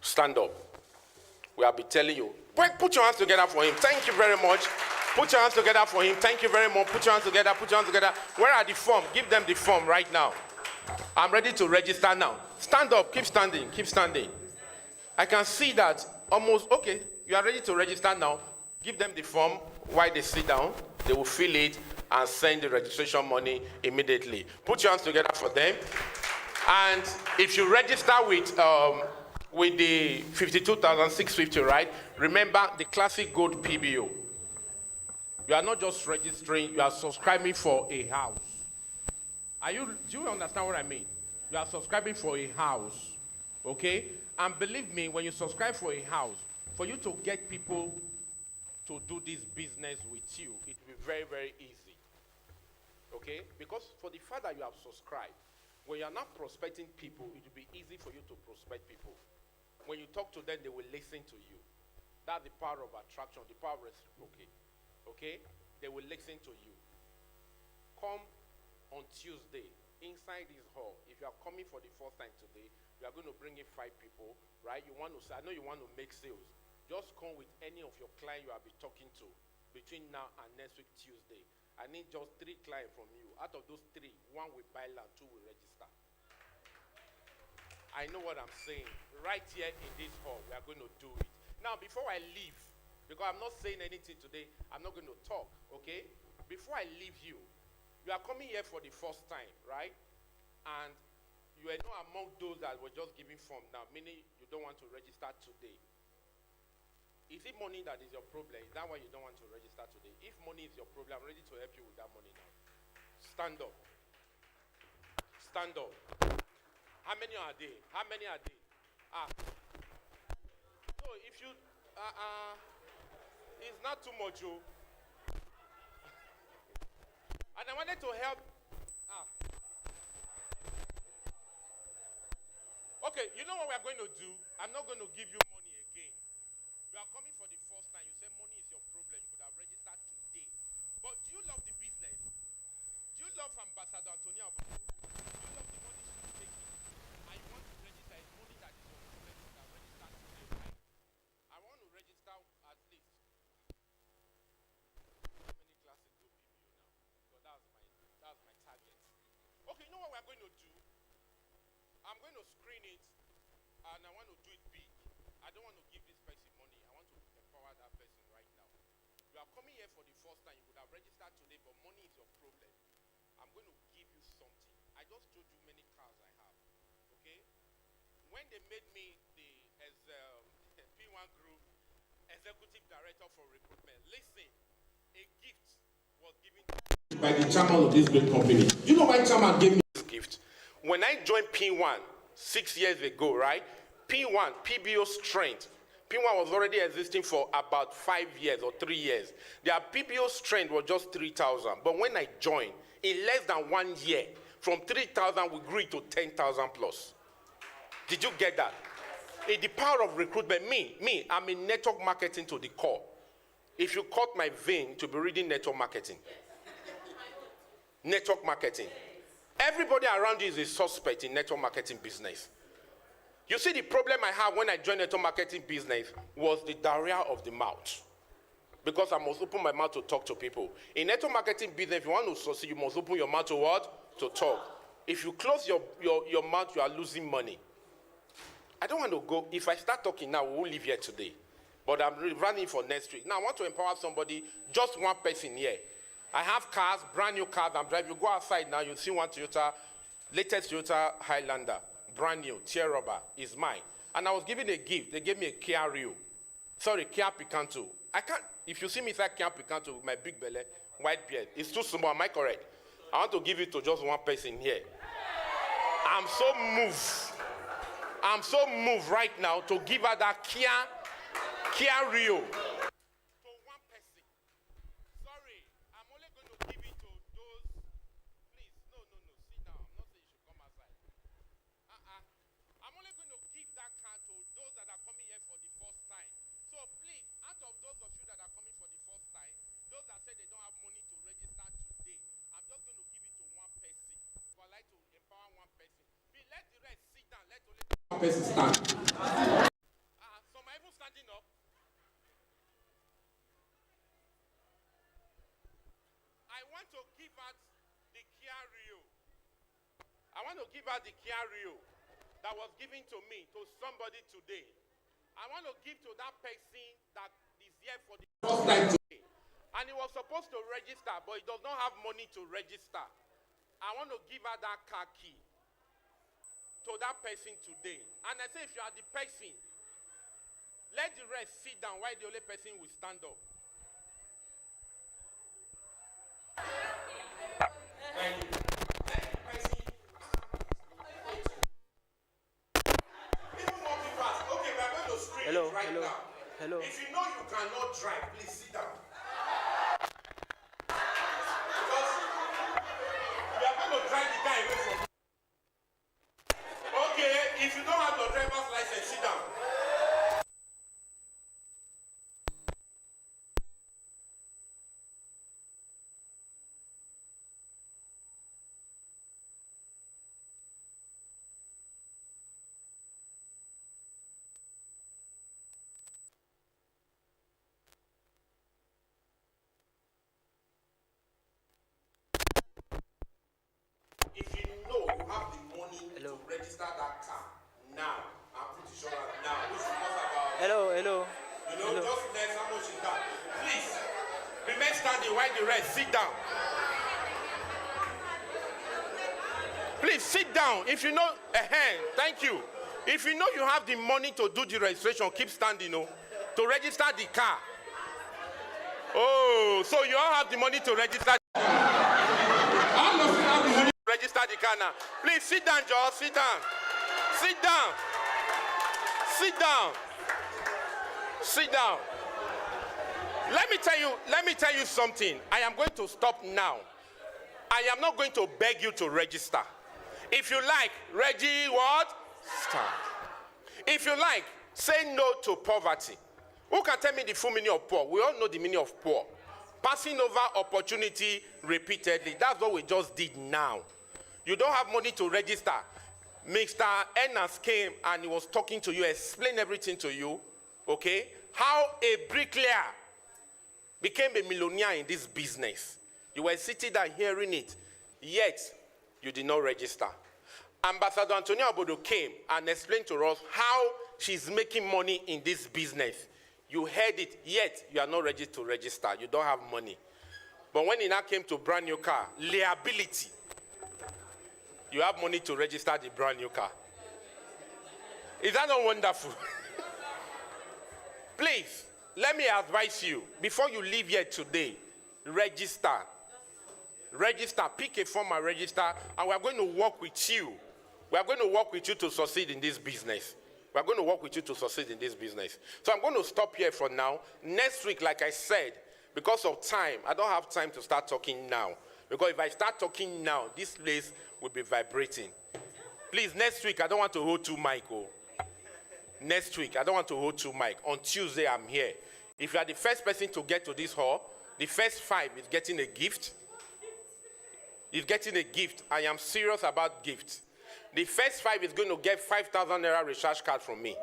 Stand up. We will be telling you. Put your hands together for him. Thank you very much. Put your hands together for him. Thank you very much. Put your hands together. Put your hands together. Where are the form? Give them the form right now. I'm ready to register now. Stand up. Keep standing. Keep standing. I can see that almost. Okay. You are ready to register now. Give them the form while they sit down. They will fill it and send the registration money immediately. Put your hands together for them. And if you register with the 52,650, right? Remember the Classic Gold PBO. You are not just registering, you are subscribing for a house. Do you understand what I mean? You are subscribing for a house, okay? And believe me, when you subscribe for a house, for you to get people to do this business with you, it will be very, very easy, okay? Because for the fact that you have subscribed, when you are not prospecting people, it will be easy for you to prospect people. When you talk to them, they will listen to you. That's the power of attraction, the power of reciprocity. Okay? They will listen to you. Come on Tuesday inside this hall. If you are coming for the first time today, we are going to bring in 5 people, right? I know you want to make sales. Just come with any of your clients you have been talking to between now and next week Tuesday. I need just 3 clients from you. Out of those 3, 1 will buy land, 2 will register. I know what I'm saying. Right here in this hall, we are going to do it. Now, before I leave, because I'm not saying anything today, I'm not going to talk, okay? Before I leave you, you are coming here for the first time, right? And you are not among those that were just giving form now, meaning you don't want to register today. Is it money that is your problem? Is that why you don't want to register today? If money is your problem, I'm ready to help you with that money now. Stand up. Stand up. How many are they? How many are they? So if you, it's not too much, oh. And I wanted to help. Okay, you know what we are going to do? I'm not going to give you money again. You are coming for the first time. You say money is your problem. You could have registered today. But do you love the business? Do you love Ambassador Antonia Obodo? Do you love the money she's taking? And you want to register? It's money that is your problem. You could have registered today, right? I want to register at least. How many Classic Gold PBO now? Because that's my target. Okay, you know what we're going to do? I'm going to screen it, and I want to do it big. I don't want to give this person money. I want to empower that person right now. You are coming here for the first time. You could have registered today, but money is your problem. I'm going to give you something. I just told you many cars I have, okay? When they made me the P1 Group Executive Director for Recruitment, listen, a gift was given by the chairman of this great company. You know why chairman gave me this gift? When I joined P1 6 years ago, right? P1, PBO strength. P1 was already existing for about 5 years or 3 years. Their PBO strength was just 3,000. But when I joined, in less than 1 year, from 3,000, we grew it to 10,000 plus. Did you get that? In the power of recruitment, me, I'm in network marketing to the core. If you caught my vein to be reading network marketing. Network marketing. Everybody around you is a suspect in network marketing business. You see, the problem I have when I joined network marketing business was the diarrhea of the mouth. Because I must open my mouth to talk to people. In network marketing business, if you want to succeed, you must open your mouth to what? To talk. If you close your mouth, you are losing money. I don't want to go. If I start talking now, we won't leave here today. But I'm running for next week. Now, I want to empower somebody, just one person here. I have cars, brand new cars I'm driving. You go outside now, you'll see one Toyota, latest Toyota Highlander, brand new, tear rubber, is mine. And I was given a gift. They gave me a Kia Rio. Sorry, Kia Picanto. I can't, if you see me inside Kia Picanto with my big belly, white beard, it's too small, am I correct? I want to give it to just one person here. I'm so moved right now to give her that Kia Rio. Person stand. Some are even standing up. I want to give out the Kia Rio. I want to give out the Kia Rio that was given to me, to somebody today. I want to give to that person that is here for the first time today. And he was supposed to register, but he does not have money to register. I want to give her that car key to that person today. And I say, if you are the person, let the rest sit down while the only person will stand up. Thank you. Even more people ask, okay, we are going to screen it right now. Hello. If you know you cannot drive, please sit down. Because we are going to drive the guy away from you. Okay, if you don't have your driver's license, sit down. standing while the rest sit down. Please sit down. If you know a hand, thank you. If you know you have the money to do the registration, keep standing, to register the car. Oh, so you all have the money to register. All of you have the money to register the car now. Please sit down, Joe. Sit down. Sit down. Sit down. Sit down. Let me tell you something. I am going to stop now. I am not going to beg you to register. If you like, Reggie, what? Start. If you like, say no to poverty. Who can tell me the full meaning of poor? We all know the meaning of poor. Passing over opportunity repeatedly. That's what we just did now. You don't have money to register. Mr. Enas came and he was talking to you, explained everything to you, okay? How a bricklayer became a millionaire in this business. You were sitting there hearing it, yet you did not register. Ambassador Antonia Obodo came and explained to us how she's making money in this business. You heard it, yet you are not ready to register. You don't have money. But when it now came to brand new car, liability, you have money to register the brand new car. Is that not wonderful? Please, let me advise you, before you leave here today, register. Register, pick a form and register, and we are going to work with you. We are going to work with you to succeed in this business. We are going to work with you to succeed in this business. So I'm going to stop here for now. Next week, like I said, because of time, I don't have time to start talking now. Because if I start talking now, this place will be vibrating. Please, next week, I don't want to hold two mic. Next week, I don't want to hold two mic. On Tuesday, I'm here. If you are the first person to get to this hall, the first 5 is getting a gift. Is getting a gift. I am serious about gifts. The first 5 is going to get 5,000 naira recharge card from me.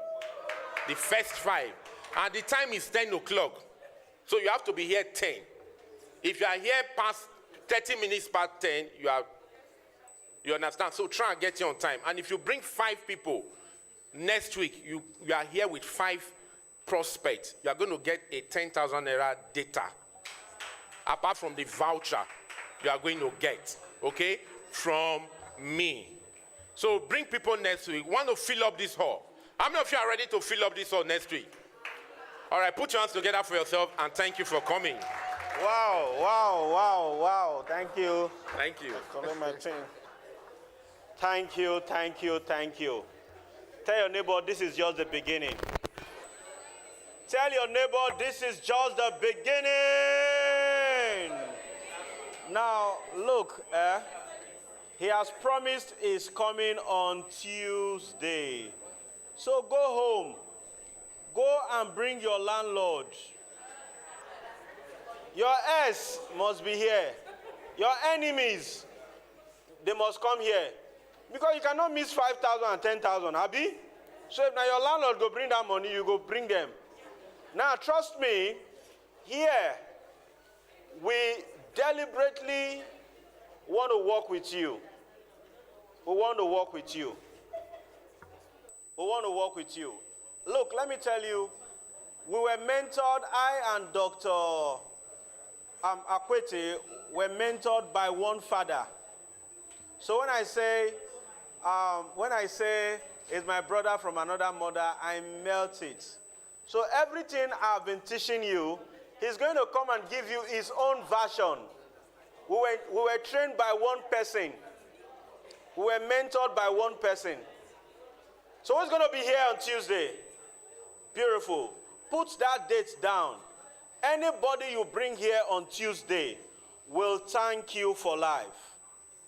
The first 5. And the time is 10 o'clock. So you have to be here 10. If you are here past 30 minutes past 10, you understand? So try and get here on time. And if you bring 5 people, next week, you are here with 5 prospects. You are going to get a 10,000 naira data. Apart from the voucher you are going to get, okay, from me. So bring people next week. Want to fill up this hall? How many of you are ready to fill up this hall next week? All right, put your hands together for yourself, and thank you for coming. Wow, wow, wow, wow. Thank you. Thank you. Calling my team. Thank you, thank you, thank you. Tell your neighbor, this is just the beginning. Tell your neighbor, this is just the beginning. Now, look, he has promised he's coming on Tuesday. So go home. Go and bring your landlord. Your ex must be here. Your enemies, they must come here. Because you cannot miss 5,000 and 10,000, Abi? So if now your landlord go bring that money, you go bring them. Now, trust me, here, we deliberately want to work with you. We want to work with you. We want to work with you. Look, let me tell you, we were mentored, I and Dr. Akwete were mentored by one father. So when I say it's my brother from another mother, I melt it. So everything I've been teaching you, he's going to come and give you his own version. We were trained by one person. We were mentored by one person. So who's going to be here on Tuesday? Beautiful. Put that date down. Anybody you bring here on Tuesday will thank you for life.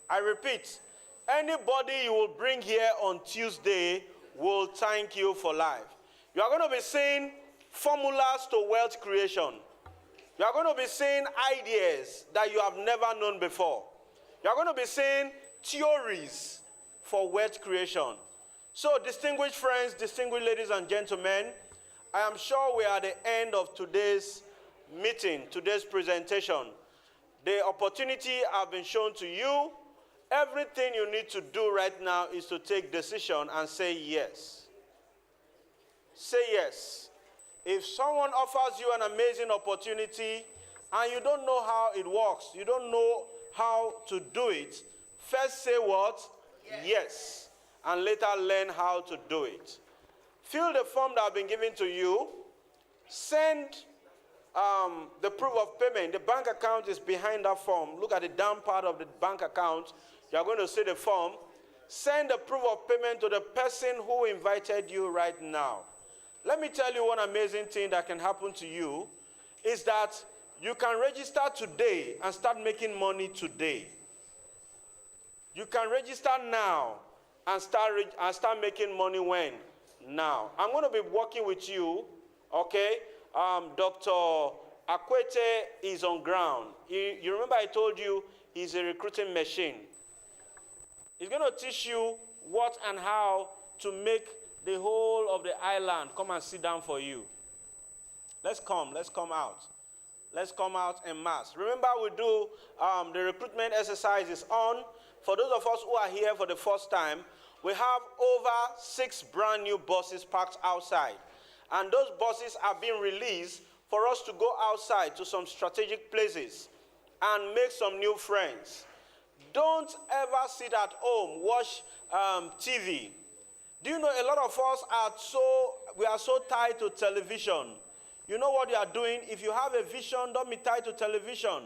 I repeat, anybody you will bring here on Tuesday will thank you for life. You are going to be seeing formulas to wealth creation. You are going to be seeing ideas that you have never known before. You are going to be seeing theories for wealth creation. So, distinguished friends, distinguished ladies and gentlemen, I am sure we are at the end of today's meeting, today's presentation. The opportunity has been shown to you. Everything you need to do right now is to take decision and say yes. Say yes. If someone offers you an amazing opportunity and you don't know how it works, you don't know how to do it, first say what? Yes. And later learn how to do it. Fill the form that has been given to you. Send the proof of payment. The bank account is behind that form. Look at the down part of the bank account. You are going to see the form. Send the proof of payment to the person who invited you right now. Let me tell you one amazing thing that can happen to you is that you can register today and start making money today. You can register now and start making money when? Now. I'm going to be working with you, okay? Dr. Akwete is on ground. You remember I told you he's a recruiting machine. He's going to teach you what and how to make the whole of the island come and sit down for you. Let's come out. Let's come out en masse. Remember we do the recruitment exercises on. For those of us who are here for the first time, we have over 6 brand new buses parked outside. And those buses are being released for us to go outside to some strategic places and make some new friends. Don't ever sit at home, watch TV. Do you know a lot of us are so tied to television. You know what you are doing? If you have a vision, don't be tied to television.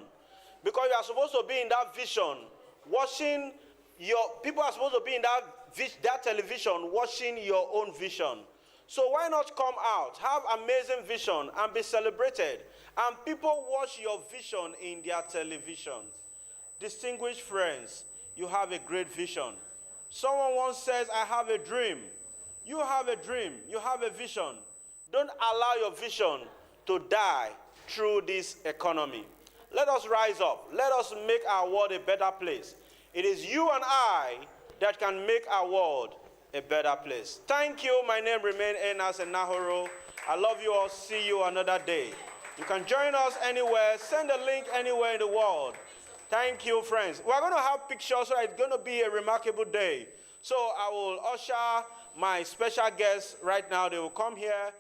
Because you are supposed to be in that vision, watching people are supposed to be in that television, watching your own vision. So why not come out, have amazing vision, and be celebrated? And people watch your vision in their television. Distinguished friends, you have a great vision. Someone once says, I have a dream. You have a dream. You have a vision. Don't allow your vision to die through this economy. Let us rise up. Let us make our world a better place. It is you and I that can make our world a better place. Thank you. My name remains Enas Nahoro. I love you all. See you another day. You can join us anywhere. Send a link anywhere in the world. Thank you, friends. We're going to have pictures, so it's going to be a remarkable day. So I will usher my special guests right now. They will come here.